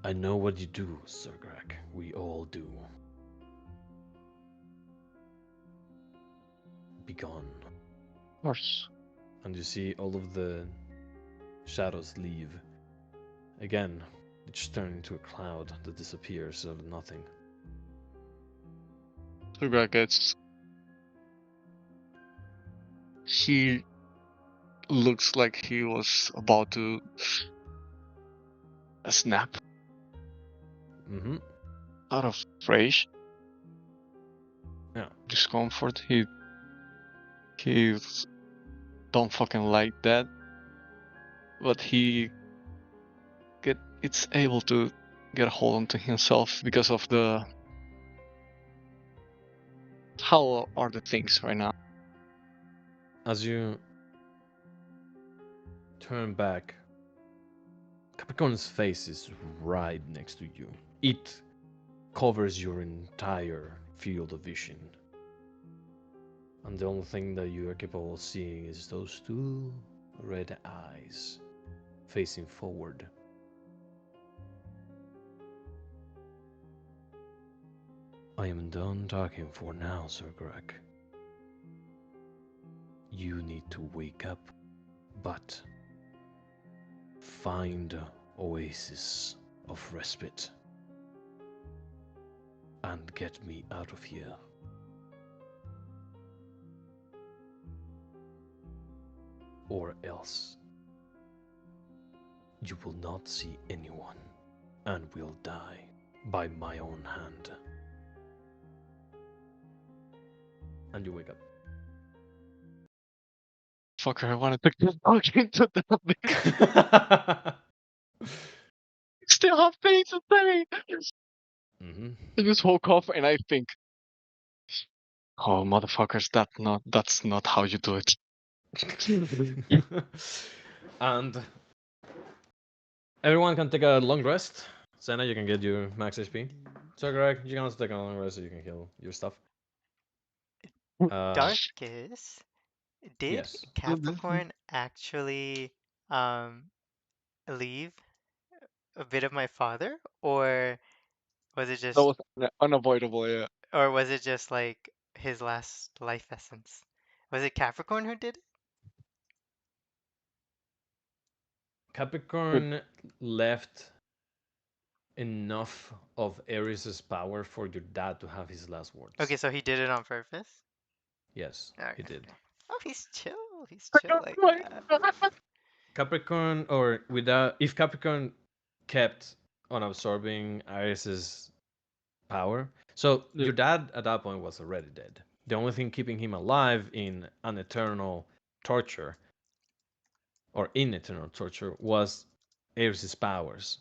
I know what you do, Zergrak. We all do. Be gone. Of course. and you see all of the shadows leave. Again, it's turned into a cloud that disappears out of nothing. Sugar gets. He looks like he was about to snap Mm-hmm. out of rage, Yeah. discomfort. He don't fucking like that, but it's able to get a hold onto himself because of the how are the things right now. As you turn back, Capricorn's face is right next to you. It covers your entire field of vision. And the only thing that you are capable of seeing is those two red eyes facing forward. I am done talking for now, Sir Greg. You need to wake up, but find an oasis of respite and get me out of here. Or else you will not see anyone and will die by my own hand. And you wake up. Fucker, I wanted to get back into that. Still have things to say. Mm-hmm. I just woke up and I think, oh motherfuckers, that's not how you do it. And everyone can take a long rest. Senna, you can get your max HP. So Greg, you can also take a long rest so you can heal your stuff. Darkus, did Yes. Capricorn actually leave a bit of my father, or was it That just, was unavoidable, yeah. or was it just like his last life essence? Was it Capricorn who did it? Capricorn left enough of Ares's power for your dad to have his last words. Okay, so he did it on purpose. Yes, Okay. he did. Oh, he's chill. He's chill like that. Capricorn, or without, if Capricorn kept on absorbing Ares's power, so Yeah. your dad at that point was already dead. The only thing keeping him alive in an eternal torture, or in eternal torture, was Ares's powers.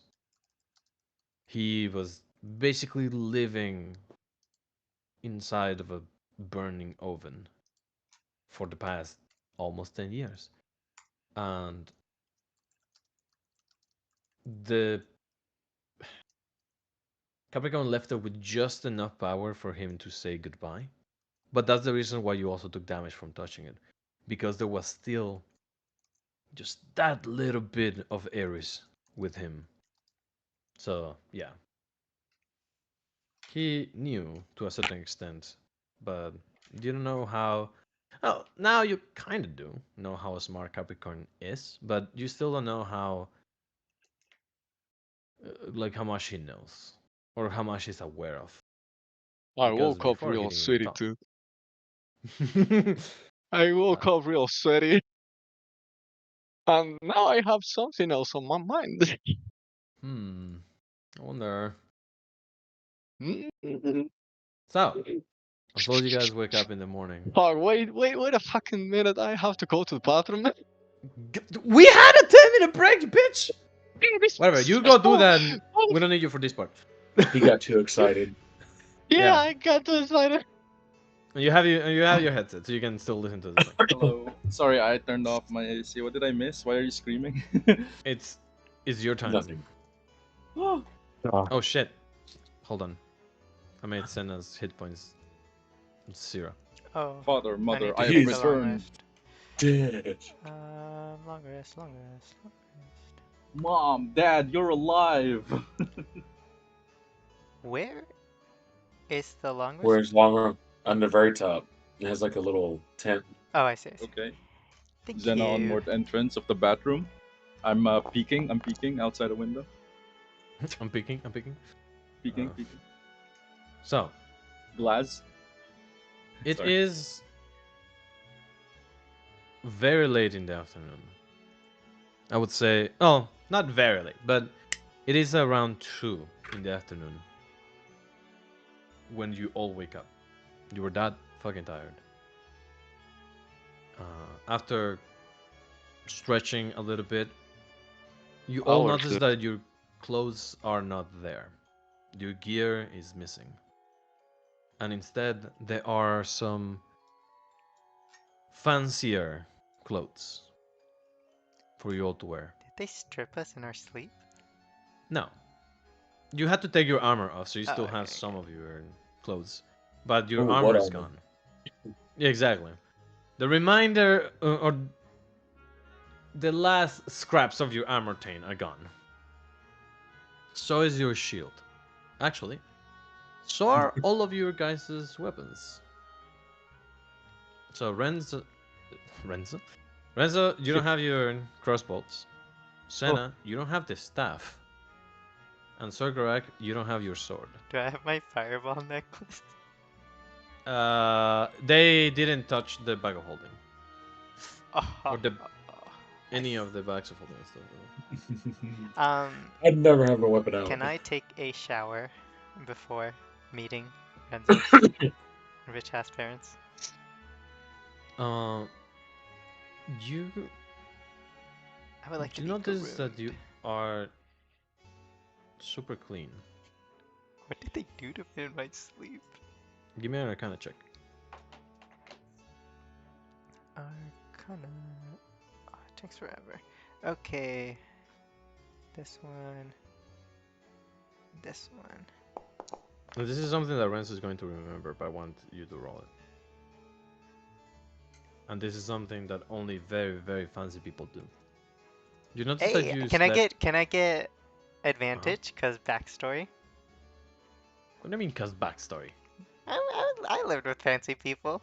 He was basically living inside of a burning oven for the past almost 10 years. And the Capricorn left her with just enough power for him to say goodbye. But that's the reason why you also took damage from touching it. Because there was still just that little bit of Ares with him. So, yeah. He knew to a certain extent, but didn't know how. Oh, now you kind of do know how smart Capricorn is, but you still don't know how, like, how much he knows or how much he's aware of. I Because woke up before he real didn't even sweaty talk. too. I woke up real sweaty. And now I have something else on my mind. I wonder. Mm. So, I suppose you guys wake up in the morning. Fuck, wait a fucking minute. I have to go to the bathroom. We had a 10-minute break, you bitch! This Whatever, is you go do so- that. And we don't need you for this part. He got too excited. Yeah, Yeah. I got decided. And you have your headset, so you can still listen to this. Hello. Sorry, I turned off my AC. What did I miss? Why are you screaming? It's your time. Nothing. Oh shit! Hold on. I made Senna's hit points 0. Oh, Father, mother, I I need to have take a long returned. rest. Dead. Long rest, long rest, long rest. Mom, Dad, you're alive. Where is the long rest? Where's longer on the very top? It has like a little tent. Oh, I see. I see. Okay. Thank Xena you. onward entrance of the bathroom. I'm peeking. I'm peeking outside a window. I'm peeking. Peeking, Uh, peeking. So Glass. it Sorry. is very late in the afternoon. I would say, oh, not very late, but it is around 2 in the afternoon when you all wake up. You were that fucking tired. After stretching a little bit, you all Power notice sleep. that your clothes are not there. Your gear is missing. And instead, there are some fancier clothes for you all to wear. Did they strip us in our sleep? No. You had to take your armor off, so you Oh, still okay, have some of your clothes. But your Ooh, armor what is armor? gone. Yeah, exactly. The reminder or the last scraps of your armor chain are gone. So is your shield. Actually, so are all of your guys' weapons. So Renzo, you don't have your crossbows. Senna, you don't have the staff. And Sorgarak, you don't have your sword. Do I have my fireball necklace? They didn't touch the bag of holding. Or the Oh, any nice. of the bags of holding stuff. I'd never have a weapon out. Can I take a shower before meeting Renzo's rich ass parents? You I would like to you be notice that groomed. you are super clean. What did they do to me in my sleep? Give me an Arcana check. Arcana. Oh, it takes forever. Okay. This one. This one. Now, this is something that Renzo is going to remember, but I want you to roll it. And this is something that only very, very fancy people do. You notice that Hey, you can I slept... get advantage? Cause backstory. What do you mean, cause backstory? I lived with fancy people.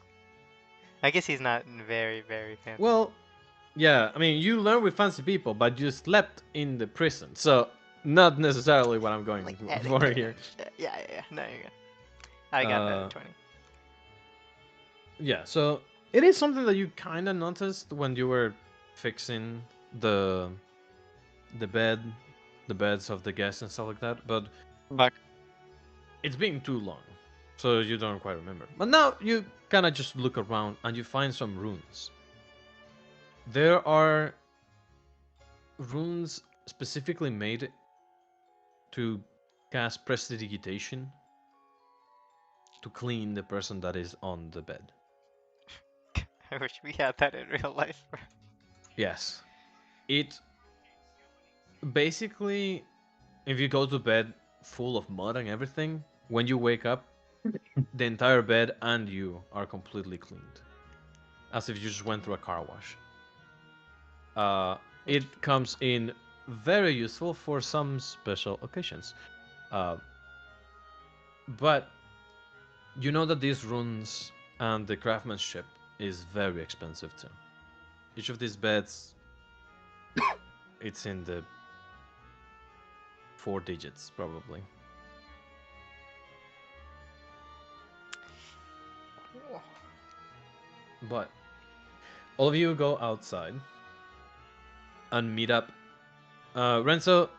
I guess he's not very, very fancy. Well, yeah, I mean, you learn with fancy people, but you slept in the prison, so not necessarily what I'm going Like for etiquette. here. Yeah. No, you're good. I got that at 20. Yeah, so it is something that you kind of noticed when you were fixing the the bed, the beds of the guests and stuff like that, but Back. it's been too long, so you don't quite remember. But now you kind of just look around and you find some runes. There are runes specifically made to cast prestidigitation to clean the person that is on the bed. I wish we had that in real life. Yes. It basically, if you go to bed full of mud and everything, when you wake up, the entire bed and you are completely cleaned. As if you just went through a car wash. It comes in very useful for some special occasions. But you know that these runes and the craftsmanship is very expensive too. Each of these beds, it's in the 4 digits probably. But all of you go outside and meet up. Renzo,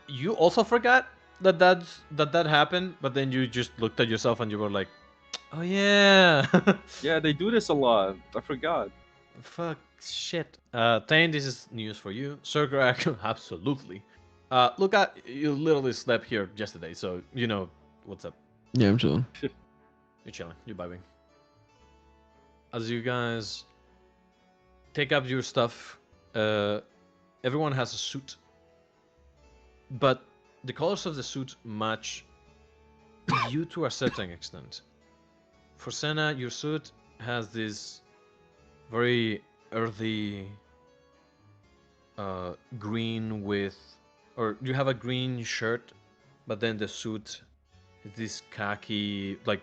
you also forgot that happened, but then you just looked at yourself and you were like, "Oh yeah, Yeah, they do this a lot. I forgot. fuck shit." Thane, this is news for you. Surgrak, absolutely. Look at you. Literally slept here yesterday, so you know what's up. Yeah, I'm chilling. You're chilling. You're vibing. As you guys take up your stuff, everyone has a suit, but the colors of the suit match you to a certain extent. For Senna, your suit has this very earthy green with, or you have a green shirt, but then the suit is this khaki, like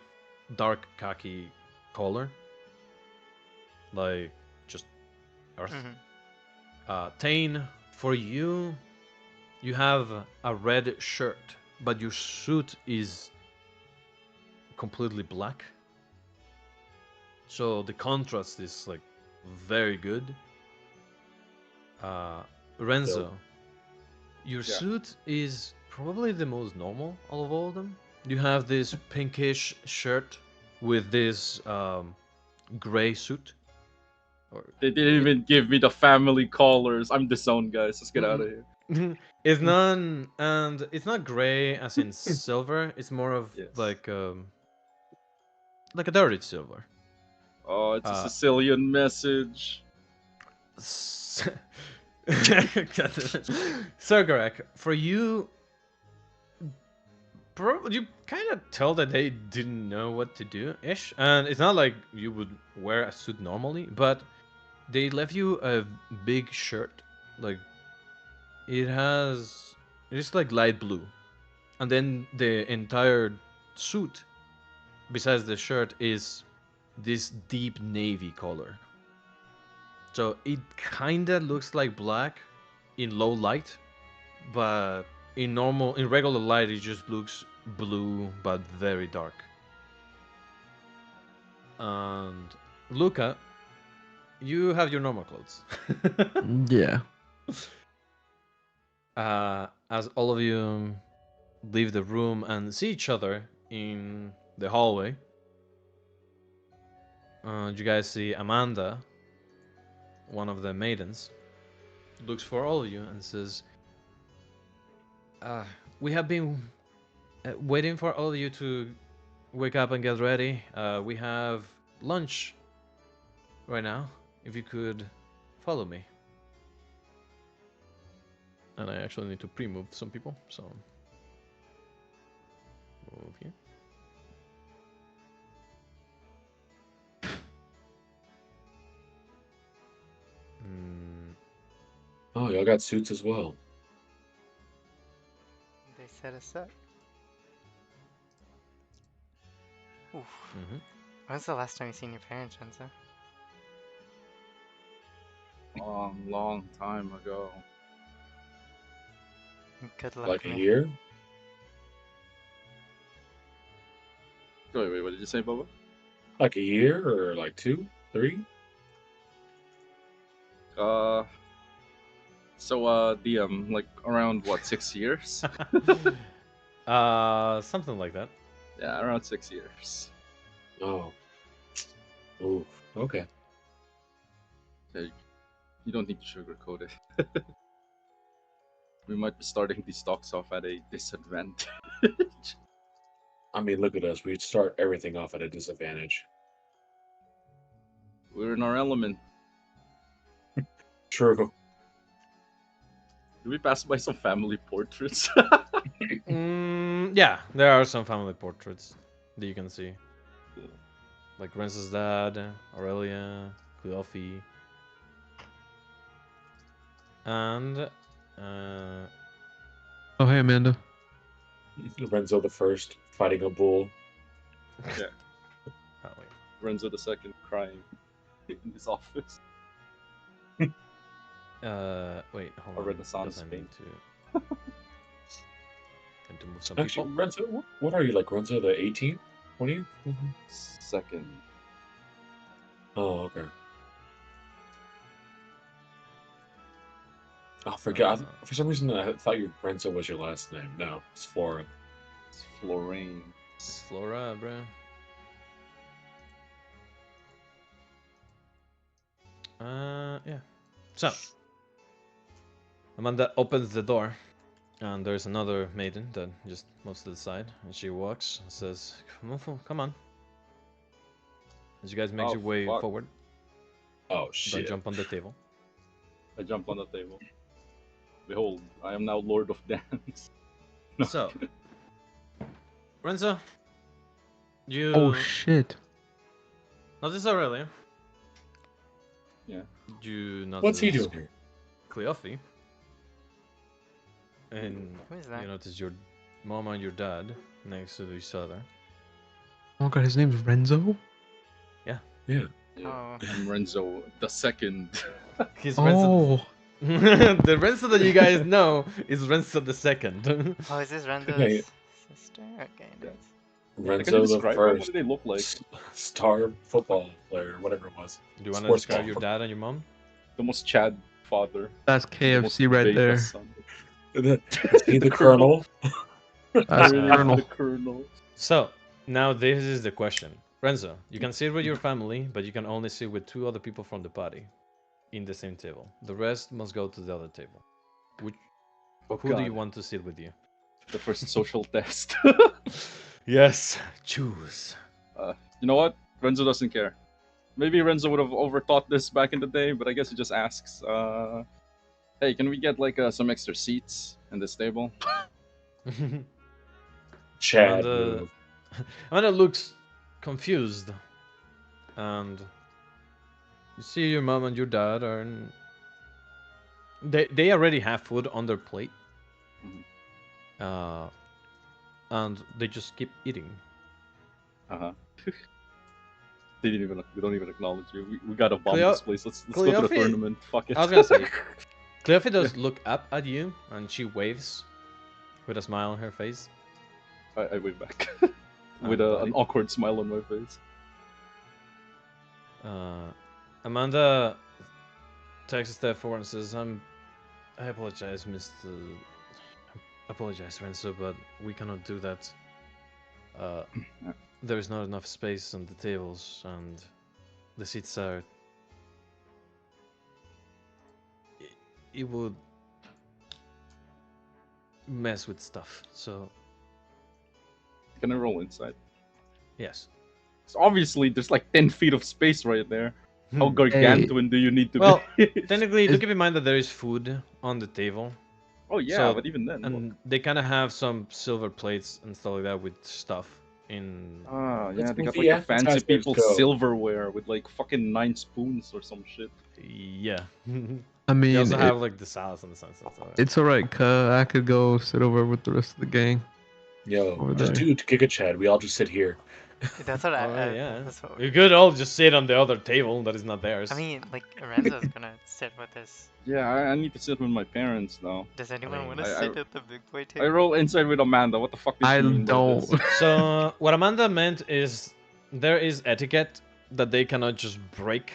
dark khaki color, like just Earth. Mhm. Tane, for you, you have a red shirt, but your suit is completely black. So the contrast is like very good. Renzo, your Yeah. suit is probably the most normal of all of them. You have this pinkish shirt with this gray suit. Or They didn't even give me the family colors. I'm disowned, guys. Let's get out of here. it's not, and it's not gray as in silver. It's more of Yes. like a dirty silver. Oh, it's a Uh, Sicilian message. Sergarek, for you, you kind of tell that they didn't know what to do ish, and it's not like you would wear a suit normally, but they left you a big shirt, like it's like light blue, and then the entire suit, besides the shirt, is this deep navy color. So it kinda looks like black in low light, but in regular light it just looks blue but very dark. And Luca, you have your normal clothes. Yeah. As all of you leave the room and see each other in the hallway, you guys see Amanda, one of the maidens, looks for all of you and says, "We have been waiting for all of you to wake up and get ready. We have lunch right now. If you could follow me." And I actually need to pre-move some people, so move here. Oh, y'all got suits as well. They set us up. Oof. When's the last time you seen your parents, Renzo? Long time ago. Good luck, Like a man. year? Wait, what did you say, Bubba? Like a year or like 2, 3? DM, like around what, 6 years? Something like that. Yeah, around 6 years. Oh. Oof. Okay. Okay, you don't need to sugarcoat it. We might be starting these talks off at a disadvantage. I mean, look at us. We start everything off at a disadvantage. We're in our element. True. Did we pass by some family portraits? Yeah, there are some family portraits that you can see. Like Renzo's dad, Aurelia, Cleophie. And Oh, hey, Amanda. Lorenzo the First fighting a bull. Yeah. oh wait. Renzo the Second crying in his office. Wait, hold A on. Renaissance because I paint. need to move some Actually, people. Renzo, what are you like? Renzo the 18th? 20th? Second. Oh, okay. I forget. For some reason, I thought your Renzo was your last name. No, it's Flora. It's Florine. It's Flora, bro. Yeah. So, Amanda opens the door, and there's another maiden that just moves to the side, and she walks and says, Come on. As you guys make your way fuck. forward, Oh, don't shit. jump on the table. I jump on the table. Behold, I am now Lord of Dance. No. So, Renzo, you Oh, shit. notice Aurelia. Yeah. You notice What's he doing here? Cleophie. And Who is that? you notice your mom and your dad next to each other. Oh, God, his name's Renzo? Yeah. Yeah. Oh. I'm Renzo the second. He's Renzo. Oh, The Renzo that you guys know is Renzo the second. Oh, is this Renzo's Okay. sister? Okay, Yeah. nice. Can you Renzo the describe them? What first do they look like? star football player, whatever it was. Do you want to Sports describe ball. your dad and your mom? The most Chad father. that's The most KFC right beta there. son. Is he the colonel? That's Really, Colonel. the colonel. So now this is the question, Renzo. You can sit with your family, but you can only sit with 2 other people from the party in the same table. The rest must go to the other table. Which Oh, who do God. you want to sit with you? The first social test. Yes, choose. You know what? Renzo doesn't care. Maybe Renzo would have overthought this back in the day, but I guess he just asks, hey, can we get like some extra seats in this table? Chad Amanda, move. Amanda looks confused, and you see your mom and your dad are. They already have food on their plate, and they just keep eating. Uh-huh. They don't even acknowledge you. We gotta bomb Cleo- this place. Let's go to the Cleofe- tournament. Fuck it. I was gonna say, Cleofe does look up at you, and she waves with a smile on her face. I wave back Ah, with buddy. an awkward smile on my face. Amanda takes a step forward and says, I apologize, Mr. I apologize, Renzo, but we cannot do that. There is not enough space on the tables, and the seats are... It would mess with stuff, so Can I roll inside? yes. So obviously, there's like 10 feet of space right there. How gargantuan do you need to Well, be? technically, do Is- keep in mind that there is food on the table, Oh yeah, so- but even then. and they kind of have some silver plates and stuff like that with stuff in. Ah, yeah, Let's they got move the like the fancy appetizers people go. silverware with like fucking 9 spoons or some shit. Yeah. I mean, They also it- have like the salads and the sunset. it's alright, cuz I could go sit over with the rest of the gang. Yo, Over just there. do Giga Chad. We all just sit here. That's what I. Oh, yeah. That's what, You could all just sit on the other table that is not theirs. I mean, like Renzo's gonna sit with us. Yeah, I need to sit with my parents now. Does anyone mean, want to I- sit at the big boy table? I roll inside with Amanda. What the fuck did I she mean by don't. this? So what Amanda meant is there is etiquette that they cannot just break.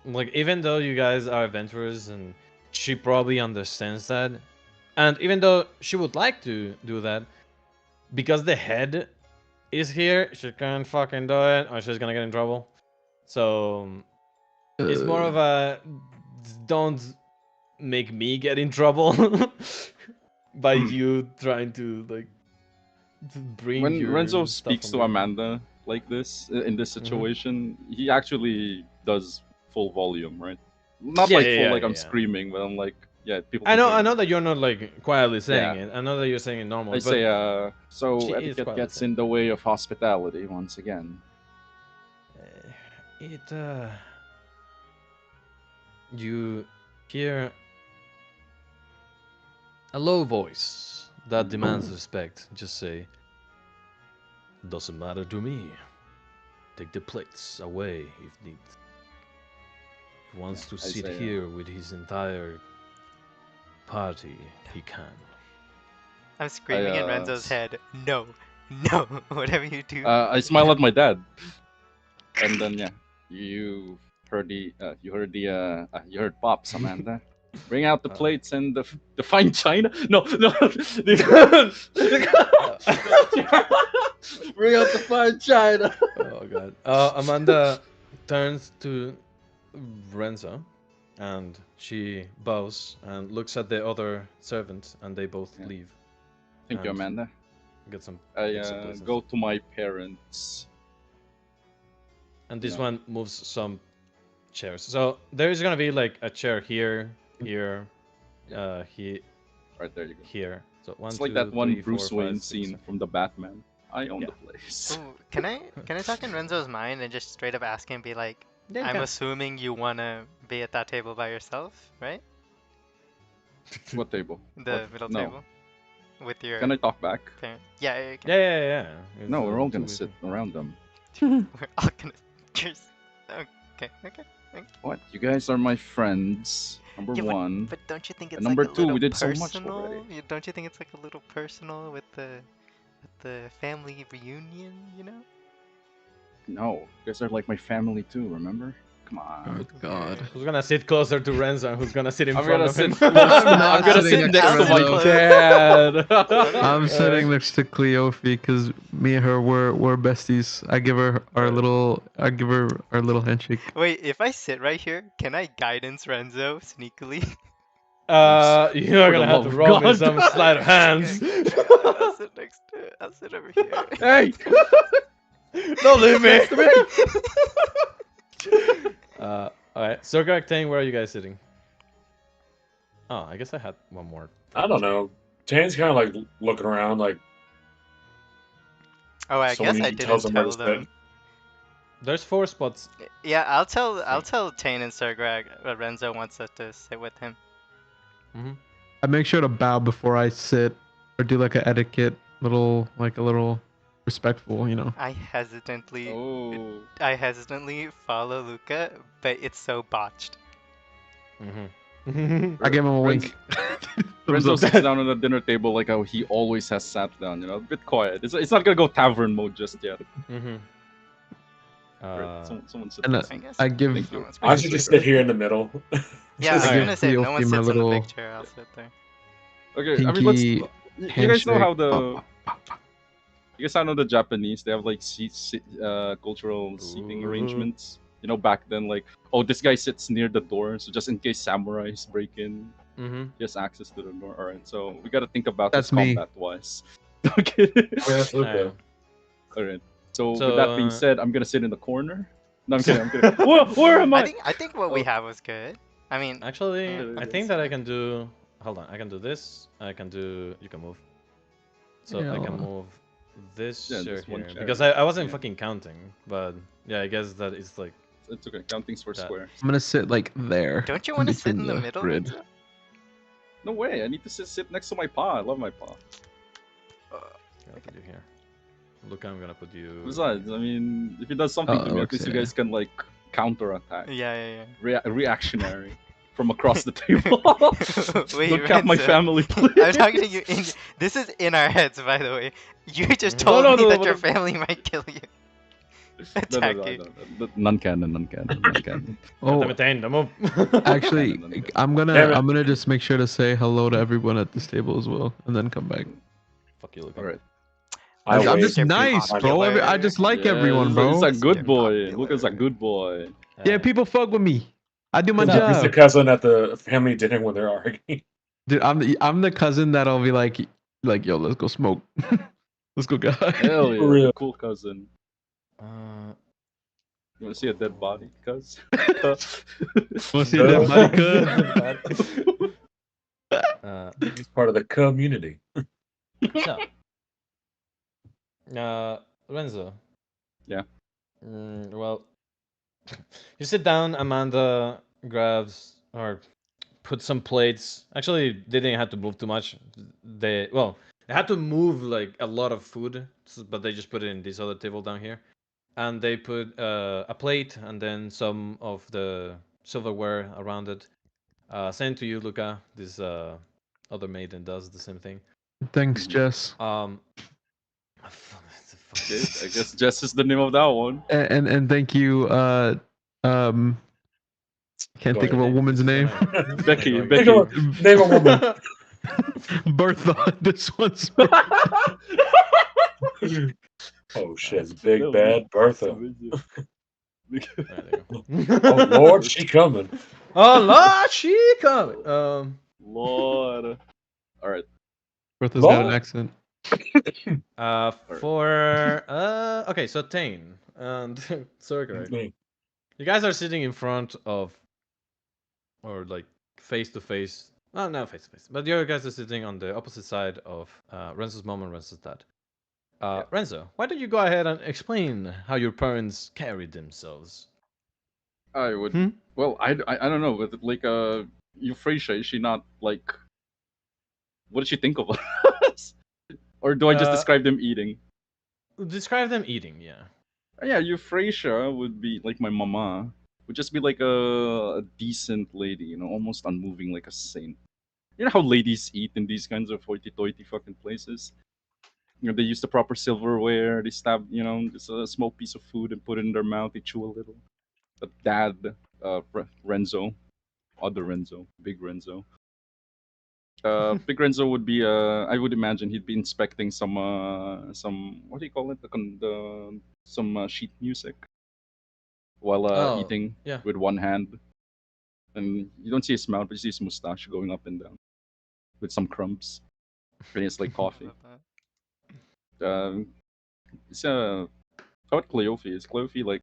Like even though you guys are adventurers and she probably understands that, and even though she would like to do that, because the head is here, she can't fucking do it or she's gonna get in trouble. So it's more of a don't make me get in trouble by you trying to like to bring When your Renzo stuff speaks on to your- Amanda like this in this Mhm. situation, he actually does full volume, right? Not Yeah, like yeah, full, yeah, like I'm yeah. screaming, but I'm like, yeah, people. I can know, hear I me. know that you're not like quietly saying Yeah. it. I know that you're saying it normal. I but say, so she is etiquette quite gets upset. in the way of hospitality once again. it you hear a low voice that demands respect. Just say, doesn't matter to me. Take the plates away if need. He wants Yeah, to I sit say, here with his entire party. He can. I'm screaming in Renzo's head. No, no, whatever you do. I smile at my dad, and then yeah, you heard you heard pops, Amanda. Bring out the plates and the fine china. No, no. Bring out the fine china. Oh god. Amanda turns to Renzo and she bows and looks at the other servant and they both Yeah. leave. Thank you, And Amanda. Get some I get some places. go to my parents. And this Yeah. one moves some chairs. So there is gonna be like a chair here, here, here, Right there you go. here. So one, It's like two, that one 3, 4, Bruce 5, Wayne 6, scene 7. from the Batman. I own Yeah. the place. Ooh, can I talk in Renzo's mind and just straight up ask him, be like, Yeah, you I'm can. assuming you wanna be at that table by yourself, right? What table? The What? middle No. table, with your Can I talk back? parent. Yeah, yeah, you can. Yeah. It's, No, we're all two gonna with sit me. around them. We're all gonna. Just, Okay. Okay. What? You guys are my friends. Number Yeah, one. But don't you think it's And number like a two, little we did so personal? much already. Don't you think it's like a little personal with the family reunion? You know? No, you guys are like my family too. Remember? Come on. Oh God. Who's gonna sit closer to Renzo and who's gonna sit in I'm front gonna of him? sit close. I'm I'm gonna sitting sit next next to to my Renzo. dad. I'm sitting next to Cleofe because me and her we're besties. I give her our little handshake. Wait, if I sit right here, can I guidance Renzo sneakily? You're For the gonna have love to of roll me God. some sleight of hands. I'll sit next to it. I'll sit over here. Hey! Don't leave me. Next to me. Alright, Circle Tang, where are you guys sitting? Oh, I guess I had one more. I don't know. Tan's kind of like looking around, like Oh, I someone guess I usually tells didn't him where tell to them. sit. There's 4 spots. Yeah, I'll tell Tane and Sir Greg Renzo wants us to sit with him. I make sure to bow before I sit, or do like a etiquette, a little respectful, you know. I hesitantly Oh. follow Luca, but it's so botched. I give him a wink. Renzo sits down on the dinner table like how he always has sat down, you know, a bit quiet. It's not gonna go tavern mode just yet. Someone sit And next to I me. guess. I give someone's I should just sit here in the middle. Yeah, I was I give gonna say no Cleofe one my sits in the little big chair. I'll sit there. Okay, I mean, let's. pinky You guys know how handshake. the. You guys know the Japanese? They have like cultural seating Ooh. arrangements. You know, back then, like, oh, this guy sits near the door, so just in case samurais break in, he has access to the door. All right, so we gotta think about That's this me. combat-wise. Okay. That's Luca. All right. So, So, with that being said, I'm gonna sit in the corner. No, I'm kidding. I'm kidding. Where am I? I think what we Oh. have was good. I mean, Actually, Yeah, I it think is. that I can do. Hold on, I can do this. I can do. You can move. So I can Yeah. move this Yeah, chair just one here chair. because I wasn't Yeah. fucking counting, but yeah, I guess that it's like It's okay. Counting's for That- square. I'm gonna sit like there. don't you want to sit between in the middle? grid. Renzo? No way. I need to sit next to my paw. I love my paw. I'll put you here. Look, I'm gonna put you. Besides, I mean, if he does something to me, at least you okay. guys can like counterattack. Yeah. Reactionary from across the table. Wait, Don't cap my Renzo. family, please. I'm talking to you. This is in our heads, by the way. You just No, told no, me no, that but your the- family might kill you. Attack you. No. None-canon, none-canon. Oh, the move. actually, Damn it. I'm Damn it. gonna just make sure to say hello to everyone at this table as well, and then come back. Fuck you, look. All right. I I'm wait. just Mr. nice, bro. I just like Yeah, everyone, he's bro. a good Mr. boy. Popular. Lucas a good boy. Yeah, people fuck with me. I do my He's job. the cousin at the family dinner when they're arguing. Dude, I'm the cousin that'll be like, yo, let's go smoke. Let's go, guys. Hell yeah, real. the cool cousin. You want to see a dead body, cuz? Wanna see that body, cuz? He's part of the community. So, Renzo. Yeah. Well, you sit down. Amanda grabs or puts some plates. Actually, they didn't have to move too much. They had to move like a lot of food, but they just put it in this other table down here, and they put a plate and then some of the silverware around it. Same to you, Luca. This other maiden does the same thing. Thanks, Jess. Okay, I guess Jess is the name of that one. And thank you. Can't think of a woman's name. Becky. Name a woman. Bertha. This one's. Oh shit, big bad Bertha. There you Oh Lord, she coming. Oh Lord, she coming. Lord. All right. Bertha's got an Lord. accent. Okay, so Tane and Sorghum. Me. You guys are sitting in front of, or like face to face. Well, not face to face, but you guys are sitting on the opposite side of Renzo's mom and Renzo's dad. Renzo, why don't you go ahead and explain how your parents carried themselves? I would. Well, I don't know. With like Euphrasia, is she not like? What did she think of us? Or do I just describe them eating? Describe them eating, yeah. Yeah, Euphrasia would be like my mama, would just be like a decent lady, you know, almost unmoving like a saint. You know how ladies eat in these kinds of hoity-toity fucking places? You know, they use the proper silverware. They stab, you know, just a small piece of food and put it in their mouth. They chew a little. But Dad, Renzo, other Renzo, Big Renzo. Big Renzo would be. I would imagine he'd be inspecting some. What do you call it? Some sheet music while Oh, eating yeah. with one hand, and you don't see his mouth, but you see his mustache going up and down with some crumbs. And it's like coffee. Love that. Um, it's how about Cleofe? Is Cleofe like?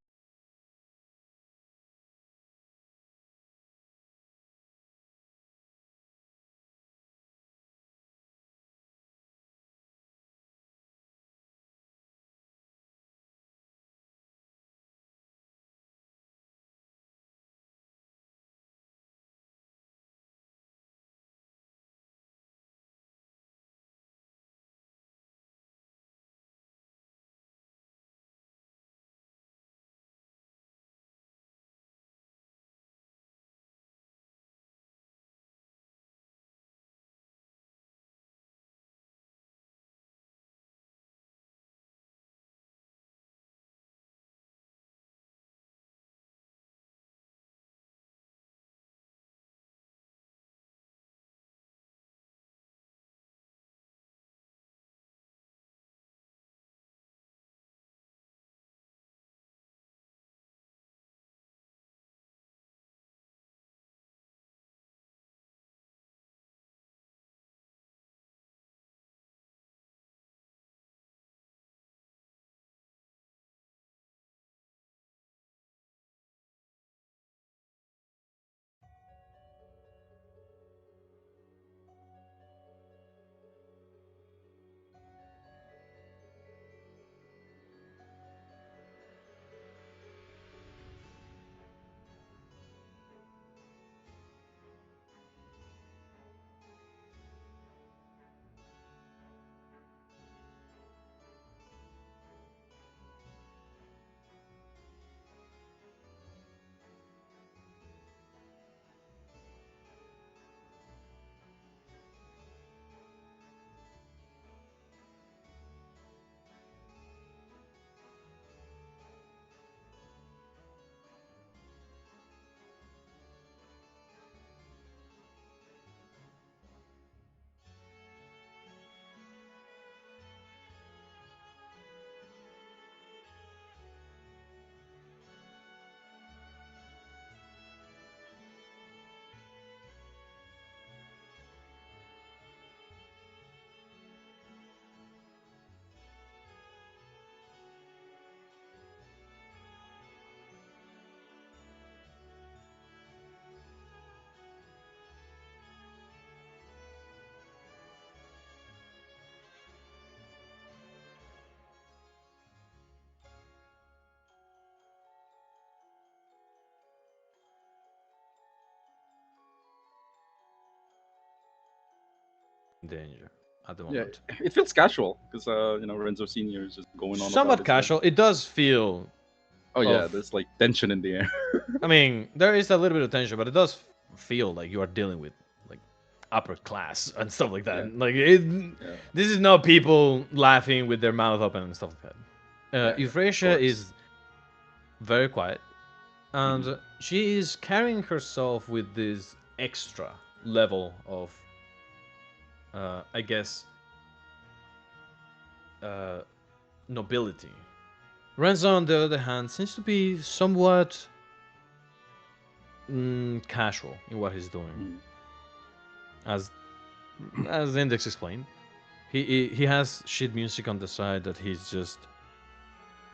In danger at the Yeah, moment. it feels casual because you know, Renzo Senior is just going on about Somewhat his life. casual. It does feel Oh yeah, of. there's like tension in the air. I mean, there is a little bit of tension, but it does feel like you are dealing with like upper class and stuff like that. Yeah. Like it, Yeah. this is not people laughing with their mouth open and stuff like that. Yeah, yeah, of Euphrasia course. is very quiet, and Mhm. she is carrying herself with this extra level of, I guess, uh, nobility. Renzo, on the other hand, seems to be somewhat casual in what he's doing, Mhm. as as Index explained. He has sheet music on the side that he's just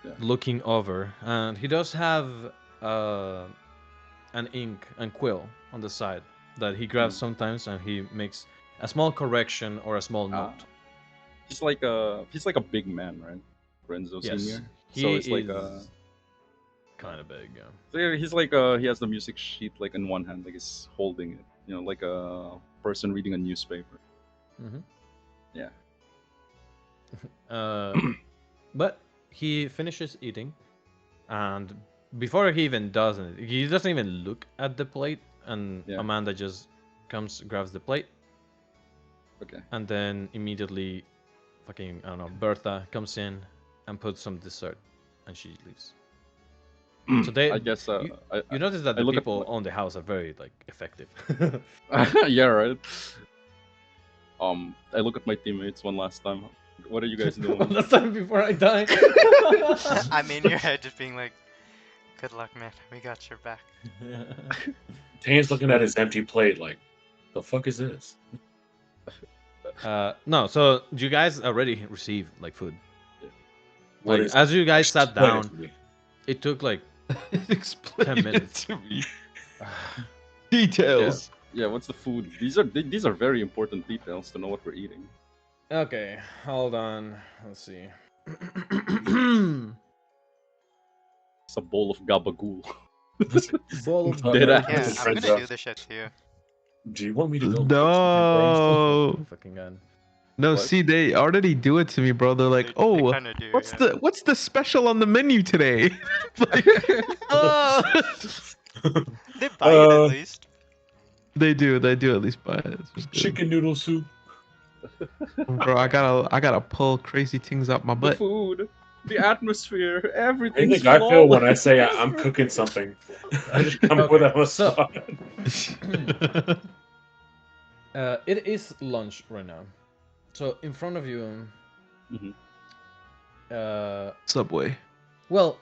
Yeah. looking over, and he does have uh, an ink and quill on the side that he grabs Mhm. sometimes, and he makes a small correction or a small Ah, note. he's like a big man, right? Renzo Yes, Senior. So he it's like is kind of big. so yeah, he's like he has the music sheet like in one hand, like he's holding it, you know, like a person reading a newspaper. Hmm. Yeah. But he finishes eating, and before he even does it, he doesn't even look at the plate, and Yeah. Amanda just comes, grabs the plate, Okay. and then immediately, fucking, I don't know, Bertha comes in and puts some dessert, and she leaves. So they, I guess you notice that I the look at people on the house are very like effective. yeah, right. I look at my teammates one last time. What are you guys doing? One last time before I die. I'm in your head just being like, good luck, man. We got your back. Tane's looking at his empty plate like, the fuck is this? No, so you guys already received like food. What Like is as you guys sat Explain it down, to me. it took like Explain 10 minutes. it to me. Details. Yeah, what's the food? These are very important details to know what we're eating. Okay, hold on. Let's see. It's a bowl of gabagool. Bowl of Dead dirt. Yeah, His I'm friends gonna up. do this shit to you. Do you want me to go? No. Fucking gun. No, What? see, they already do it to me, bro. They're like, They "Oh, kinda do, what's yeah. the special on the menu today?" Like, They buy it at Uh, least. they do at least buy it. It's just good. Chicken noodle soup. Bro, I gotta pull crazy things up my The butt. food, the atmosphere, I everything. think I feel when I say I'm cooking something. I just come up with Okay, a so- spot. It is lunch right now. So in front of you, Mhm. Subway. well,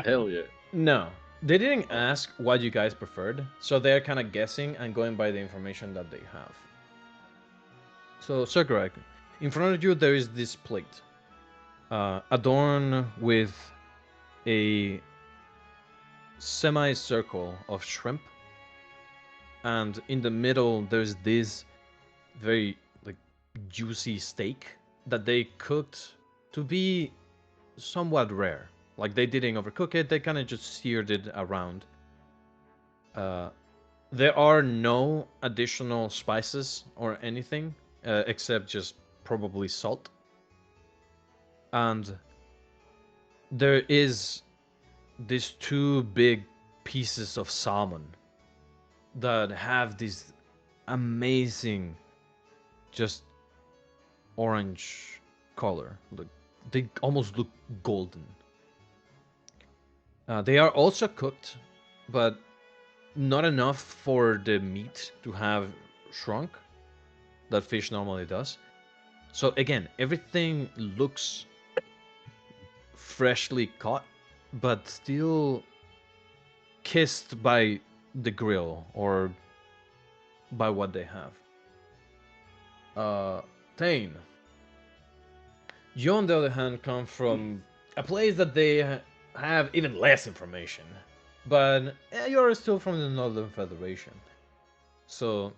Hell yeah. no. They didn't ask what you guys preferred, so they're kind of guessing and going by the information that they have. So, Sakurai, in front of you there is this plate, adorned with a semicircle of shrimp, and in the middle there's this very like juicy steak that they cooked to be somewhat rare. Like they didn't overcook it; they kind of just seared it around. There are no additional spices or anything except just probably salt. And there is these two big pieces of salmon that have this amazing, just orange color. Look, they almost look golden. They are also cooked, but not enough for the meat to have shrunk that fish normally does. So again, everything looks freshly caught, but still kissed by the grill or by what they have. Thane, you on the other hand come from a place that they have even less information, but you're still from the Northern Federation, so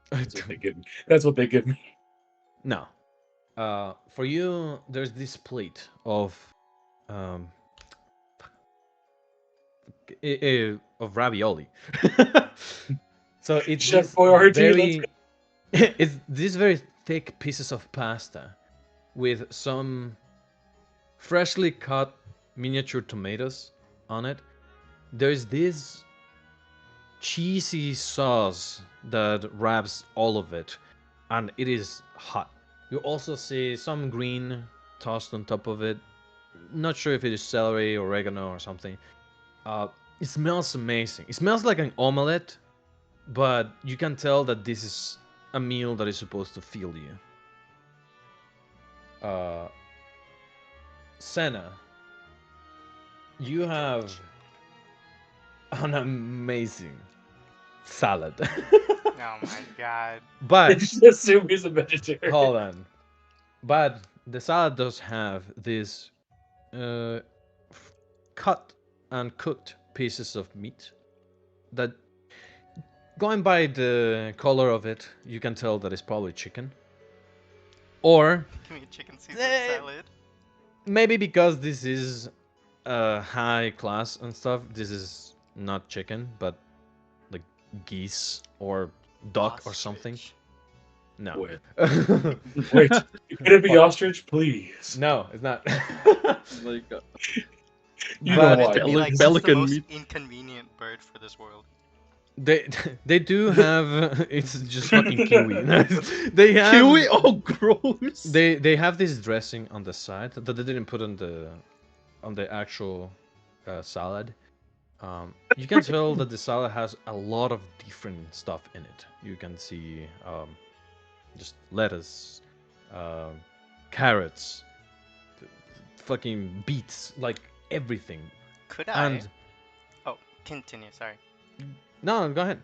That's what they give me. That's what they give me. no. For you, there's this plate of um, of ravioli. So it's Chef this Boyardee, very, it's these very thick pieces of pasta with some freshly cut miniature tomatoes on it. There's this cheesy sauce that wraps all of it, and it is hot. You also see some green tossed on top of it. Not sure if it is celery, oregano, or something. It smells amazing. It smells like an omelette, but you can tell that this is a meal that is supposed to fill you. Senna, you have an amazing salad. Oh my god. They But just assume he's a vegetarian. hold on. But the salad does have these cut and cooked pieces of meat that, going by the color of it, you can tell that it's probably chicken. Or Give me a chicken Caesar Eh. salad. maybe because this is high class and stuff, this is not chicken, but like geese or duck or something. Ostrich. No. Wait, wait. Could it be ostrich, please? No, it's not. Like You know But why? It'd be like, what's the Pelican most meat. inconvenient bird for this world? they they do have it's just fucking kiwi. They have Kiwi? Oh, gross. they have this dressing on the side that they didn't put on the actual salad. You can tell that the salad has a lot of different stuff in it. You can see just lettuce, uh, carrots, fucking beets, like everything. Could I? And Oh, continue. Sorry. no, go ahead.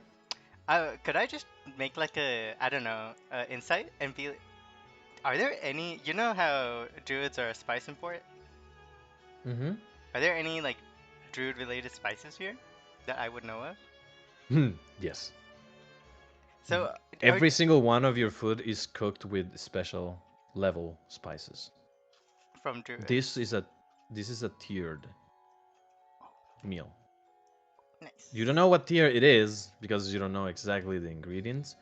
Could I just make like a, I don't know, insight and be, are there any, you know how druids are a spice import? Mm-hmm. Are there any like druid related spices here that I would know of? Yes. So are, Every single one of your food is cooked with special level spices. from druid. This is a tiered meal. Nice. You don't know what tier it is because you don't know exactly the ingredients.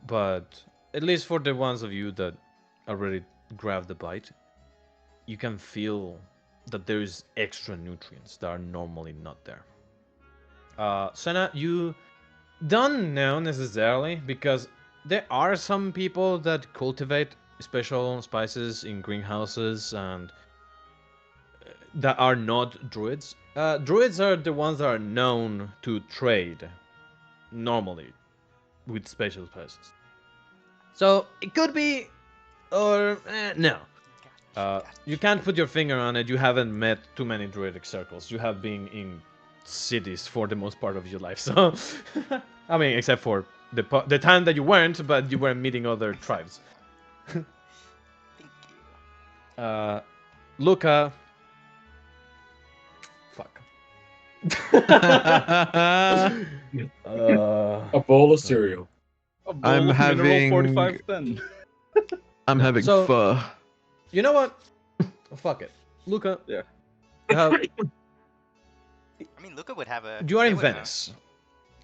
But at least for the ones of you that already grabbed the bite, you can feel that there is extra nutrients that are normally not there. Senna, you don't know necessarily because there are some people that cultivate special spices in greenhouses and that are not druids. Druids are the ones that are known to trade normally with special spices. So it could be, or no. You can't put your finger on it. You haven't met too many druidic circles. You have been in cities for the most part of your life. So, I mean, except for the time that you weren't, but you were meeting other tribes. Thank you. Luca. Fuck. A bowl of cereal. A bowl I'm of mineral having- 4510. I'm having So- pho. You know what? Fuck it. Luca. Yeah. I mean, Luca would have a. You are they in would know. Venice.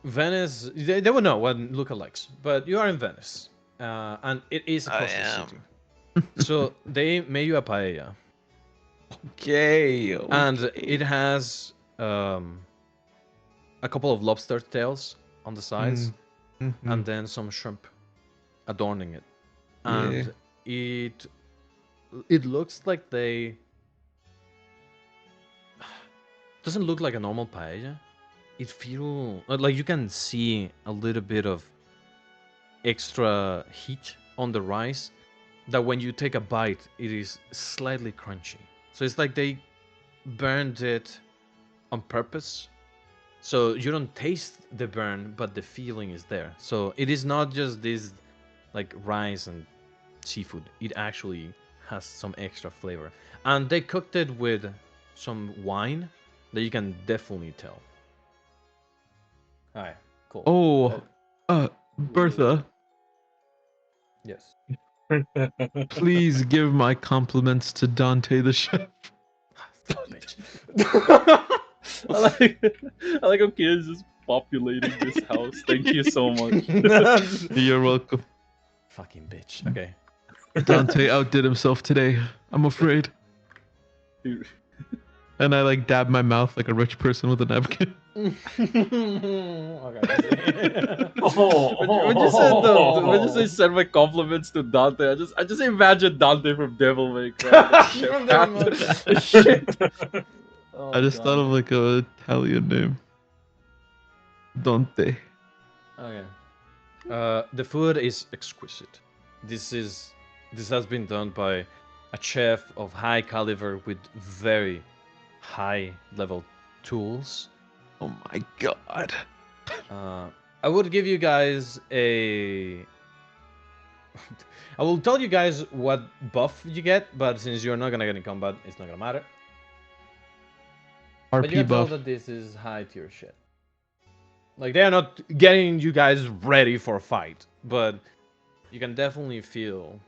Venice, they would know what Luca likes, but you are in Venice, and it is a I coastal am. city. So they made you a paella, Okay. and it has a couple of lobster tails on the sides, Mhm. and then some shrimp adorning it, Yeah. and it looks like they doesn't look like a normal paella. It feel like you can see a little bit of extra heat on the rice that when you take a bite it is slightly crunchy, so it's like they burned it on purpose so you don't taste the burn but the feeling is there, so it is not just this like rice and seafood, it actually has some extra flavor, and they cooked it with some wine that you can definitely tell. All right, cool. Oh, Bertha, Yes. please give my compliments to Dante the chef. Bitch. I like how kids just populating this house. Thank you so much. You're welcome. Fucking bitch. Okay. Dante outdid himself today. I'm afraid. And I like dab my mouth like a rich person with a napkin. Okay. When you say send my compliments to Dante, I just imagine Dante from Devil May Cry. From Devil May Cry. Shit. Oh, I just thought of like a Italian name. Dante. Okay. The food is exquisite. This has been done by a chef of high caliber with very high level tools. Oh my god. I would give you guys a. I will tell you guys what buff you get, but since you're not gonna get in combat, it's not gonna matter. But you RP can tell buff. that this is high tier shit. Like they are not getting you guys ready for a fight, but you can definitely feel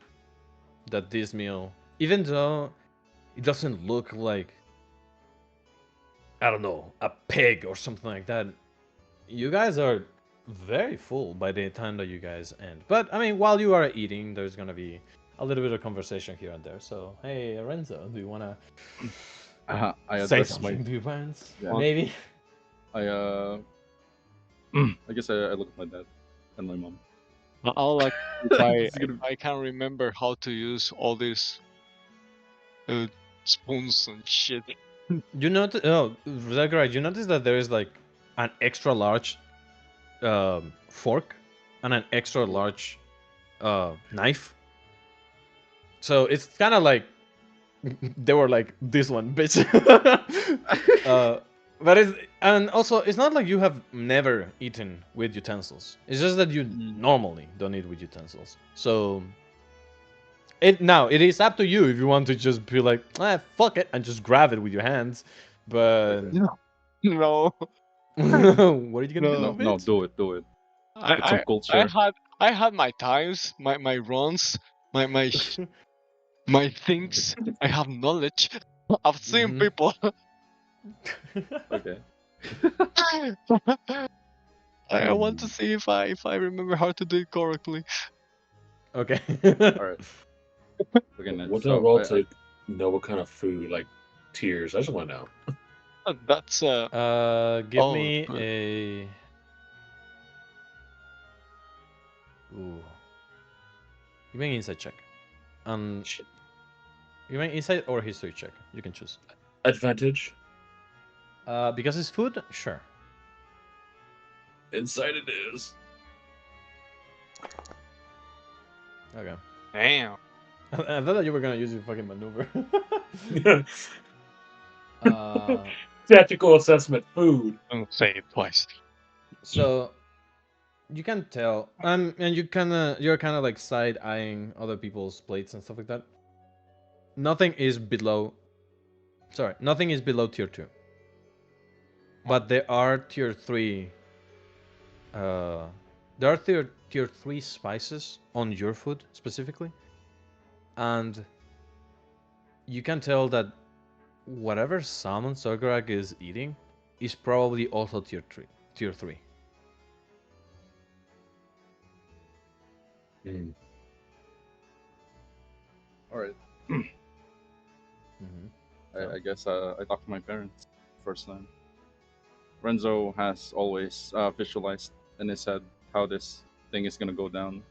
that this meal, even though it doesn't look like, I don't know, a pig or something like that, you guys are very full by the time that you guys end. But I mean, while you are eating, there's gonna be a little bit of conversation here and there. So, hey, Renzo, do you wanna I say address something my. to your parents, Yeah. maybe. I I guess I look at my dad and my mom. I'll like if It's if gonna- I can remember how to use all these uh, spoons and shit. You notice? Oh, Zachariah, you notice that there is like an extra large fork and an extra large knife. So it's kind of like they were like this one, bitch. But it's and also it's not like you have never eaten with utensils. It's just that you normally don't eat with utensils. So it is up to you if you want to just be like, fuck it, and just grab it with your hands. But No, what are you gonna do, no. No, bitch? do it. It's some I culture. I had my times, my runs, my my things. I have knowledge. I've seen Mhm. people. Okay. I want to see if I remember how to do it correctly. Okay. All right. Okay, then. What do I So roll to know what kind of food, like tiers? I just want to know. That's Give Oh, me good. a. Ooh. Give me an insight check. Shit. You mean insight or history check? You can choose. Advantage. Because it's food, sure. Inside it is. Okay. Damn. I thought that you were gonna use your fucking maneuver. Tactical assessment. Food. Don't say it twice. So you can tell, and you're kind of like side eyeing other people's plates and stuff like that. Nothing is below. Sorry, nothing is below tier 2. But there are tier 3. There are tier 3 spices on your food specifically, and you can tell that whatever salmon Sogarak is eating is probably also tier 3. Tier 3. all right. Mm-hmm. I guess I talked to my parents first time. Renzo has always visualized in his head how this thing is gonna go down,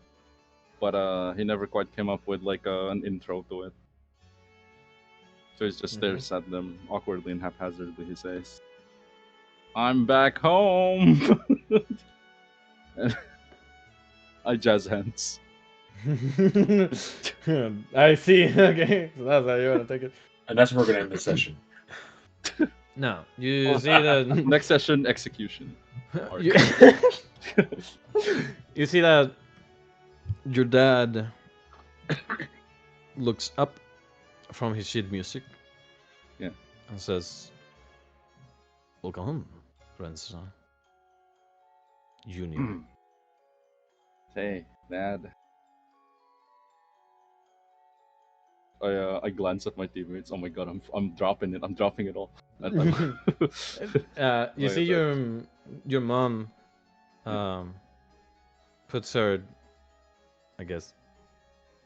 but he never quite came up with like an intro to it. So he just stares at them awkwardly and haphazardly. He says, "I'm back home." And I jazz hands. I see. Okay, so that's how you want to take it. And that's where we're gonna end the session. No, you see that. Next session, execution. you, you see that your dad looks up from his sheet music. Yeah. And says, "Welcome home, friends. Junior." Hey, Dad. I glance at my teammates. Oh my god, I'm dropping it. I'm dropping it all. You Oh, see yeah, your mom puts her, I guess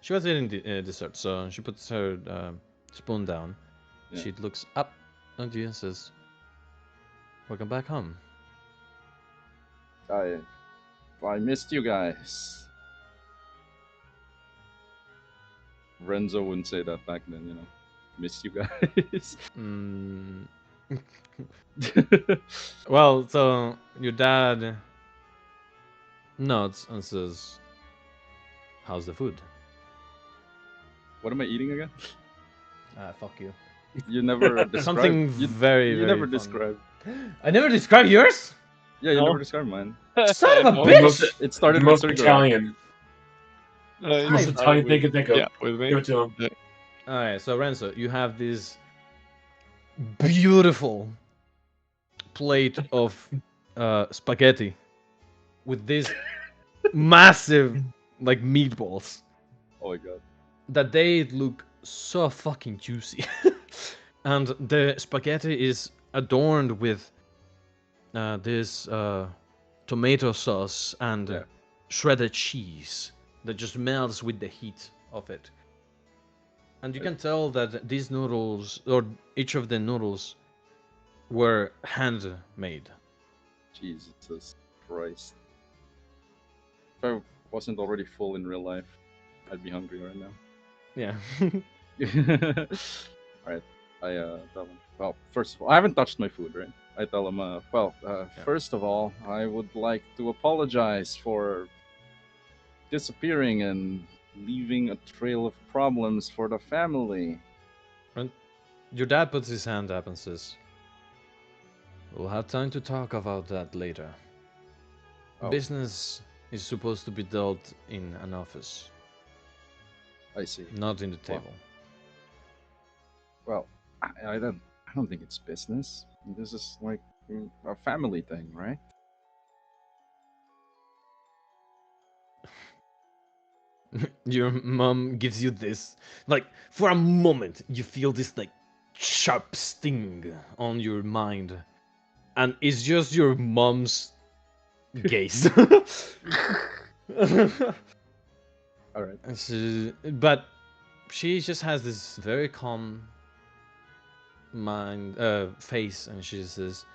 she was eating dessert, so she puts her spoon down. Yeah. She looks up at you and says, "Welcome back home." I missed you guys. Renzo wouldn't say that back then, you know. Missed you guys. Mm. Well, so your dad nods and says, "How's the food?" What am I eating again? Fuck you. You never described. Something very, You very never fun. described. I never described yours? Yeah, you No. never described mine. Son of a No. bitch! It started The with most Sergio. Italian. It's Most Italian thing you can think of. Yeah, with me. Give it to him. Alright, so Renzo, you have this beautiful plate of spaghetti with these massive like meatballs Oh my god. that they look so fucking juicy. And the spaghetti is adorned with this tomato sauce and shredded cheese that just melts with the heat of it. And you can tell that these noodles, or each of the noodles, were handmade. Jesus Christ. If I wasn't already full in real life, I'd be hungry right now. Yeah. Alright, I tell him. Well, first of all, I haven't touched my food, right? I tell him, first of all, I would like to apologize for disappearing and leaving a trail of problems for the family. And your dad puts his hand up and says, "We'll have time to talk about that later. Oh. Business is supposed to be dealt in an office, I see. not in the Well, table." Well, I don't think it's business. This is like a family thing, right? Your mom gives you this, like, for a moment, you feel this, like, sharp sting on your mind. And it's just your mom's gaze. All right. But she just has this very calm face, and she says,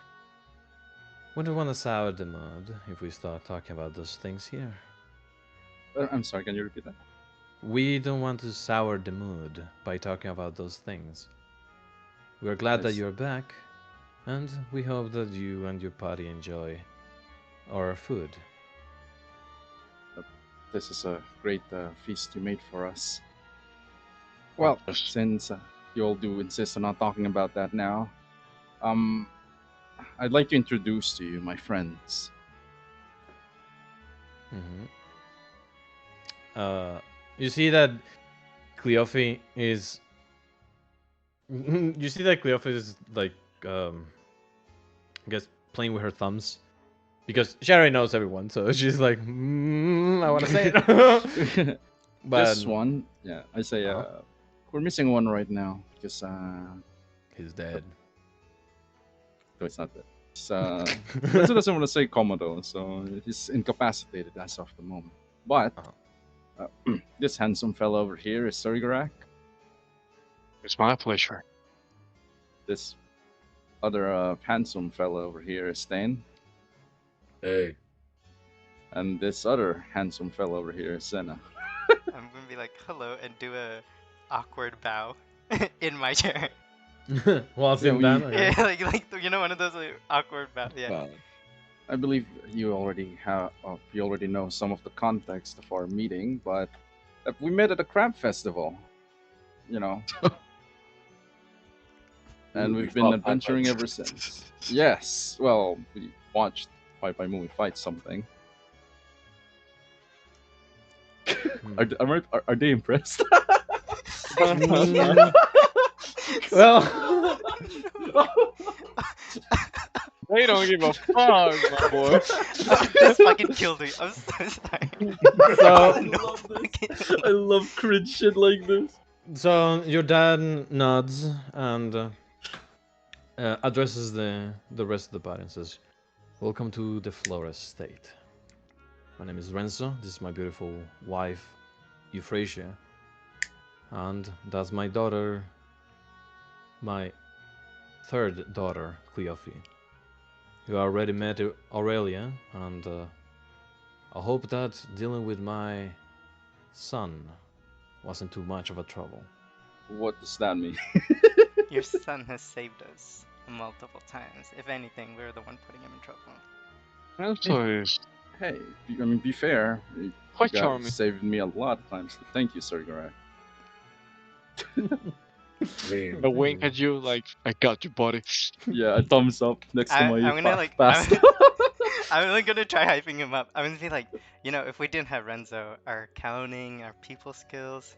"We don't want to sour the mood if we start talking about those things here. I'm sorry. Can you repeat that? We don't want to sour the mood by talking about those things. We're glad that Yes. you're back, and we hope that you and your party enjoy our food." This is a great feast you made for us. Well, Yes. since you all do insist on not talking about that now, I'd like to introduce to you my friends. Mm-hmm. You see that Cleophas is. You see that Cleophas is like, I guess, playing with her thumbs, because she already knows everyone, so she's like, I want to say it. But This one, yeah, I say Uh-huh. we're missing one right now because he's dead. no, it's not that. Renzo doesn't want to say Komodo, so he's incapacitated as of the moment. But this handsome fellow over here is Surigarak. It's my pleasure. This other handsome fellow over here is Stain. Hey. And this other handsome fellow over here is Senna. I'm gonna be like, hello, and do a awkward bow in my chair. While sitting we- down. Okay. Yeah, like you know, one of those like, awkward bow. Yeah. Well, I believe you already know some of the context of our meeting, but we met at a crab festival, you know, and we've been fought adventuring Pai-Pai. ever since. Yes, well, we watched Pai movie fight something. Are they impressed? Well, They don't give a fuck, my boy. This fucking killed me. I'm so sorry. so No fucking- I love cringe shit like this. So your dad nods and addresses the rest of the party and says, "Welcome to the FLORA estate. My name is Renzo. This is my beautiful wife, Euphrasia, and that's my daughter, my third daughter, Cleophas. You already met Aurelia, and I hope that dealing with my son wasn't too much of a trouble." What does that mean? Your son has saved us multiple times. If anything, we're the one putting him in trouble. Renzo is Hey, I mean, be fair. You quite guys charming. saved me a lot of times. Thank you, Surigarak. I mean, A wink at you, like, I got you, buddy. Yeah, a thumbs up next to my I'm gonna like. pasta. I'm like gonna try hyping him up. I'm gonna be like, you know, if we didn't have Renzo, our counting, our people skills,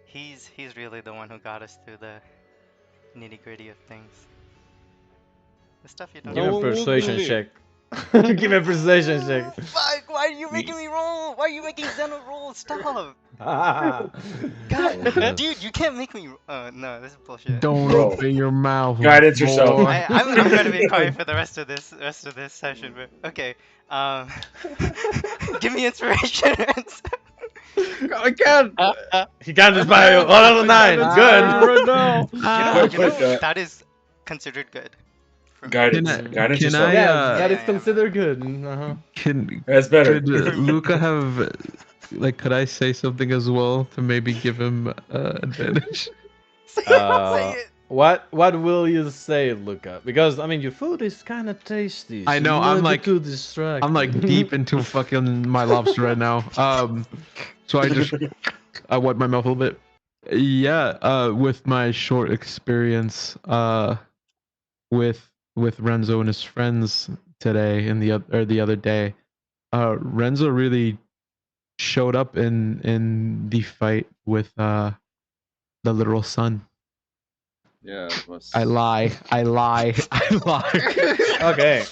he's really the one who got us through the nitty gritty of things. The stuff you don't Give No me a one will persuasion believe. check. Give me a persuasion check. Fuck! Why are you making me roll? Why are you making Zeno roll? Stop! God, Dude, you can't make me. No, this is bullshit. Don't Bro. open your mouth. Guidance yourself. boy. I'm gonna be quiet for the rest of this session, but okay. Give me inspiration. I can't. He can't Uh, inspire you. Oh, level 9. Good. right now. That is considered good. For me. Guidance. Can I- Guidance can yourself. I, Yeah, that is yeah, considered good. Uh-huh. That's better. could Luca have like could I say something as well to maybe give him advantage? Say it, say it. What will you say, Luca? Because I mean, your food is kind of tasty. I so know, you I'm might be like- too distracted. I'm like deep into fucking my lobster right now. So I wipe my mouth a little bit. Yeah, with my short experience, with Renzo and his friends today and the other day, Renzo really showed up in the fight with the literal sun. Yeah, it was. I lie. I lie. I lie. Okay.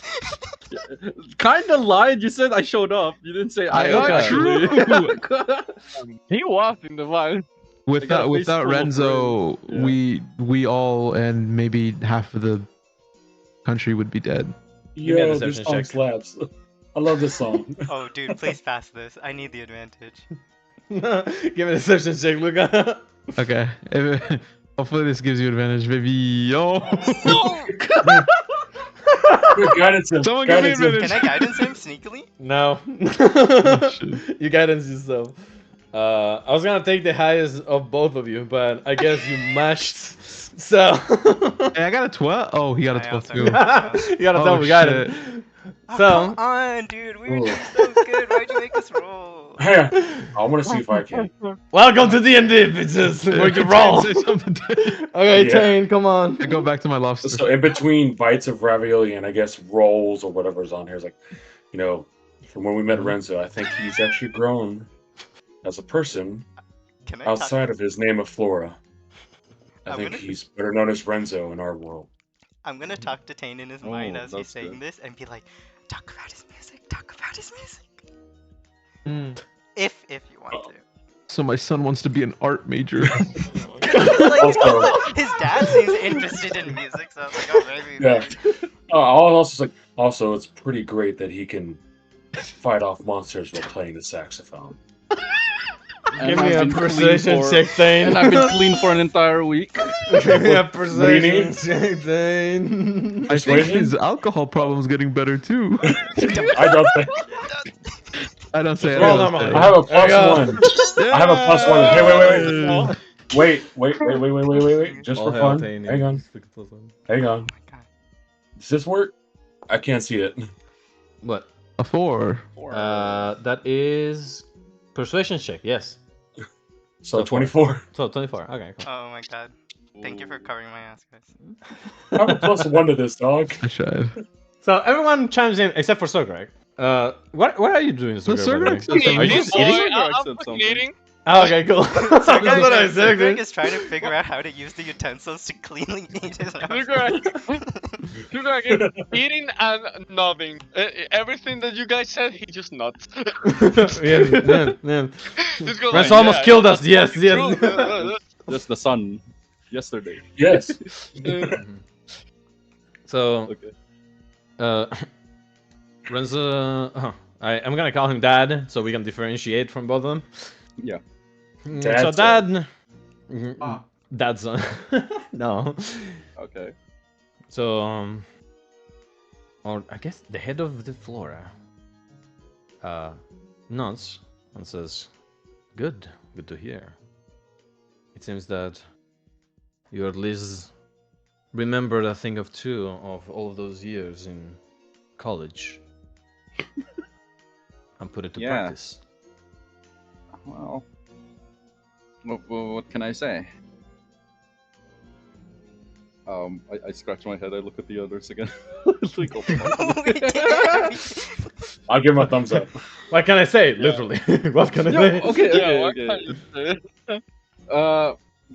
Kinda lied. You said I showed up. You didn't say I I actually. he was in the wild. got a Without face full of Renzo, brains. Yeah. we all and maybe half of the country would be dead. Give me a Yo, this deception song check. slaps. I love this song. Oh, dude, please pass this. I need the advantage. Give me a deception check, Luca. Okay. Hopefully this gives you advantage, baby. Yo. Quick, guidance him. Someone give me Guidance him. advantage. Can I guidance him sneakily? No. Shit. You guidance yourself. I was gonna take the highest of both of you, but I guess you mashed. So. Hey, I got a 12. Oh, he got a I 12 also too. got You gotta tell Oh, we got it. Oh, So. come on, dude. We were doing so good. Why'd you make us roll? Hey, I want to see if I can. Welcome to D&D, bitches. Where you roll. Say something. Okay, Yeah. Tane, come on. I go back to my lobster. So in between bites of ravioli and I guess rolls or whatever's on here is like, you know, from when we met Renzo, I think he's actually grown as a person Can I outside talk? of his name of Flora. I I'm think gonna- he's better known as Renzo in our world. I'm gonna talk to Tane in his mind Oh, as he's that's saying good. this and be like, talk about his music, talk about his music. Hmm. If you want to. So my son wants to be an art major. Like, Also- his dad seems interested in music, so I was like, oh, maybe. Yeah. maybe. Also, it's pretty great that he can fight off monsters while playing the saxophone. Give And me I've a been clean persuasion for- check, Tane. And I've been clean for an entire week. Give me a What do you persuasion need? check, Tane. I think Persuasion? his alcohol problem's getting better too. I don't think. I don't say it. Roll I don't normally. say I it. have a There you plus go. one. I have a plus one. Hey, Yeah. wait. Just All for hail fun. Tane. Hang on. Hang on. Oh my god. Does this work? I can't see it. What? A 4. That is persuasion check. Yes. So So 24. So 24. Okay. Cool. Oh my god. Thank you for covering my ass, guys. I have a plus one to this, dog. I tried. So everyone chimes in except for Sograg. What are you doing, Sograg? Sograg by the way? said Are you something. just eating? Sograg I'm said fucking something. eating. Oh, okay, cool. That's what I said. Greg is trying to figure out how to use the utensils to cleanly eat his Look at him eating and nodding. Everything that you guys said, he just nods. yeah. He's going Rats like, almost yeah, killed yeah, us. that's Yes, fucking yes. true. Just the sun. Yesterday. Yes. So, Okay. Renzo, I'm gonna call him Dad, so we can differentiate from both of them. Yeah. So Dad Dad, Dad's son. No. Okay. So or I guess the head of the Flora, nods and says, "Good to hear. It seems that you at least remembered a thing of two of all of those years in college and put it to Yeah. practice." Well, what can I say? I scratch my head. I look at the others again. Like, open my mouth. I'll give him a thumbs up. What can I say? Literally. What can I Yo, say? okay, Yeah, okay, what okay. can you say?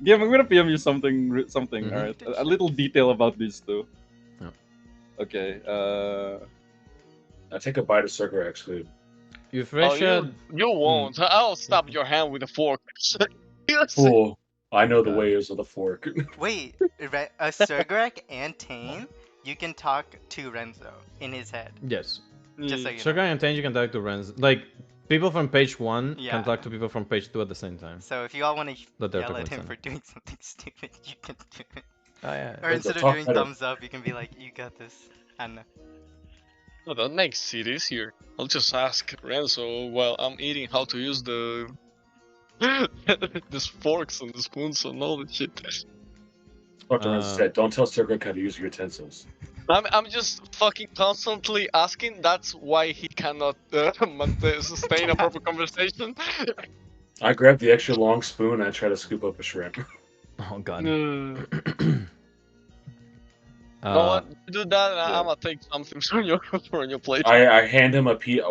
Yeah, I'm gonna PM you something. Mhm. All right, a little detail about these two. Yeah. Okay. I take a bite of Circlex food. You Oh, fresh you won't. I'll stab your hand with a fork. Yes. Fool. I know the ways of the fork. Wait, a Surgrek and Tane, you can talk to Renzo in his head. Yes. Just so you know. Sugar and Tane, you can talk to Renz. Like, People from page 1 Yeah. can talk to people from page 2 at the same time. So if you all want to That they're yell at talking him to. for doing something stupid, you can do it. Oh yeah. Or Renzo, instead of talk doing better. thumbs up, you can be like, "You got this." I don't know. Oh, that makes it easier. I'll just ask Renzo while I'm eating how to use the forks and the spoons and all that shit. Dr. Renzo said, don't tell Sergek how to use your utensils. I'm just fucking constantly asking. That's why he cannot sustain a proper conversation. I grabbed the extra long spoon and I try to scoop up a shrimp. Oh god. No, Uh, what? Do that, and yeah. I'm gonna take something from your plate. I hand him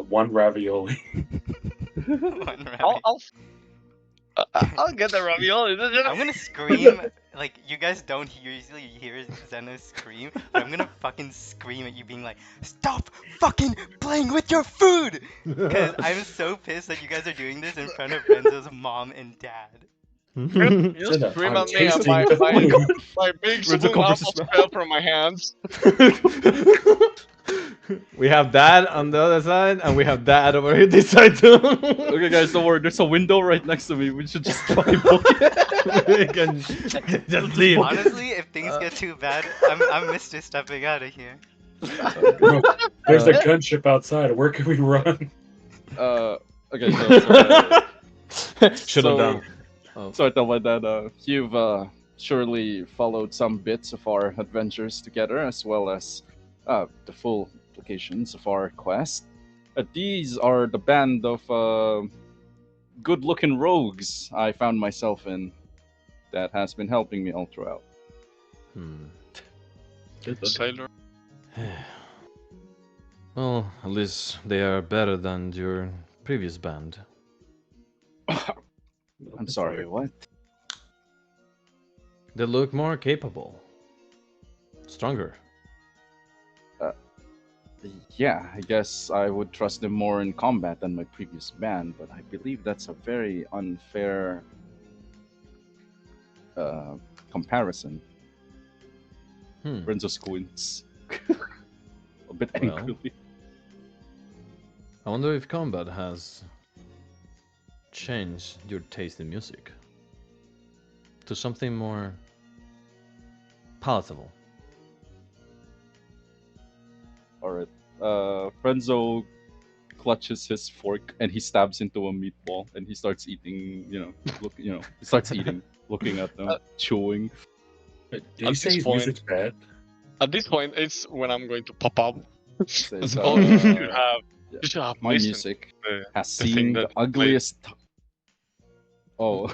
one ravioli. One I'll, rabbit. I'll get the ravioli. I'm gonna scream. Like, you guys don't usually hear Zeno scream, but I'm gonna fucking scream at you being like, "Stop fucking playing with your food!" Because I'm so pissed that you guys are doing this in front of Renzo's mom and dad. You Zeno, scream I'm at me and tasting the food. my big Renzo spoon covers almost his fell from my hands. We have dad on the other side, and we have dad over here this side too. Okay, guys, don't worry. There's a window right next to me. We should just fucking book it. We can just leave. Honestly, if things get too bad, I'm Mr. Stepping out of here. There's a gunship outside. Where can we run? Okay, so Shut him down. so I tell my dad, you've surely followed some bits of our adventures together, as well as the full implications of our quest. These are the band of good-looking rogues I found myself in that has been helping me all throughout. Sailor. Well, at least they are better than your previous band. I'm sorry, what? They look more capable. Stronger. Yeah, I guess I would trust them more in combat than my previous band, but I believe that's a very unfair comparison. Renzo squints a bit Well. angrily. I wonder if combat has changed your taste in music to something more palatable. Alright. Renzo clutches his fork and he stabs into a meatball and he starts eating, he starts eating, looking at them, chewing. Did At you say this his point- music's bad? At this point, it's when I'm going to pop up. Says, So you should have, yeah. you should have my listened music to has the thing seen the that ugliest. Oh.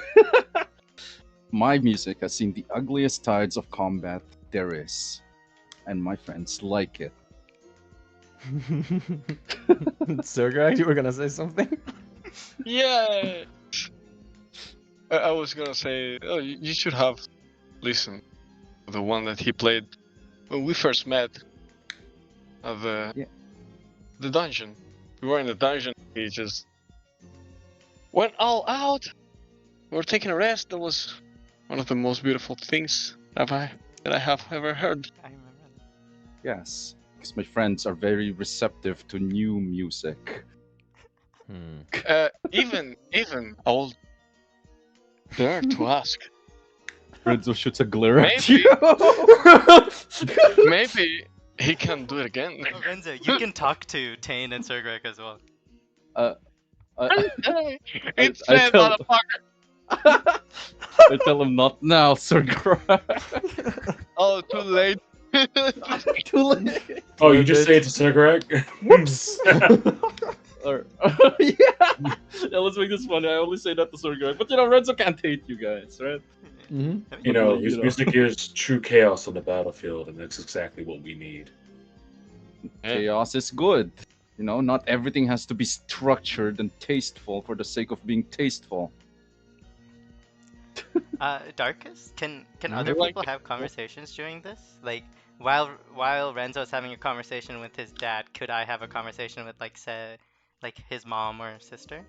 My music has seen the ugliest tides of combat there is. And my friends like it. Sergei, you were gonna say something? Yeah. I was gonna say, oh, you should have listened to the one that he played when we first met at the dungeon. We were in the dungeon. He just went all out. We were taking a rest. That was one of the most beautiful things that I have ever heard. I remember that. Yes. Because my friends are very receptive to new music. Even I'll dare to ask. Renzo shoots a glare at Maybe. you. Maybe he can do it again. Oh, Renzo, you can talk to Tane and Sergrek as well. It's I said, tell- motherfucker. I tell him not now, Sir Grant. Oh, too late. Too late. Oh, you just say it to Sergek? Whoops. Or, yeah. Yeah, let's make this funny. I only say that to Sir Grant. But Renzo can't hate you guys, right? You know, his music is true chaos on the battlefield, and that's exactly what we need. Chaos is good. Not everything has to be structured and tasteful for the sake of being tasteful. Darkus, can Mhm. other Like- people have conversations during this? Like, while Renzo's having a conversation with his dad, could I have a conversation with, like, say, like his mom or sister?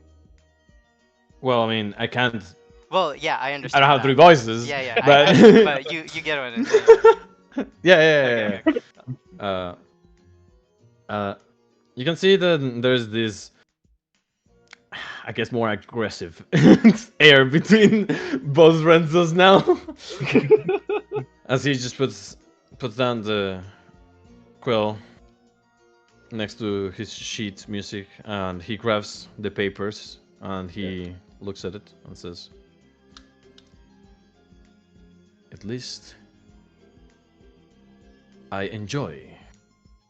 Well, I mean, I can't. Well, yeah, I I understand. don't have that. three voices. Yeah, yeah. But, But you get what I'm saying. yeah. Okay, You can see that there's this I guess, more aggressive air between both Renzos now. As he just puts down the quill next to his sheet music, and he grabs the papers and he looks at it and says, "At least I enjoy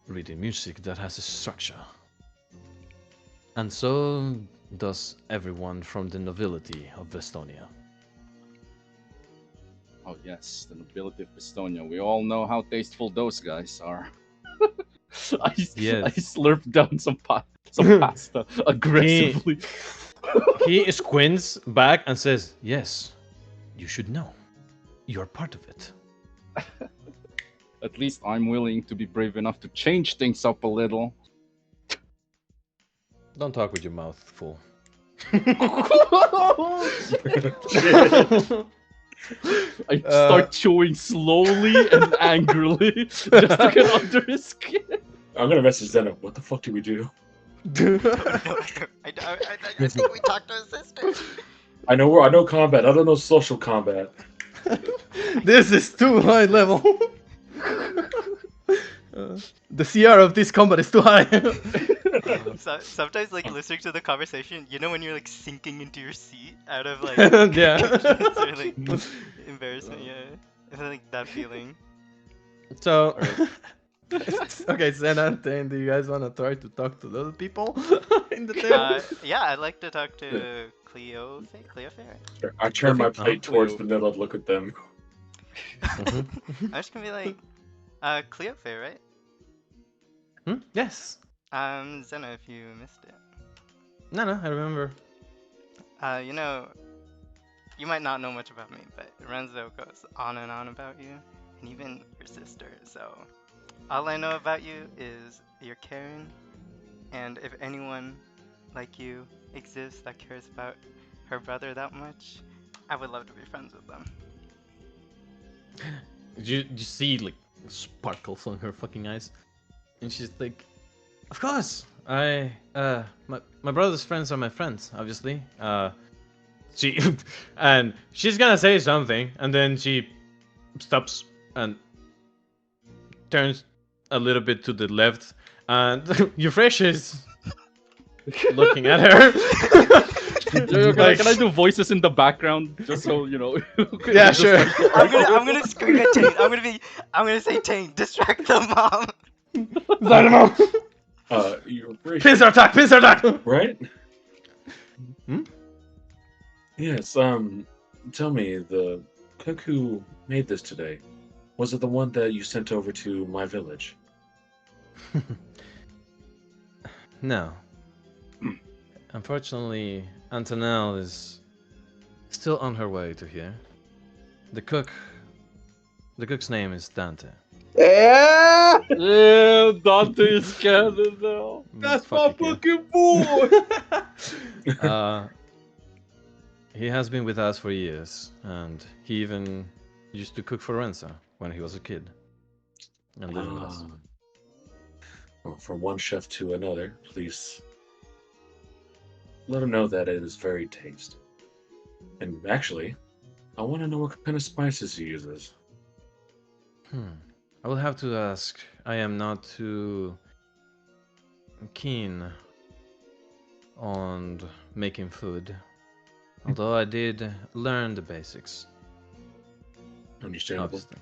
reading music that has a structure. And so does everyone from the nobility of Vestonia." Oh yes, the nobility of Estonia. We all know how tasteful those guys are. I Yes. slurp down some pasta aggressively. He squints back and says, "Yes, you should know. You're part of it." At least I'm willing to be brave enough to change things up a little. Don't talk with your mouth full. I start chewing slowly and angrily just to get under his skin. I'm gonna message Zena. What the fuck do we do? I think we talked to his sister. I know combat. I don't know social combat. This is too high level. The CR of this combat is too high. So, sometimes, like, listening to the conversation, you know when you're, like, sinking into your seat out of, like, Yeah. or, like, embarrassment, yeah. It's like that feeling. So, okay, Senna and Tane, do you guys want to try to talk to those people in the table? Yeah, I'd like to talk to Cleo Fair. I turn my Perfect. plate towards Vanilla and look at them. I'm just gonna be like, Cleo Fair, right? Yes. Zena, if you missed it. No, I remember. You know, you might not know much about me, but Renzo goes on and on about you, and even your sister, so all I know about you is you're caring, and if anyone like you exists that cares about her brother that much, I would love to be friends with them. You see, like, sparkles on her fucking eyes. And she's like, "Of course! My brother's friends are my friends, obviously." She and she's gonna say something, and then she stops and turns a little bit to the left, and Euphrasia is looking at her. Can I do voices in the background just so you know? Yeah, sure. I'm gonna scream at Tane. I'm gonna say, Tane, distract the mom. Dynamo! You're pretty Pincer attack! Pincer attack! right? Hmm? Yes. Tell me, the cook who made this today, was it the one that you sent over to my village? No. Unfortunately, Antonelle is still on her way to here. The cook's name is Dante. Yeah, Dante is canon now. That's my Fucking fucking boy. He has been with us for years, and he even used to cook for Renza when he was a kid. And lived with us. Well, from one chef to another, please let him know that it is very tasty. And actually, I want to know what kind of spices he uses. I will have to ask. I am not too keen on making food, although I did learn the basics. Understandable. Obviously.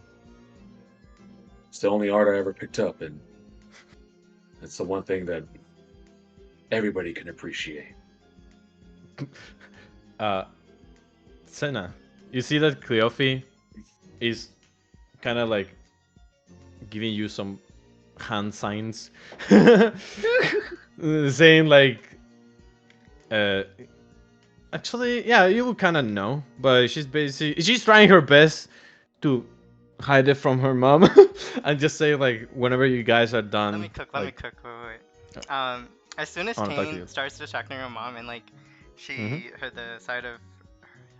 It's the only art I ever picked up, and it's the one thing that everybody can appreciate. Senna, you see that Cleophas is kind of like giving you some hand signs, saying like, actually, yeah, you will kind of know, but she's trying her best to hide it from her mom, and just say like, whenever you guys are done. Let me cook. Wait. As soon as I wanna talk to Tane you. starts distracting her mom and like the side of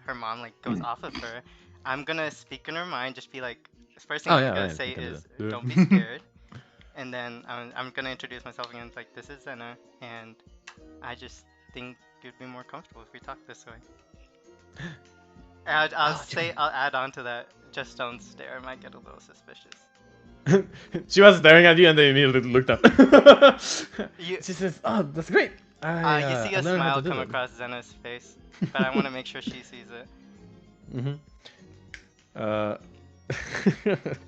her mom like Mm. goes off of her, I'm gonna speak in her mind. Just be like, the first thing Oh, I'm yeah, gonna right, say you can do is, that. "Don't be scared," and then I'm gonna introduce myself again. It's like, "This is Zena, and I just think you'd be more comfortable if we talked this way. I'll add on to that. Just don't stare. I might get a little suspicious. She was staring at you and they immediately looked up. You- She says, "Oh, that's great." You see I a learned how smile to do come that." across Zena's face, but I want to make sure she sees it. Mm-hmm.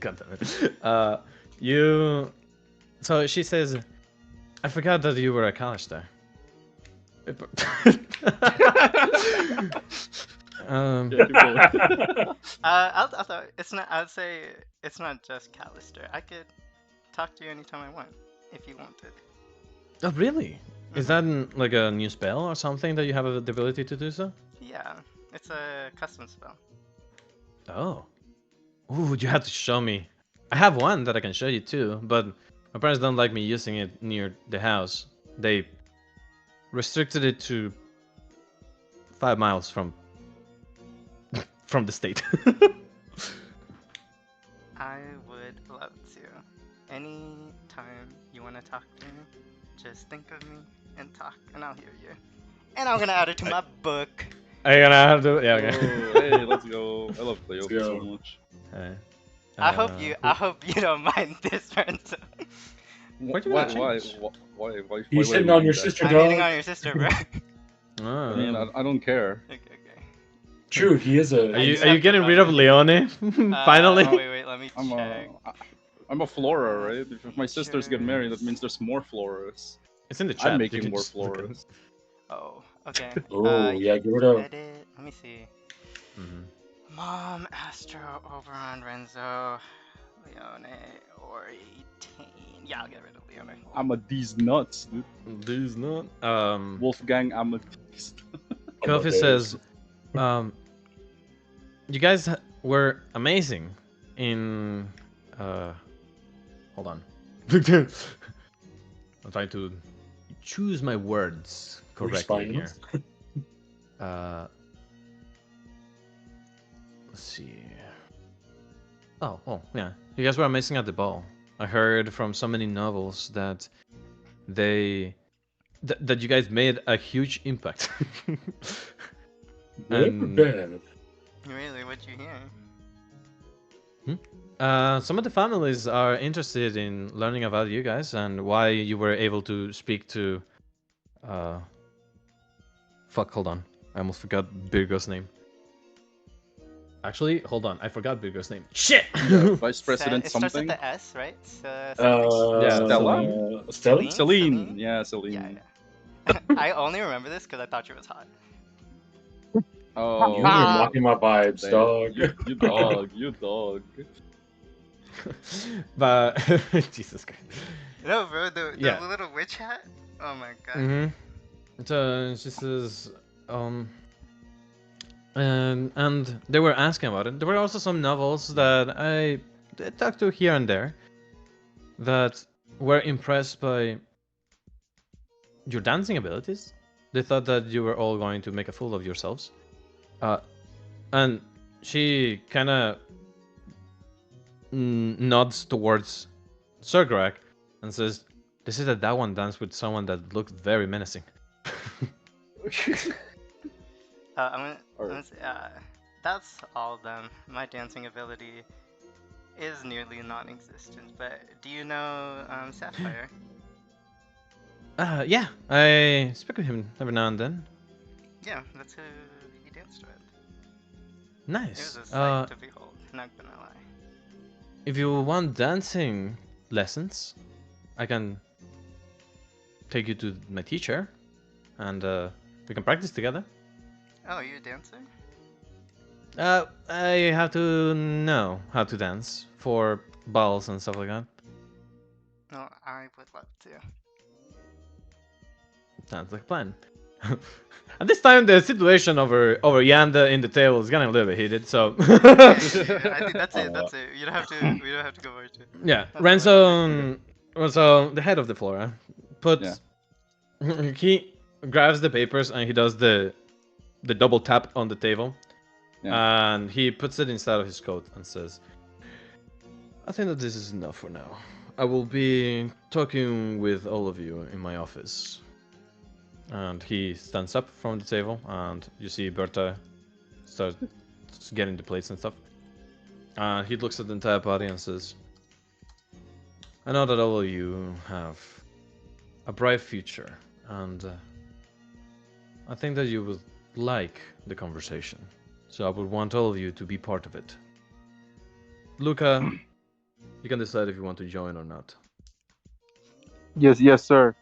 God damn it. You. So she says, "I forgot that you were a college star." Yeah, keep going. It's not. I'd say it's not just Callister. I could talk to you anytime I want, if you wanted. Oh, really? Is that like a new spell or something that you have the ability to do so? Yeah, it's a custom spell. Oh. Ooh, you have to show me. I have one that I can show you too, but my parents don't like me using it near the house. They restricted it to 5 miles from the state. I would love to. Anytime you want to talk to me, just think of me and talk, and I'll hear you. And I'm gonna add it to my book. Are you gonna have to? Yeah, okay. Oh, hey, let's go. I love Cleopa Let's so go. much. Alright. I hope you don't mind this, Renzo. Why'd you Why? not Why? change? Why? He's why hitting would on you your do that? sister, I'm hitting dog. on your sister, bro. I mean, I don't care. Okay. True, he is a. Are you have to getting rid run of it. Leone? Finally? Oh, wait, let me I'm check. I'm a Flora, right? If my sisters get married, that Features. means there's more Floras. It's in the chat. I'm you making can more just look at it. Floras. Oh, okay. Oh, yeah, get rid of. Edit. Let me see. Mhm. Mom, Astro, Oberon, Renzo, Leone, Ori, Tane. Yeah, I'll get rid of Leone. I'm a these nuts, dude. These not. Wolfgang, I'm a these. Kofi says, you guys were amazing in. Hold on. I'm trying to choose my words correctly here. Let's see. Oh, yeah. You guys were amazing at the ball. I heard from so many novels that that you guys made a huge impact. Never And- bad. Really, what'd you hear? Some of the families are interested in learning about you guys and why you were able to speak to. Fuck, hold on. I almost forgot Birgo's name. Actually, hold on. I forgot Birgo's name. Shit! Vice President It starts something. with the S, right? Yeah, Stella? Celine? Celine. Yeah, Celine. Yeah. I only remember this because I thought she was hot. Oh, You are mocking my vibes, damn. dog. You dog. You dog. But Jesus Christ. No, bro, the Yeah. little witch hat? Oh my god. So she says, and they were asking about it. There were also some novels that I talked to here and there that were impressed by your dancing abilities. They thought that you were all going to make a fool of yourselves. And she kind of nods towards Sergrak and says, "They said that one danced with someone that looked very menacing." I'm gonna say, that's all of them. My dancing ability is nearly non-existent, but do you know Sapphire? Yeah, I speak with him every now and then. Yeah, that's who he danced with. It Nice. was a sight to behold, not gonna lie. If you want dancing lessons, I can take you to my teacher, and we can practice together. Oh, you a dancer? I have to know how to dance for balls and stuff like that. No, I would love to. Sounds like a plan. At this time, the situation over Yanda in the table is getting a little bit heated, so. I think that's it. That's it. We don't have to go over to it. Yeah, That's Renzo, the head of the Flora, puts. He grabs the papers and he does the double tap on the table, and he puts it inside of his coat and says, "I think that this is enough for now. I will be talking with all of you in my office." And he stands up from the table, and you see Berta start getting the plates and stuff. And he looks at the entire party and says, I know that all of you have a bright future, and I think that you would like the conversation. So I would want all of you to be part of it. Luca, you can decide if you want to join or not. Yes, sir.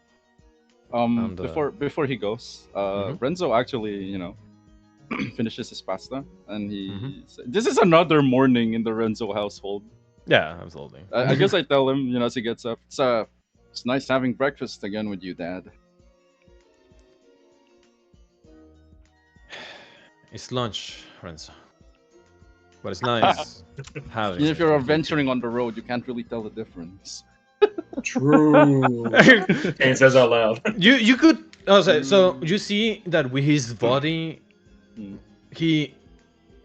And, Before he goes, Renzo actually, finishes his pasta, and he said, "This is another morning in the Renzo household." Yeah, absolutely. I guess I tell him, as he gets up, it's nice having breakfast again with you, Dad. It's lunch, Renzo. But it's nice having. If you're venturing on the road, you can't really tell the difference. True. Kane says out loud. You could so you see that with his body, he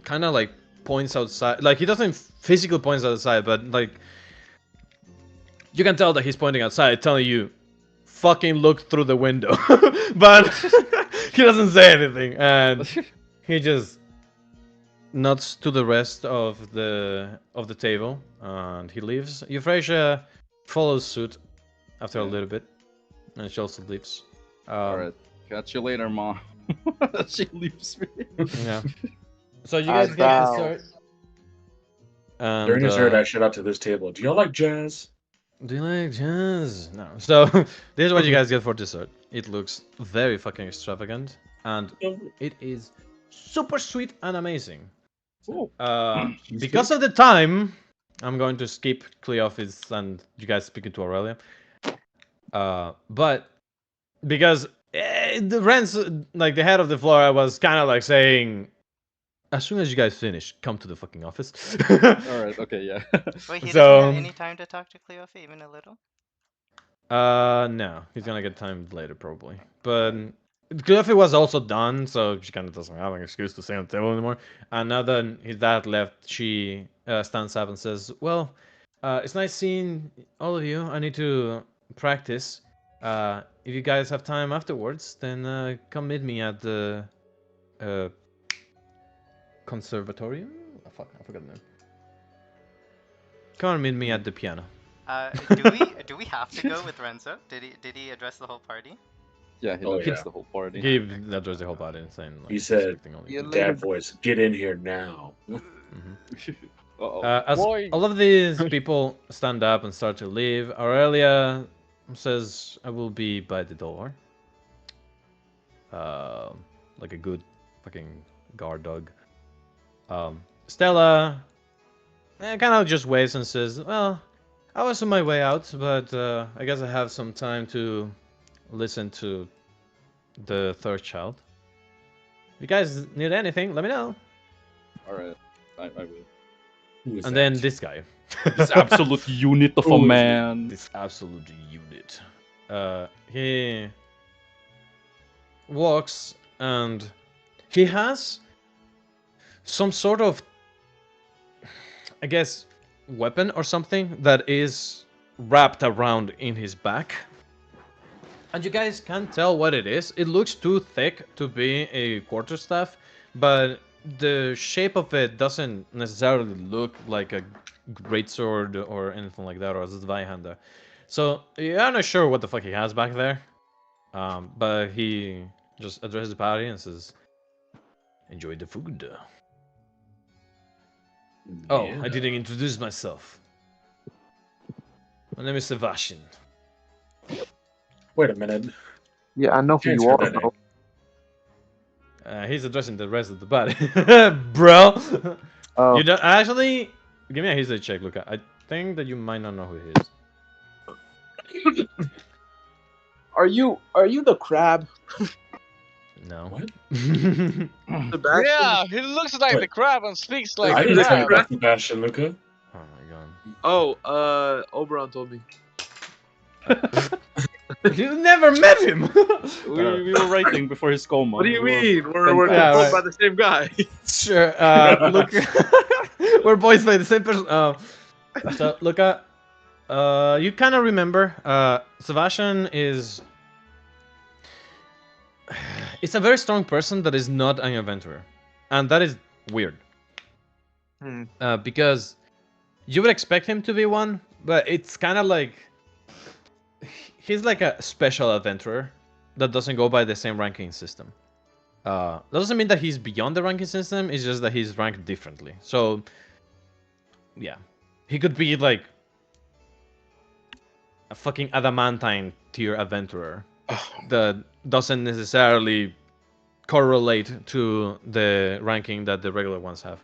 kind of like points outside. Like he doesn't physically points outside, but like you can tell that he's pointing outside, telling you, "Fucking look through the window." But he doesn't say anything, and he just nods to the rest of the table, and he leaves. Euphrasia follows suit after a little bit, and she also leaves. Alright, catch you later, Mom. She leaves me. Yeah. So you guys get dessert. And, During dessert, I shout out to this table. Do y'all like jazz? Do you like jazz? No. So this is what you guys get for dessert. It looks very fucking extravagant, and it is super sweet and amazing. Cool. Because of the time, I'm going to skip Cleophas and you guys speaking to Aurelia. But because the Ren's, like the head of the FLORA, was kind of like saying, as soon as you guys finish, come to the fucking office. Alright, okay, yeah. Wait, he So, doesn't have any time to talk to Cleophas, even a little? no. He's gonna get time later, probably. But Cleophas was also done, so she kind of doesn't have an excuse to stay on the table anymore. And now that his dad left, she stands up and says, well, it's nice seeing all of you. I need to practice. If you guys have time afterwards, then come meet me at the conservatorium? Oh, fuck, I forgot the name. Come and meet me at the piano. Do we have to go with Renzo? Did he address the whole party? Yeah, he addressed the whole party. He addressed the whole party and saying, like, He said, only dad voice, get in here now. As all of these people stand up and start to leave, Aurelia says, I will be by the door. Like a good fucking guard dog. Stella kind of just waits and says, well, I was on my way out, but I guess I have some time to listen to the third child. If you guys need anything, let me know. Alright, I will. And then this guy. This absolute unit of a man. This absolute unit. He walks and he has some sort of, I guess, weapon or something that is wrapped around in his back. And you guys can't tell what it is. It looks too thick to be a quarterstaff, but the shape of it doesn't necessarily look like a greatsword or anything like that, or a Zweihander. So you're not sure what the fuck he has back there. But he just addresses the party and says, enjoy the food. Oh, I didn't introduce myself. My name is Sebastian. Wait a minute. Yeah, I know who you are, bro. He's addressing the rest of the party. Bro! Oh. You don't actually give me a history check, Luca. I think that you might not know who he is. Are you the crab? No. What? Sebastian? Yeah, he looks like the crab and speaks like I the didn't say crab. about Sebastian, Luca. Oh my god. Oh, Oberon told me. You never met him! We were writing before his coma. What do you mean? We're Yeah, told right. by the same guy. Sure, look, we're boys by the same person. So, Luca, you kind of remember, Sebastian is it's a very strong person that is not an adventurer, and that is weird. Because you would expect him to be one, but it's kind of like he's like a special adventurer that doesn't go by the same ranking system. That doesn't mean that he's beyond the ranking system. It's just that he's ranked differently. So, yeah, he could be like a fucking adamantine tier adventurer that doesn't necessarily correlate to the ranking that the regular ones have.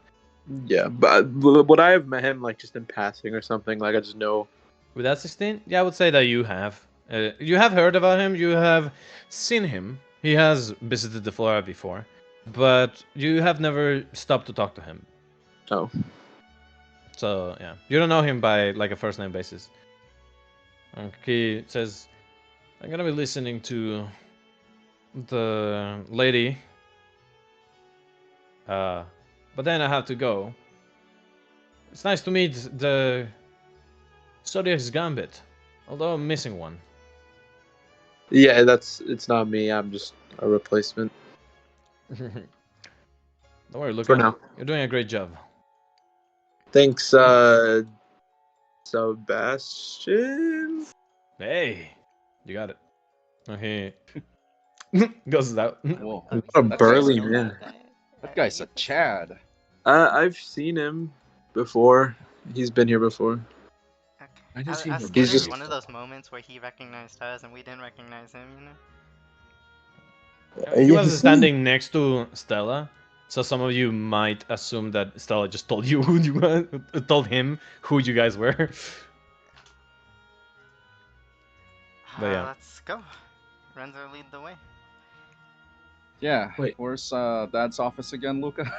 Yeah, but would I have met him like just in passing or something? Like I just know. With that 16, yeah, I would say that you have. You have heard about him. You have seen him. He has visited the FLORA before, but you have never stopped to talk to him. Oh. So yeah, you don't know him by like a first name basis. And he says, "I'm gonna be listening to the lady, but then I have to go. It's nice to meet the Zodiac's Gambit, although I'm missing one." Yeah, it's not me. I'm just a replacement. Don't worry, look, For now. you're doing a great job. Thanks, Sebastian. Hey, you got it. Okay. Goes out. Whoa. What a That burly guy's- man. That guy's a Chad. I've seen him before. He's been here before. I I, just I hear was him. scared He's it was just- one of those moments where he recognized us and we didn't recognize him, you know? He was standing next to Stella, so some of you might assume that Stella just told you who you were, told him who you guys were. But yeah. Let's go. Renzo, lead the way. Yeah. Wait. Where's Dad's office again, Luca?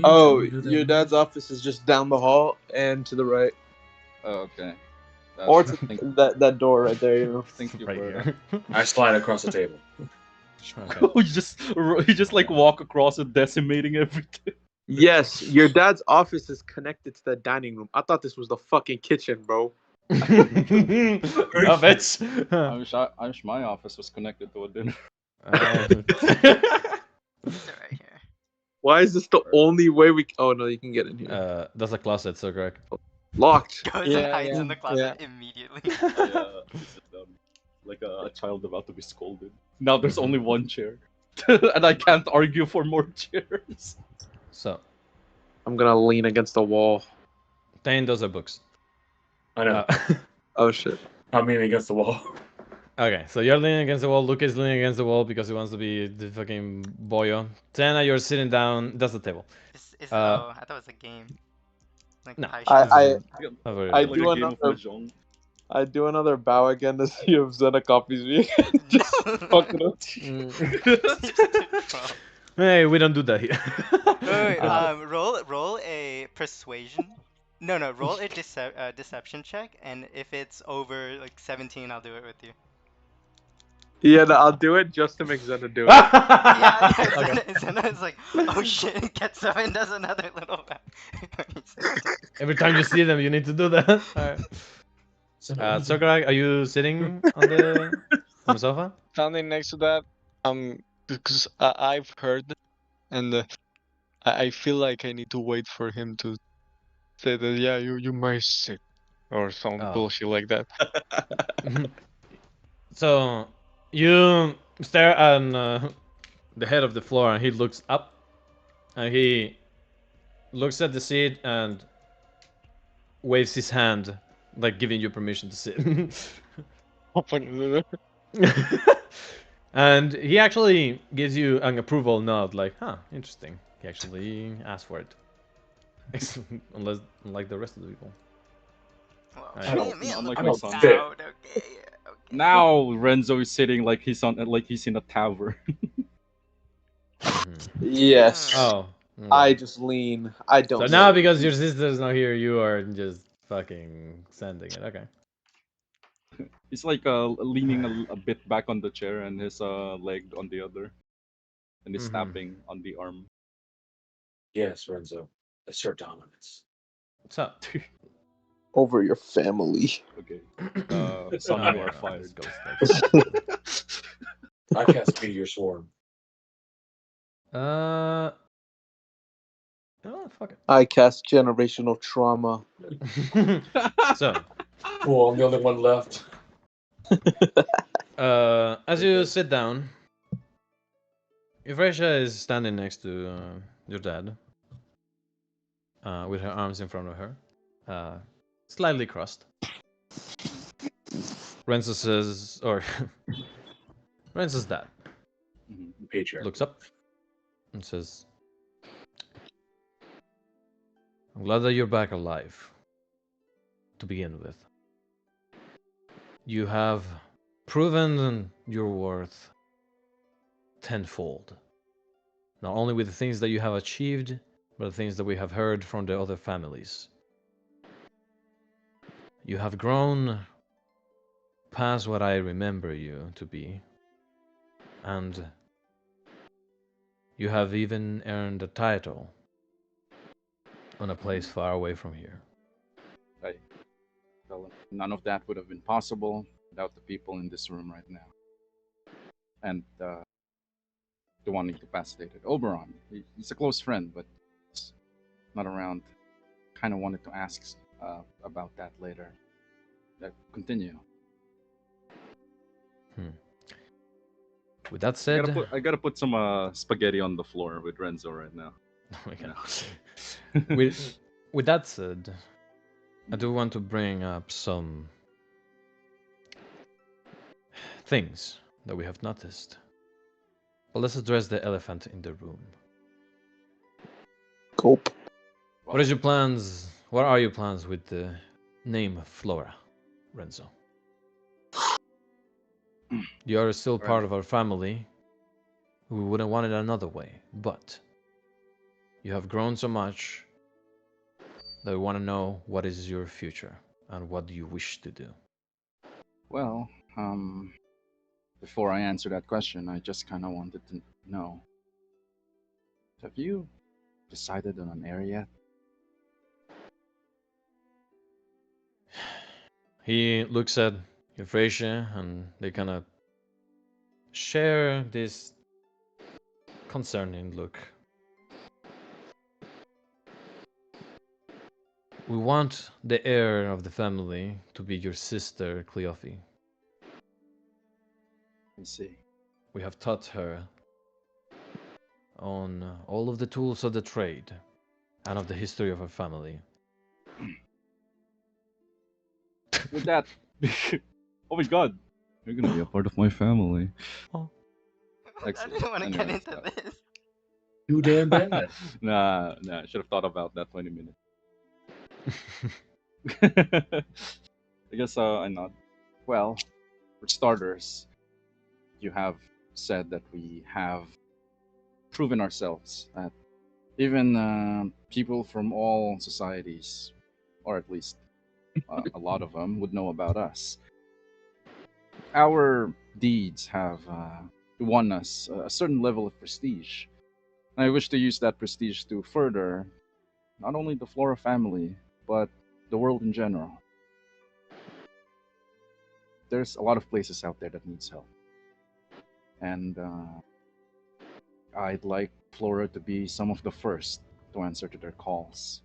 Oh, your dad's office is just down the hall and to the right, Oh, okay. or to Thank, that door right there. You know. thank you Right for here. I slide across the table. Okay. you just like walk across it, decimating everything. Yes, your dad's office is connected to the dining room. I thought this was the fucking kitchen, bro. Of it. I wish my office was connected to a dinner. Sit right here. Why is this the only way we? Oh no, you can get in here. That's a closet, so correct. Locked. Goes Yeah, and hides yeah, in the closet immediately. Like a child about to be scolded. Now there's only one chair, and I can't argue for more chairs. So, I'm gonna lean against the wall. Thane, those are books. I know. Oh shit. I'm leaning against the wall. Okay, so you're leaning against the wall. Luke is leaning against the wall because he wants to be the fucking boyo. Tana, you're sitting down. That's the table. I thought it was a game. Like No. high I Not very I good. do Like a game of another- mahjong. I do another bow again to see if Zena copies me. Just fuck it up. Hey, we don't do that here. Wait, roll a persuasion. No, roll a deception check, and if it's over like 17, I'll do it with you. Yeah, no, I'll do it just to make Zena do it. Yeah, Zena is like, oh shit, gets up and does another little back. Every time you see them, you need to do that. Alright. Sokarak, are you sitting on the sofa? Standing next to that, because I've heard, and I feel like I need to wait for him to say that. Yeah, you might sit, or some Oh. bullshit like that. So you stare at the head of the floor, and he looks up, and he looks at the seat and waves his hand, like giving you permission to sit. Open the door. And he actually gives you an approval nod, like, huh, interesting. He actually asked for it. Unlike the rest of the people. Well, Alright. me, Unlike I my don't son. fit. okay. Now Renzo is sitting like he's in a tavern. Yes. Oh. I just lean. I don't. So now because your sister's not here, you are just fucking sending it. Okay. He's like leaning a bit back on the chair and his leg on the other, and he's Mhm. tapping on the arm. Yes, Renzo. Assert dominance. What's up? over your family. Okay. Son, you are This fired. goes like- I cast Meteor Swarm. Oh, fuck I cast generational trauma. it. So, Cool, I'm the only one left. as you sit down, Euphrasia is standing next to your dad, with her arms in front of her, slightly crossed. Renzo says, or Renzo's dad Patriarch. looks up and says, I'm glad that you're back alive, to begin with. You have proven your worth tenfold. Not only with the things that you have achieved, but the things that we have heard from the other families. You have grown past what I remember you to be, and you have even earned a title on a place far away from here. Right. Well, none of that would have been possible without the people in this room right now. And the one incapacitated, Oberon. He's a close friend, but he's not around. Kind of wanted to ask about that later. Continue. With that said, I gotta put some spaghetti on the floor with Renzo right now. oh my god. with that said, I do want to bring up some things that we have noticed. But let's address the elephant in the room. Cope. What is your plans? What are your plans with the name Flora, Renzo? You are still part of our family. We wouldn't want it another way, but you have grown so much that we want to know what is your future and what do you wish to do. Well, before I answer that question, I just kind of wanted to know. Have you decided on an area? He looks at Euphrasia and they kind of share this concerning look. We want the heir of the family to be your sister, Cleophie. I see. We have taught her on all of the tools of the trade and of the history of our family. With that, oh my god, you're gonna be a part of my family. Oh. Excellent. I didn't want to get Anyways, into this. Too damn bad. Nah, I should have thought about that 20 minutes. I guess I nod. Well, for starters, you have said that we have proven ourselves that even people from all societies, or at least a lot of them, would know about us. Our deeds have won us a certain level of prestige. I wish to use that prestige to further not only the Flora family, but the world in general. There's a lot of places out there that needs help. And I'd like Flora to be some of the first to answer to their calls.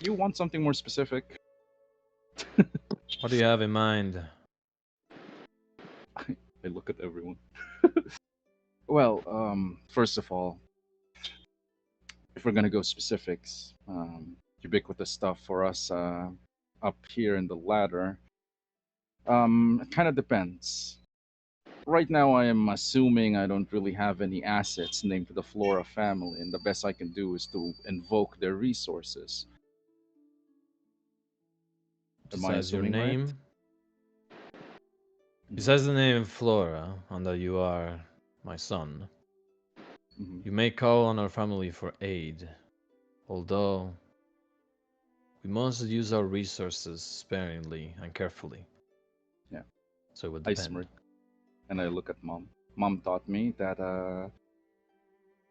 You want something more specific? What do you have in mind? I look at everyone. Well, first of all, if we're gonna go specifics, ubiquitous stuff for us up here in the ladder, it kind of depends. Right now, I am assuming I don't really have any assets named to the Flora family, and the best I can do is to invoke their resources. Am I Besides your assuming name? right? Besides the name Flora, and that you are my son, Mhm. you may call on our family for aid, although we must use our resources sparingly and carefully. Yeah. So it would I depend. smirk and I look at mom. Mom taught me that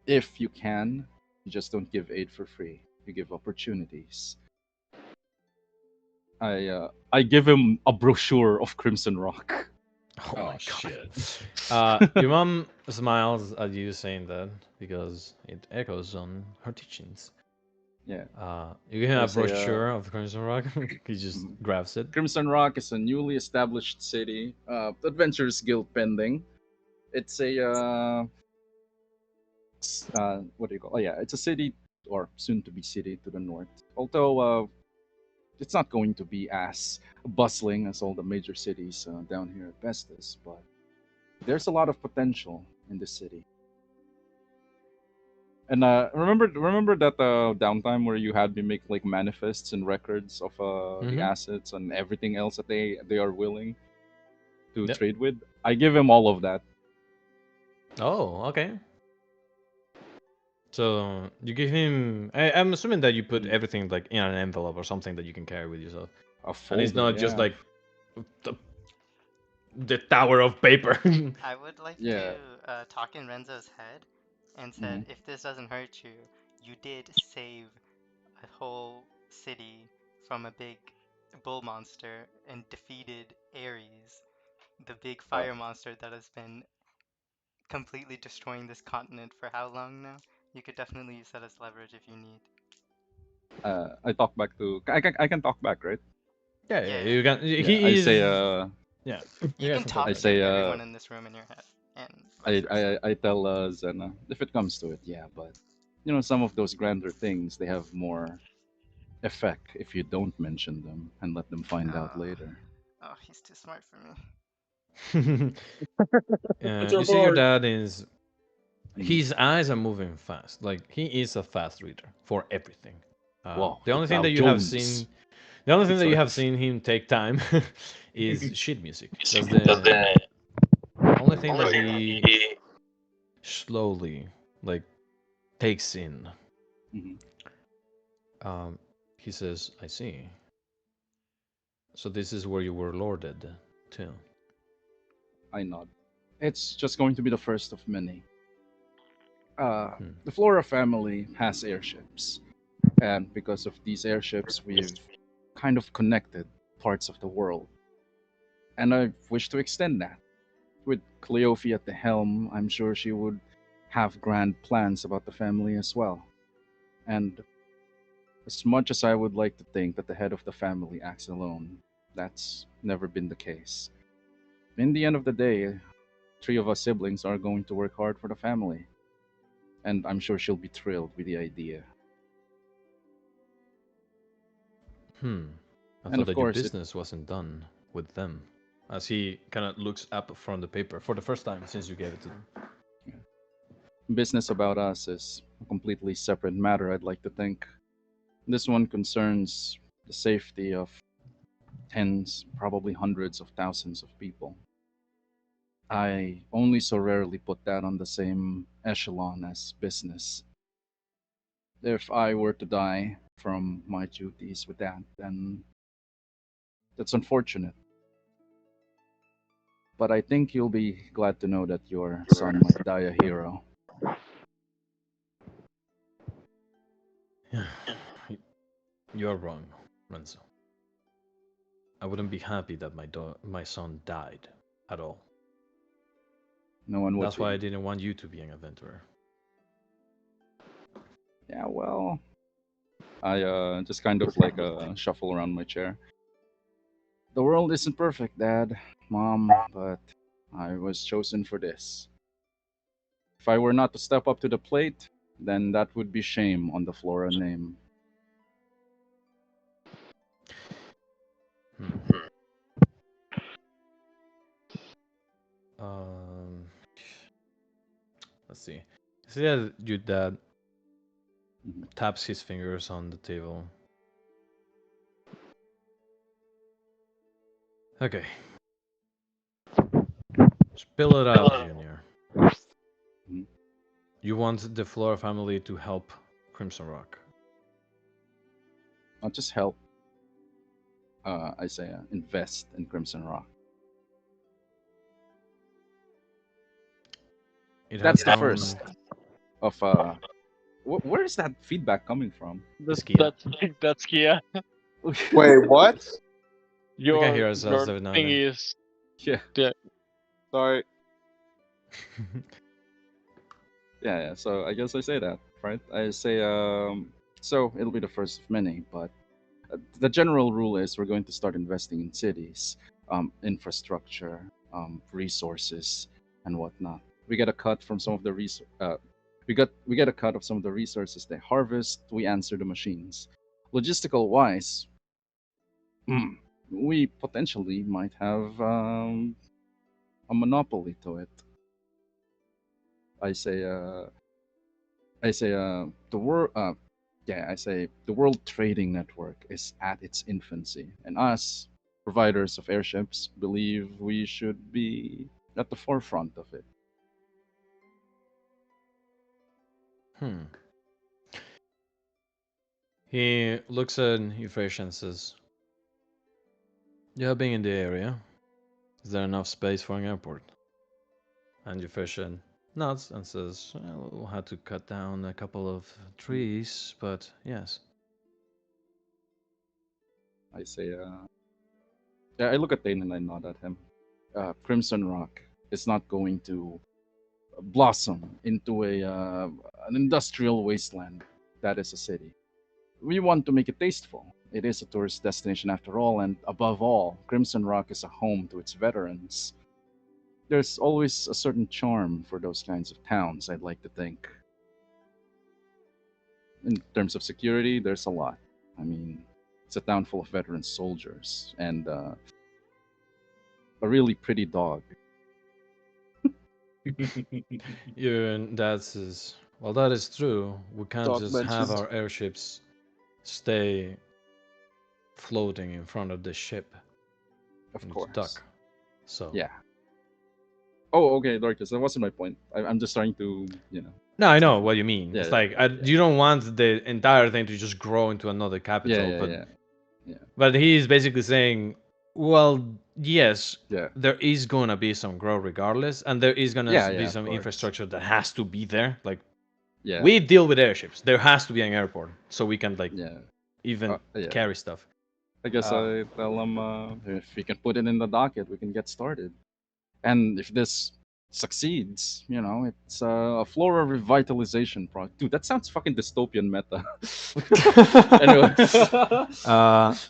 if you can, you just don't give aid for free. You give opportunities. I give him a brochure of Crimson Rock. Oh, Oh, my god. shit. Your mom smiles at you saying that because it echoes on her teachings. Yeah. You give him I a say, brochure of Crimson Rock. He just Mhm. grabs it. Crimson Rock is a newly established city, Adventurers Guild pending. It's a what do you call? Oh yeah, it's a city or soon to be city to the north. Although it's not going to be as bustling as all the major cities down here at Vestas, but there's a lot of potential in the city. And remember that downtime where you had me make like manifests and records of the Mhm. assets and everything else that they are willing to Yep. trade with. I give him all of that. Oh, okay. So you give him. I'm assuming that you put Mm. everything like in an envelope or something that you can carry with yourself, A and it's folder, not just yeah, like the tower of paper. I would like yeah. to talk in Renzo's head and Hmm. said, if this doesn't hurt you, you did save a whole city from a big bull monster and defeated Ares, the big Uh, fire monster that has been completely destroying this continent for how long now? You could definitely use that as leverage if you need. I talk back to. I can talk back, right? Yeah, Yeah, you can. Yeah. I He say is. Yeah, you you guys can can talk I talk back. to say everyone in this room in your head, and I, vice versa. I tell Zena, if it comes to it, yeah, but some of those grander things they have more effect if you don't mention them and let them find out Oh, later. oh, he's too smart for me. It's our You see, your bard. dad is. Mm. His eyes are moving fast. Like he is a fast reader for everything. Whoa, The the only thing Dow that you have Jones. seen, the only thing that you Sorry. have seen him take time is sheet music. That's the only thing that he slowly like takes in. Mhm. He says, "I see. So this is where you were lorded, too." I nod. It's just going to be the first of many. Hmm. The Flora family has airships, and because of these airships, we've kind of connected parts of the world. And I wish to extend that. With Cleophie at the helm, I'm sure she would have grand plans about the family as well. And as much as I would like to think that the head of the family acts alone, that's never been the case. In the end of the day, three of us siblings are going to work hard for the family, and I'm sure she'll be thrilled with the idea. I And thought of that your course, it business wasn't done with them. As he kind of looks up from the paper for the first time since you gave it to them. business about us is a completely separate matter, I'd like to think. This one concerns the safety of tens, probably hundreds of thousands of people. I only so rarely put that on the same echelon as business. If I were to die from my duties with that, then that's unfortunate. But I think you'll be glad to know that your son might die a hero. You're wrong, Renzo. I wouldn't be happy that my son died at all. No one would That's why I be. didn't want you to be an adventurer. Yeah, well, I just kind of like shuffle around my chair. The world isn't perfect, Dad, Mom, but I was chosen for this. If I were not to step up to the plate, then that would be shame on the Flora name. Hmm. Um, let's see. See that your dad Mhm. taps his fingers on the table. Okay. Spill it out, Junior. Mhm. You want the Flora family to help Crimson Rock. Not just help, I say invest in Crimson Rock. It has That's the grown. first of where is that feedback coming from? That, Skia. that's that's Kia. Wait, what? We can Your hear ourselves your every now and thing then. is Yeah. Sorry. Yeah. So I guess I say that, right? I say so it'll be the first of many, but the general rule is we're going to start investing in cities, infrastructure, resources, and whatnot. We get a cut from some of the we get a cut of some of the resources they harvest. We answer the machines. Logistical wise, we potentially might have a monopoly to it. I say the world. Yeah, I say the World Trading Network is at its infancy, and us, providers of airships, believe we should be at the forefront of it. He looks at Euphrasia and says, "You have been in the area. Is there enough space for an airport?" And Euphrasia nods and says, "Well, we'll have to cut down a couple of trees, but yes." I say, yeah, I look at Dane and I nod at him. Crimson Rock is not going to blossom into an industrial wasteland that is a city. We want to make it tasteful. It is a tourist destination after all, and above all, Crimson Rock is a home to its veterans. There's always a certain charm for those kinds of towns, I'd like to think. In terms of security, there's a lot. I mean, it's a town full of veteran soldiers and a really pretty dog. Your dad says, "Well, that is true. We can't Dog just have mentioned. our airships stay floating in front of the ship. Of It's course. stuck. So Yeah. Oh, okay, Dorcas, that wasn't my point. I'm just trying to, No, I know what you mean. Yeah, It's yeah, like yeah. you don't want the entire thing to just grow into another capital, Yeah, but yeah. but he's basically saying, well, yes, Yeah. there is gonna be some growth regardless, and there is gonna Yeah, be yeah, of some course. infrastructure that has to be there. Like Yeah. we deal with airships, there has to be an airport so we can Yeah. even Yeah. carry stuff. I guess I tell them if we can put it in the docket, we can get started. And if this succeeds, it's a FLORA revitalization project. Dude, that sounds fucking dystopian meta. Anyway.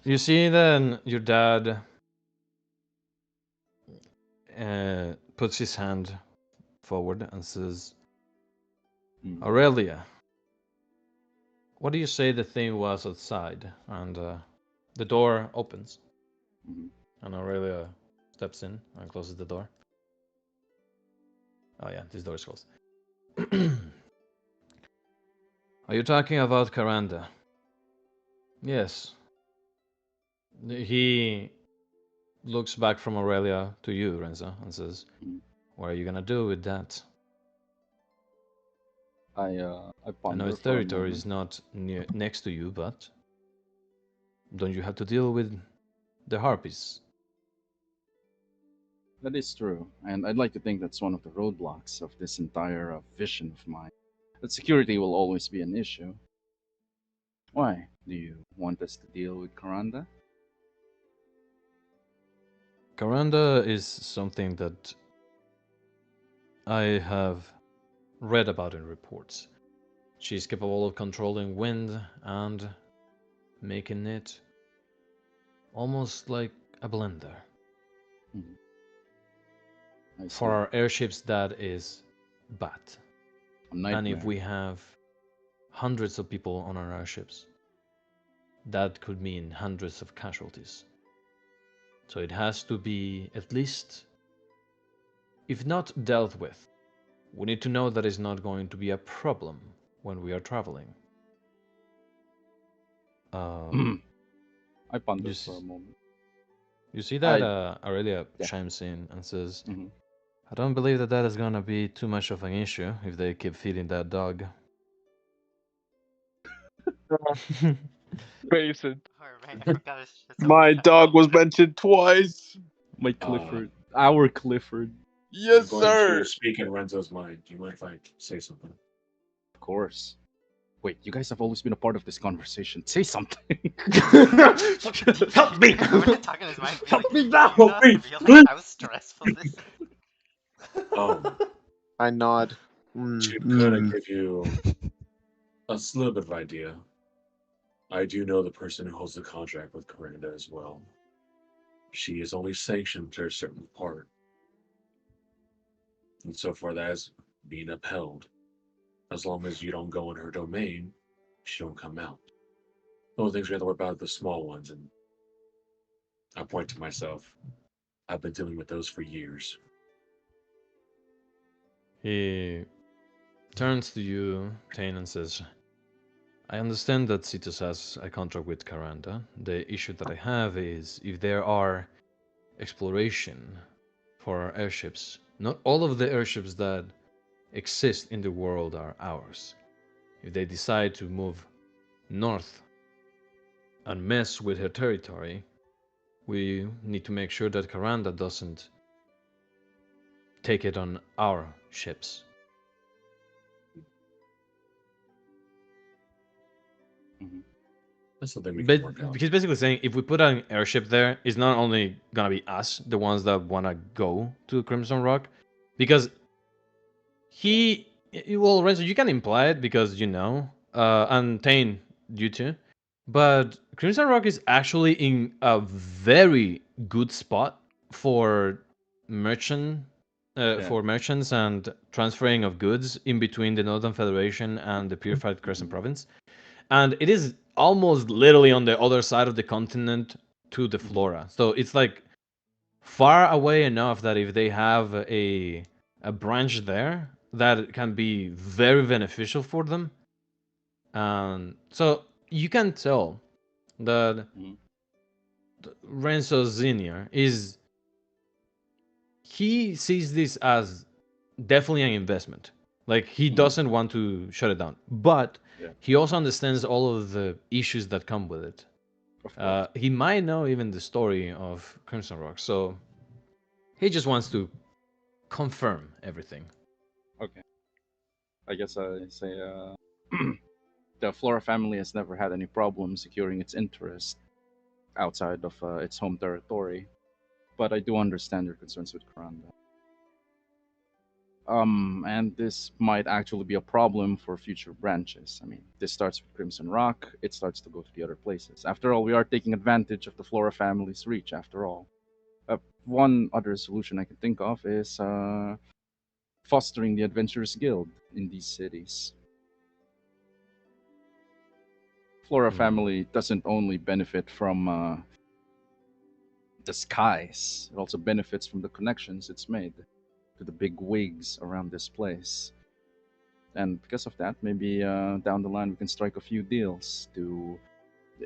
You see then your dad puts his hand forward and says, "Aurelia, what do you say the thing was outside?" And the door opens, and Aurelia steps in and closes the door. Oh yeah, this door is closed. Are you talking about Karanda? Yes. He looks back from Aurelia to you, Renzo, and says, "What are you gonna do with that?" I I know ponder its for a territory moment. is not next to you, but don't you have to deal with the harpies? That is true, and I'd like to think that's one of the roadblocks of this entire vision of mine. That security will always be an issue. Why? Do you want us to deal with Karanda? Karanda is something that I have read about in reports. She's capable of controlling wind and making it almost like a blender. For our airships, that is bad. And if we have hundreds of people on our airships, that could mean hundreds of casualties. So it has to be at least, if not dealt with, we need to know that it's not going to be a problem when we are traveling. I ponder for a moment. You see that Aurelia chimes in and says, "I don't believe that is going to be too much of an issue if they keep feeding that dog." Face it. My dog was mentioned twice. My Clifford. Our Clifford. Yes, I'm going sir. to speak in Renzo's mind. You might like say something. Of course. Wait, you guys have always been a part of this conversation. Say something. Help me! I'm gonna talk in his mind. And be Help like, me now! "Do you not realize how stressful this is?" I nod. To kind of Mm. give you a little bit of idea, I do know the person who holds the contract with Corinda as well. She is only sanctioned to a certain part, and so far that is being upheld. As long as you don't go in her domain, she don't come out. The only things we have to worry about are the small ones, and I point to myself. I've been dealing with those for years. He turns to you, Tane, and says, I understand that Cetus has a contract with Karanda. The issue that I have is if there are exploration for our airships, not all of the airships that exist in the world are ours. If they decide to move north and mess with her territory, we need to make sure that Karanda doesn't take it on our ships. That's something we can But work out. he's basically saying if we put an airship there, it's not only gonna be us, the ones that wanna go to Crimson Rock, because well, Renzo, you can imply it because you know, and Tane, you too. But Crimson Rock is actually in a very good spot for merchant, for merchants and transferring of goods in between the Northern Federation and the Purified Crescent Province, and it is almost literally on the other side of the continent to the FLORA. So it's like far away enough that if they have a branch there, that can be very beneficial for them. So you can tell that Renzo Zinnier he sees this as definitely an investment. Like he doesn't want to shut it down, but he also understands all of the issues that come with it. He might know even the story of Crimson Rock, so he just wants to confirm everything. Okay. I guess I say the Flora family has never had any problem securing its interest outside of its home territory, but I do understand your concerns with Karanda. And this might actually be a problem for future branches. I mean, this starts with Crimson Rock, it starts to go to the other places. After all, we are taking advantage of the Flora family's reach, after all. One other solution I can think of is fostering the Adventurers Guild in these cities. Flora family doesn't only benefit from the skies, it also benefits from the connections it's made to the big wigs around this place. And because of that, maybe down the line we can strike a few deals to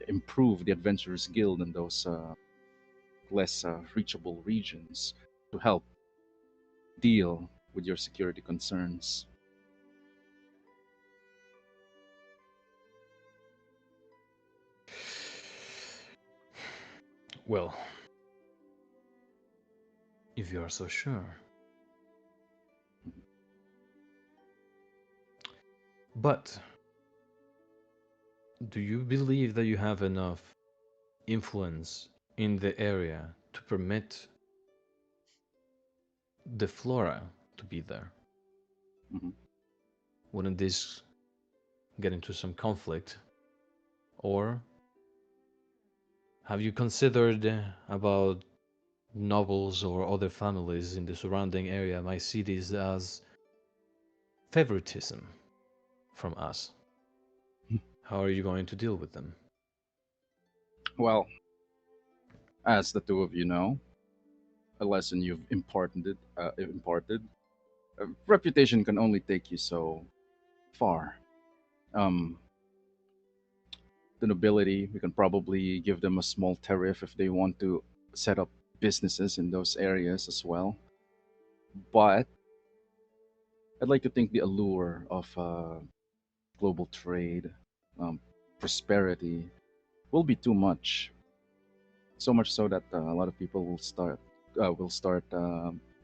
improve the Adventurers Guild in those less reachable regions to help deal with your security concerns. Well, if you are so sure. But do you believe that you have enough influence in the area to permit the Flora to be there? Wouldn't this get into some conflict? Or have you considered about nobles or other families in the surrounding area might see this as favoritism from us? How are you going to deal with them? Well, as the two of you know, a lesson you've imparted, reputation can only take you so far. Um, the nobility, we can probably give them a small tariff if they want to set up businesses in those areas as well. But I'd like to think the allure of global trade, um, prosperity, will be too much. So much so that a lot of people will start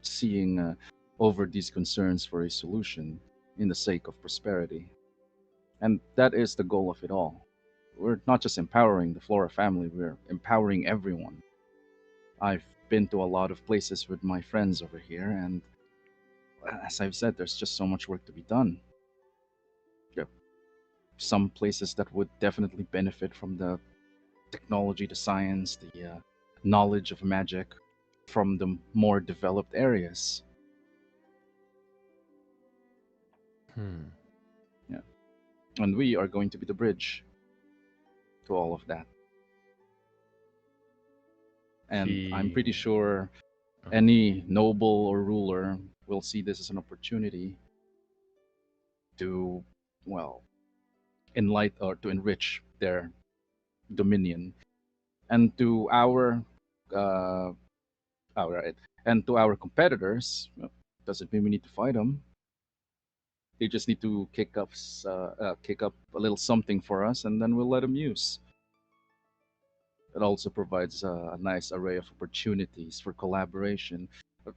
seeing over these concerns for a solution in the sake of prosperity. And that is the goal of it all. We're not just empowering the Flora family, we're empowering everyone. I've been to a lot of places with my friends over here, and as I've said, there's just so much work to be done. There are some places that would definitely benefit from the technology, the science, the knowledge of magic from the more developed areas. Hmm. Yeah. And we are going to be the bridge to all of that. And I'm pretty He. sure Uh-huh. any noble or ruler will see this as an opportunity to, well, enlighten or to enrich their dominion. And to uh, right, and to our competitors, well, doesn't mean we need to fight them. They just need to kick up a little something for us, and then we'll let them use. It also provides a nice array of opportunities for collaboration,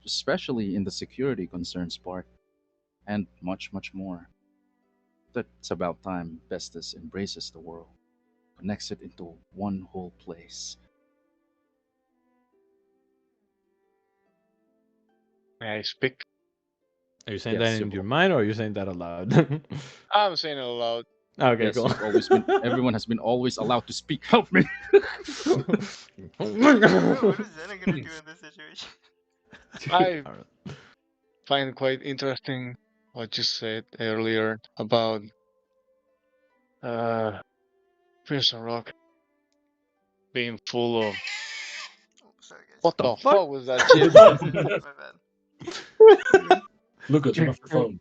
especially in the security concerns part, and much, much more. It's about time Vestas embraces the world, connects it into one whole place. May I speak? Are you saying Yes, that in you've, your mind, or are you saying that aloud? I'm saying it aloud. Okay, yes, cool. you've always been. Everyone has been always allowed to speak. Help me. What is Zena gonna do in this situation? I Alright. find quite interesting what you said earlier about Prison Rock being full of. Oh, sorry guys. What The the fuck? fuck was that Sorry, shit? my bad. Lucas, turn off your phone.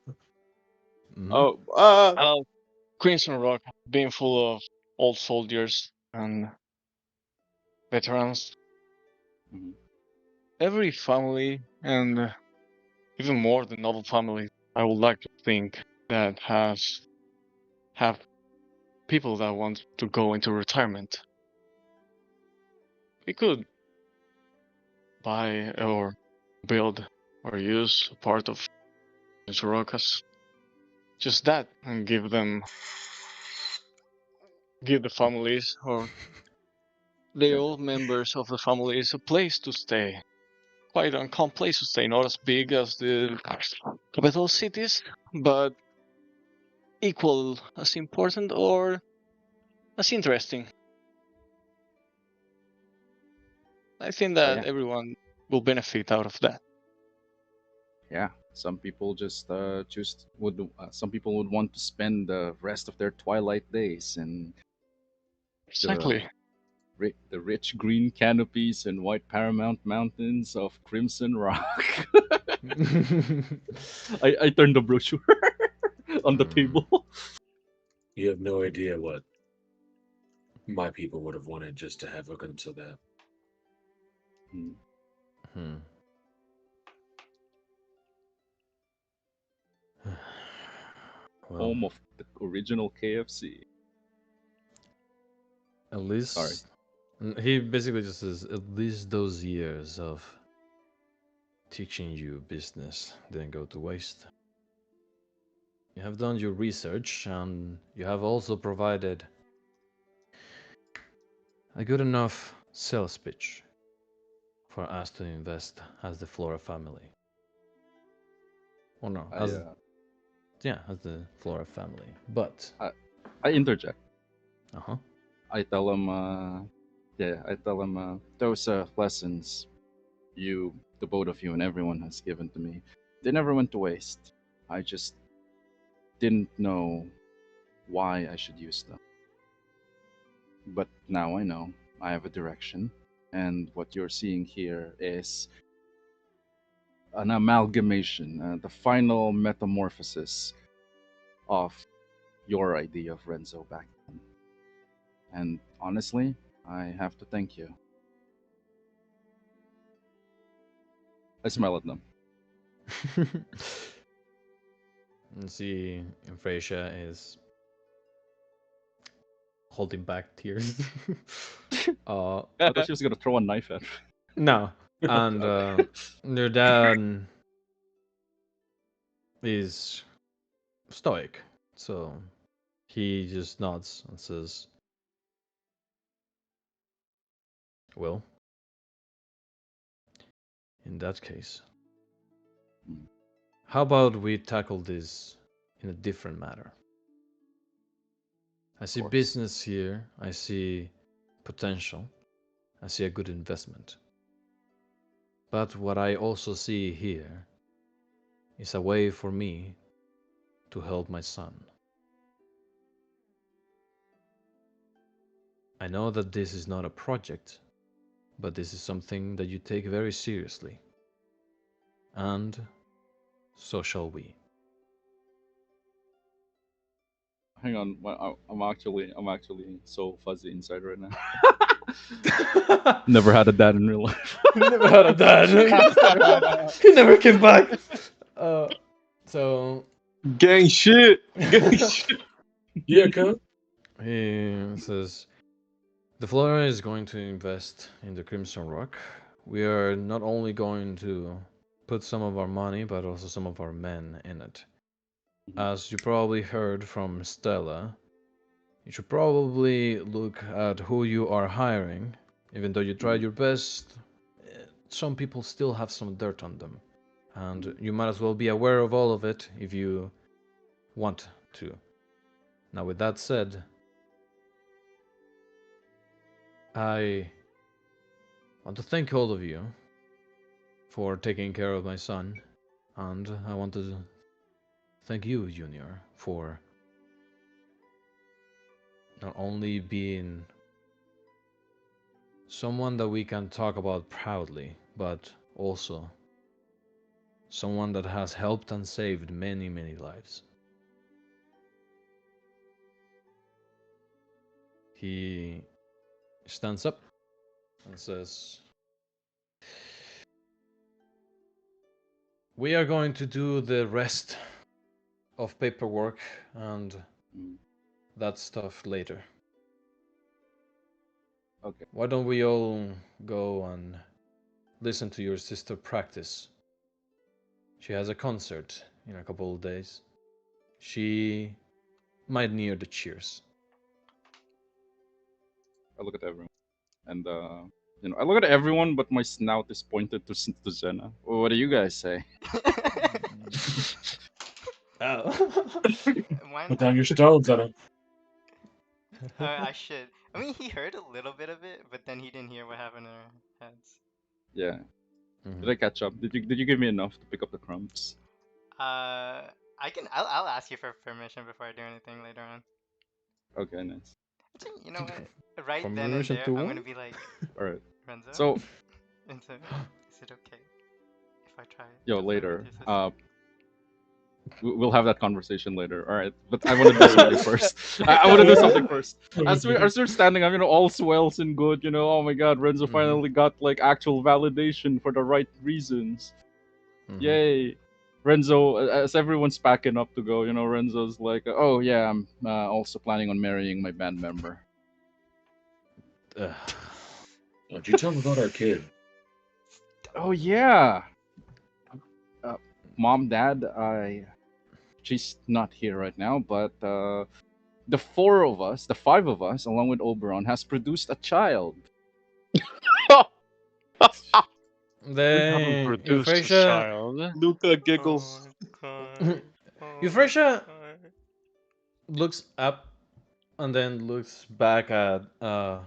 Mhm. Oh, Crimson Rock being full of old soldiers and veterans. Mhm. Every family, and even more than other families, I would like to think that have people that want to go into retirement. We could buy or build or use a part of Sorocas, just that, and give the families or the Yep. old members of the families a place to stay. Quite an uncommon place to stay, not as big as the capital cities, but equal as important or as interesting. I think that Yeah, everyone will benefit out of that. yeah. Some people just some people would want to spend the rest of their twilight days in the Exactly. the rich green canopies and white paramount mountains of Crimson Rock. I turned the brochure on the table. You have no idea what my people would have wanted just to have a glimpse of that. Hmm. Hmm. Well, Home of the original KFC. at Sorry. least he basically just says at least those years of teaching you business didn't go to waste. You have done your research and you have also provided a good enough sales pitch for us to invest as the Flora family. Or no, I as as the Flora family. But I interject. uh-huh. I tell him, those lessons the both of you, and everyone has given to me, they never went to waste. I just didn't know why I should use them. But now I know. I have a direction, and what you're seeing here is an amalgamation, the final metamorphosis of your idea of Renzo back then. And honestly, I have to thank you. I smile at them. And see, Frasier is holding back tears. I thought she was gonna throw a knife at me. No, and Okay. your dad is stoic, so He just nods and says, well, in that case, how about we tackle this in a different matter? I see business here, I see potential, I see a good investment. But what I also see here is a way for me to help my son. I know that this is not a project, but this is something that you take very seriously. And so shall we. Hang on, I'm actually so fuzzy inside right now. Never had a dad in real life. Never had a dad. He never came back. So Gang shit. Gang shit. Yeah, cuz. he says, the FLORA is going to invest in the Crimson Rock. We are not only going to put some of our money, but also some of our men in it. As you probably heard from Stella, you should probably look at who you are hiring. Even though you tried your best, some people still have some dirt on them. And you might as well be aware of all of it if you want to. Now, with that said, I want to thank all of you for taking care of my son, and I want to thank you, Junior, for not only being someone that we can talk about proudly, but also someone that has helped and saved many, many lives. He stands up and says, we are going to do the rest of paperwork and that stuff later. Okay. Why don't we all go and listen to your sister practice? She has a concert in a couple of days. She might need the cheers. I look at everyone, and I look at everyone, but my snout is pointed to Zena. Well, what do you guys say? Oh. Why Put not? down your stones on him. I should. I mean, he heard a little bit of it, but then he didn't hear what happened in our heads. Yeah. Did I catch up? Did you give me enough to pick up the crumbs? I can. I'll ask you for permission before I do anything later on. Okay, nice. Actually, you know what? Right From then and permission there, to I'm what? gonna be like, All right. Renzo. So, Renzo, is it okay if I try? yo, to flirt with later. your sister? We'll have that conversation later. All right, but I want to do something first. I want to do something first. As we're standing, I'm all swells and good. Oh my God, Renzo finally got like actual validation for the right reasons. Yay, Renzo! As everyone's packing up to go, Renzo's like, oh yeah, I'm also planning on marrying my band member. Don't you tell him about our kid. Oh yeah, Mom, Dad, she's not here right now, but the five of us, along with Oberon, has produced a child. Haven't produced a Euphrasia, child. Luca giggles. Euphrasia looks up and then looks back at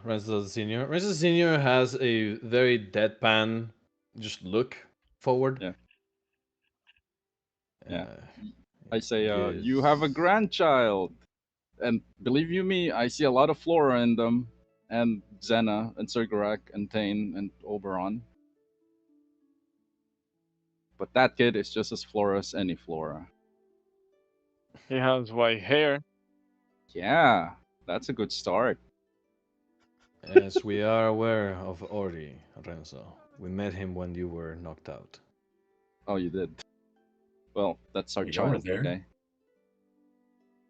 Renzo Senior. Renzo Senior has a very deadpan, just look forward. Yeah. Yeah. I say, yes. you have a grandchild. And believe you me, I see a lot of Flora in them. And Zena, and Sergarak, and Tane, and Oberon. But that kid is just as Flora as any Flora. He has white hair. Yeah, that's a good start. Yes, we are aware of Ori, Renzo. We met him when you were knocked out. Oh, you did? Well, that's our You weren't child, there. okay?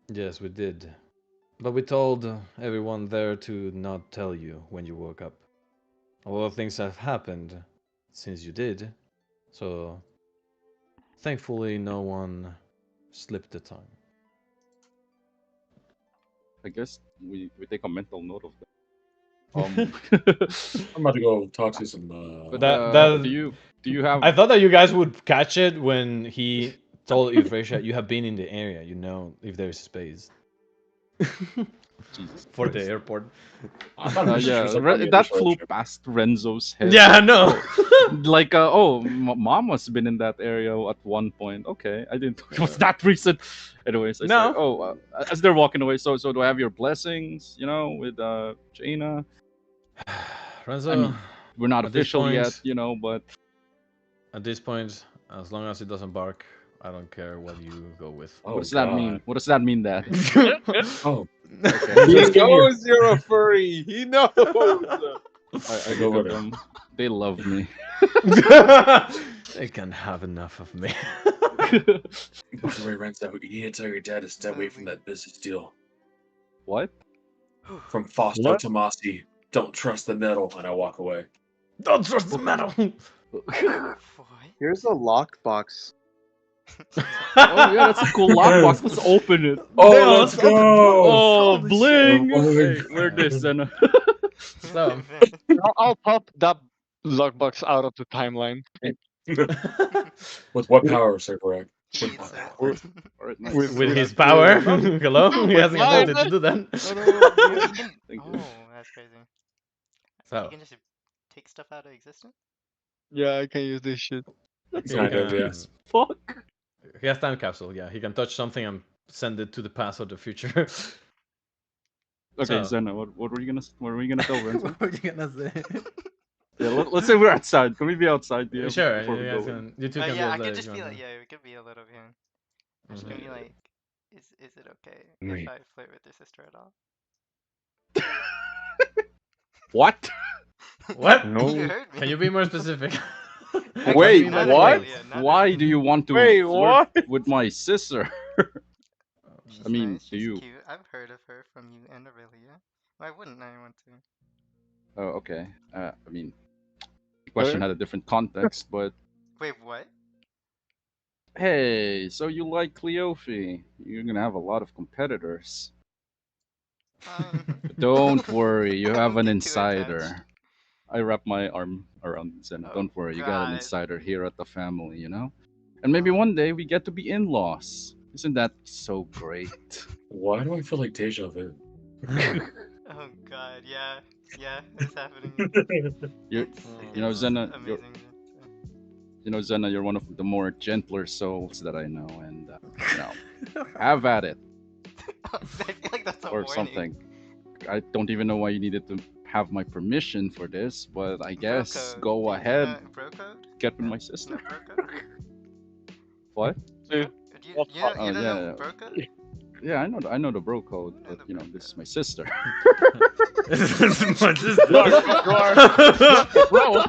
Yes, we did. But we told everyone there to not tell you when you woke up. A lot of things have happened since you did, so thankfully no one slipped the tongue. I guess we take a mental note of that. I'm about to go talk to some. But That- do you have? I thought that you guys would catch it when he told Euphrasia, you have been in the area, you know if there is space. Jesus For the Christ. airport. Yeah, that flew past Renzo's head. Yeah, I know. Like, mom must have been in that area at one point. Okay, I didn't. It was that recent. Anyways, I No. said, oh, as they're walking away. So do I have your blessings? You know, with Jaina. Renzo, I mean, we're not at this official point- yet, you know, but At this point, as long as it doesn't bark, I don't care what you go with. Oh, what does that mean? What does that mean, Dad? Oh, Okay. He Let's give you- knows you're a furry. He knows. I Go look at with it. them. They love me. They can have enough of me. Don't worry, Renzo. You need to tell your dad to stay away from that business deal. What? From Fausto What? Tomasi. Don't trust the metal, and I walk away. Don't trust the metal. What? Here's a lockbox. Oh yeah, that's a cool lockbox. Let's open it. Oh, let's go! Oh, Holy bling! shit. Hey, we're this then. So, I'll pop that lockbox out of the timeline. With what power, Sir Correct? He With eats what it. power? Alright, nice. with his power, hello, he hasn't mine. ability to do that. Thank you. Oh, that's crazy. So, You can just take stuff out of existence? Yeah, I can use this shit. That's he Kind of, can- yes. Fuck. He has time capsule. Yeah, he can touch something and send it to the past or the future. Okay, So- Zena, what were you gonna tell Renzo? What were you gonna say? Yeah, let's say we're outside. Can we be outside? Yeah, Sure, before we you guys go in? can. You two can Yeah, I be outside could if just you be want like, to. yeah, it could be a little behind. I'm just gonna be like, is it okay Right. if I flirt with your sister at all? What? What? You heard me. Can you be more specific? Wait, Not what? really, yeah, not Why really. do you want to Wait, flirt with my sister? She's I mean, nice, do she's you? cute. I've heard of her from you and Aurelia. Why wouldn't I want to? Oh, okay. I mean, the question had a different context, but Wait, what? hey, so you like Cleofe? You're gonna have a lot of competitors. Don't worry, you have an Get too insider. attached. I wrap my arm around Zena. Oh, Don't worry, you got an God. insider here at the family, you know? And maybe one day we get to be in-laws. Isn't that so great? Why do I feel like deja vu? Oh god, yeah, it's happening. You're, It's- you know, it's Zena, you're, amazing. Zena, you're one of the more gentler souls that I know, and you know, have at it I feel like that's a or warning. something. I don't even know why you needed to have my permission for this, but I guess code. go Do you ahead, know bro code? get with No? my sister. No bro code? What? Do you don't yeah, know yeah. bro code? Yeah, I know the bro code, You know but the you know, bro this is code. my sister. This is my sister. Bro,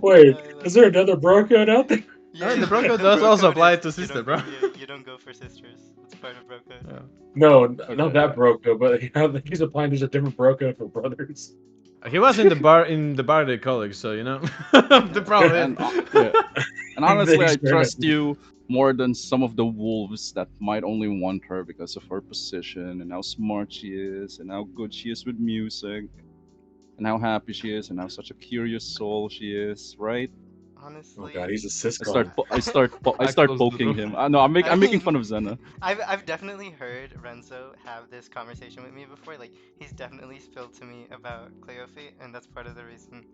Wait, is there another bro code out there? Oh, the bro code does also apply to you sister, don't- bro. Yeah, you don't go for sisters. It's part of bro code. Yeah. No, not that bro code, but he's applying. There's a different bro code for brothers. He was in the bardic college, so you know the problem and, is. yeah. And honestly, I Experiment. trust you more than some of the wolves that might only want her because of her position and how smart she is and how good she is with music and how happy she is and how such a curious soul she is, right? Oh Honestly, god, he's a cis I start guy. I start close the poking door. him. No, I'm I making mean- fun of Zena. I've definitely heard Renzo have this conversation with me before. Like he's definitely spilled to me about Cleofe, and that's part of the reason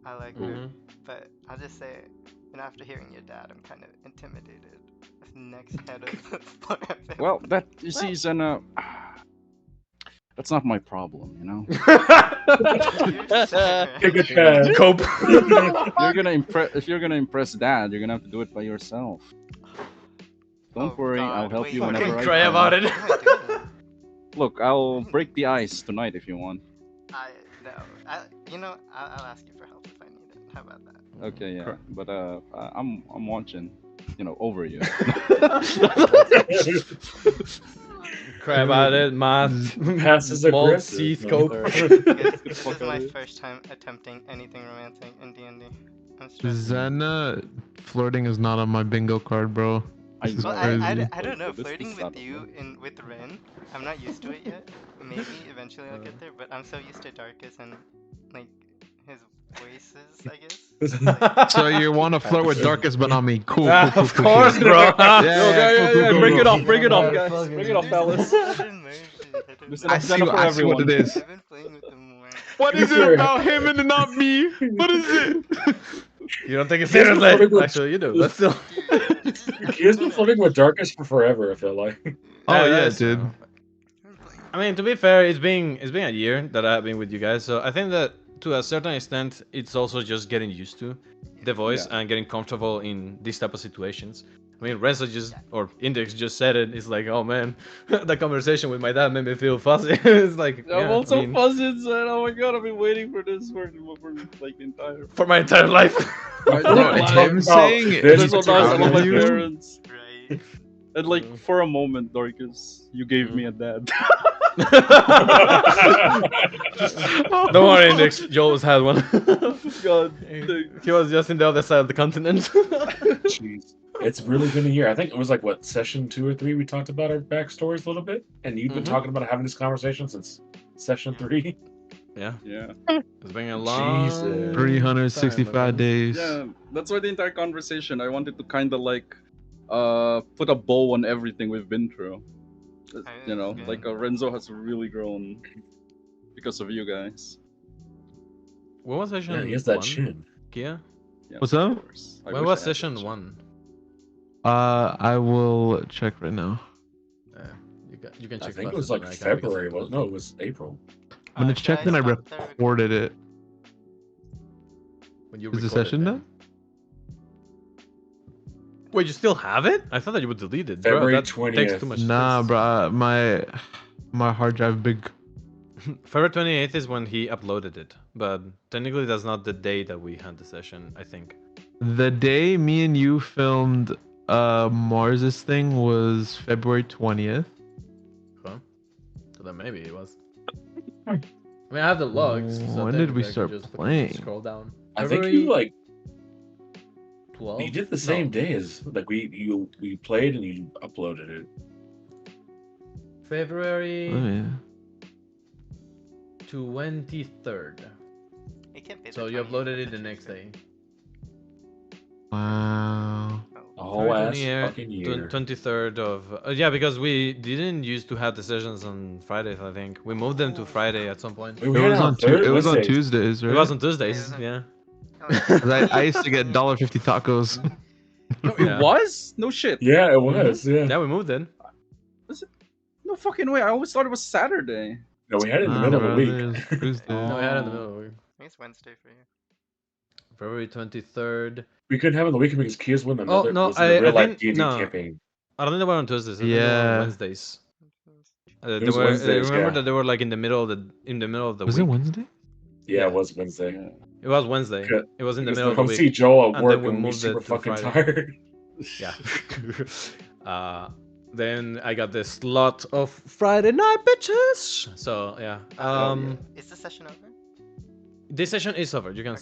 I like her. Mhm. But I'll just say, after hearing your dad, I'm kind of intimidated. As next head of the FLORA family. Well, that you see, Zena, that's not my problem, you know. You're sure. Take a chance. Cope. You're gonna impress if you're gonna impress Dad, you're gonna have to do it by yourself. Don't Oh, worry, I'll God, help wait, you what whenever am I Cry can. about it. What am I doing? Look, I'll break the ice tonight if you want. No, I'll ask you for help if I need it. How about that? Okay, yeah, Cry. but I'm watching, you know, over you. Cry about it, math, Passes mold, aggressive. teeth, No. cope. Guys, this fuck is my outta here. first time attempting anything romantic in D&D. I'm stressed. Zena, flirting is not on my bingo card, bro. I This is Well, know. crazy. I don't know. This Flirting is with out of you line. with Ren, I'm not used to it yet. Maybe eventually I'll get there, but I'm so used to Darkus and like his voices, I guess. Like, So you want to flirt with Darkest, but not me? Cool. Ah, Cool, of cool, course, cool. bro. Yeah, Yo, yeah, cool, cool, cool, bring it cool. off, bring it off, Yeah, guys. fucking- Bring it off, there's fellas. I don't know, dude. I don't There's know. enough venom for I see what everyone. it is. I've been playing with them more. What is it about him and not me? What is it? You don't take it He's been flirting seriously. with- Actually, you do. But still. He has been flirting with Darkest for forever, I feel like. Oh yeah, that's dude. true. I mean, to be fair, it's been a year that I've been with you guys, so I think that to a certain extent, it's also just getting used to the voice and getting comfortable in these type of situations. I mean, Renzo or Index just said it. It's like, oh man, the conversation with my dad made me feel fuzzy. It's like, I'm yeah, also I mean, fuzzy inside. Oh my god, I've been waiting for this for like the entire. for my entire life. No, it's him saying it. This He's was nice. I proud love of my you. parents. Right. And like for a moment, Dorcas, you gave me a dad. Don't worry, Index. Joel has had one. God, He was just in the other side of the continent. Jeez. It's really been a year. I think it was like, what, session 2 or 3 we talked about our backstories a little bit? And you've been talking about having this conversation since session 3? Yeah. Yeah. It's been a long Jesus. 365 days. Yeah, that's why the entire conversation, I wanted to kind of like put a bow on everything we've been through. You know, like Renzo has really grown because of you guys. When was session Yeah, he has that 1? chin. Kia? Yeah, What's of up? course. I When wish was I had session that 1? I will check right now. You can I check think it faster was than like I can because February. I Well, no, it was April. When it's Should I checked, then I stop the reported it. When you Is the recorded session them. done? Wait, you still have it? I thought that you would delete it. Bro, February that takes 20th. too much Nah, space. bro. My hard drive big. February 28th is when he uploaded it, but technically that's not the day that we had the session, I think. The day me and you filmed Mars's thing was February 20th. Huh? So then maybe it was. I mean, I have the logs. So When did we technically I could start just fucking playing? Scroll down. I think you like 12? you did the same day as like we played and you uploaded it. February I mean, 23rd. It can't be the So you 20th, uploaded it that's the next true. day. wow. A whole ass 20 fucking year. 23rd of yeah, because we didn't used to have the sessions on Fridays. I think we moved them to Friday at some point. We It had was it on Thursday. it was on Wednesdays. Tuesdays, right? It was on Tuesdays. Yeah. 'Cause I used to get $1.50 tacos. No, it Yeah. was? No shit. Yeah, it was. Yeah. Yeah, we moved it. No fucking way. I always thought it was Saturday. No, we had it in the Nah, middle bro, of the there's week. Tuesday. No, we had it in the middle of the week. I think it's Wednesday for you. February 23rd. We couldn't have it on the weekend because Kia's won Oh, another no, was in a I real life think- D&D no. campaign. I don't think they were on Tuesdays. I think they were Yeah. on Wednesdays. It They was were. Wednesdays, remember yeah. that they were like in the middle of the Was week. it Wednesday? Yeah, Yeah. it was Wednesday. Yeah. It was Wednesday. Okay. It was in the Because middle of come the see week. Joel at and work then we and we're moved it super to fucking Friday. tired. Yeah. Then I got the slot of Friday night, bitches. So yeah. Is the session over? This session is over. You can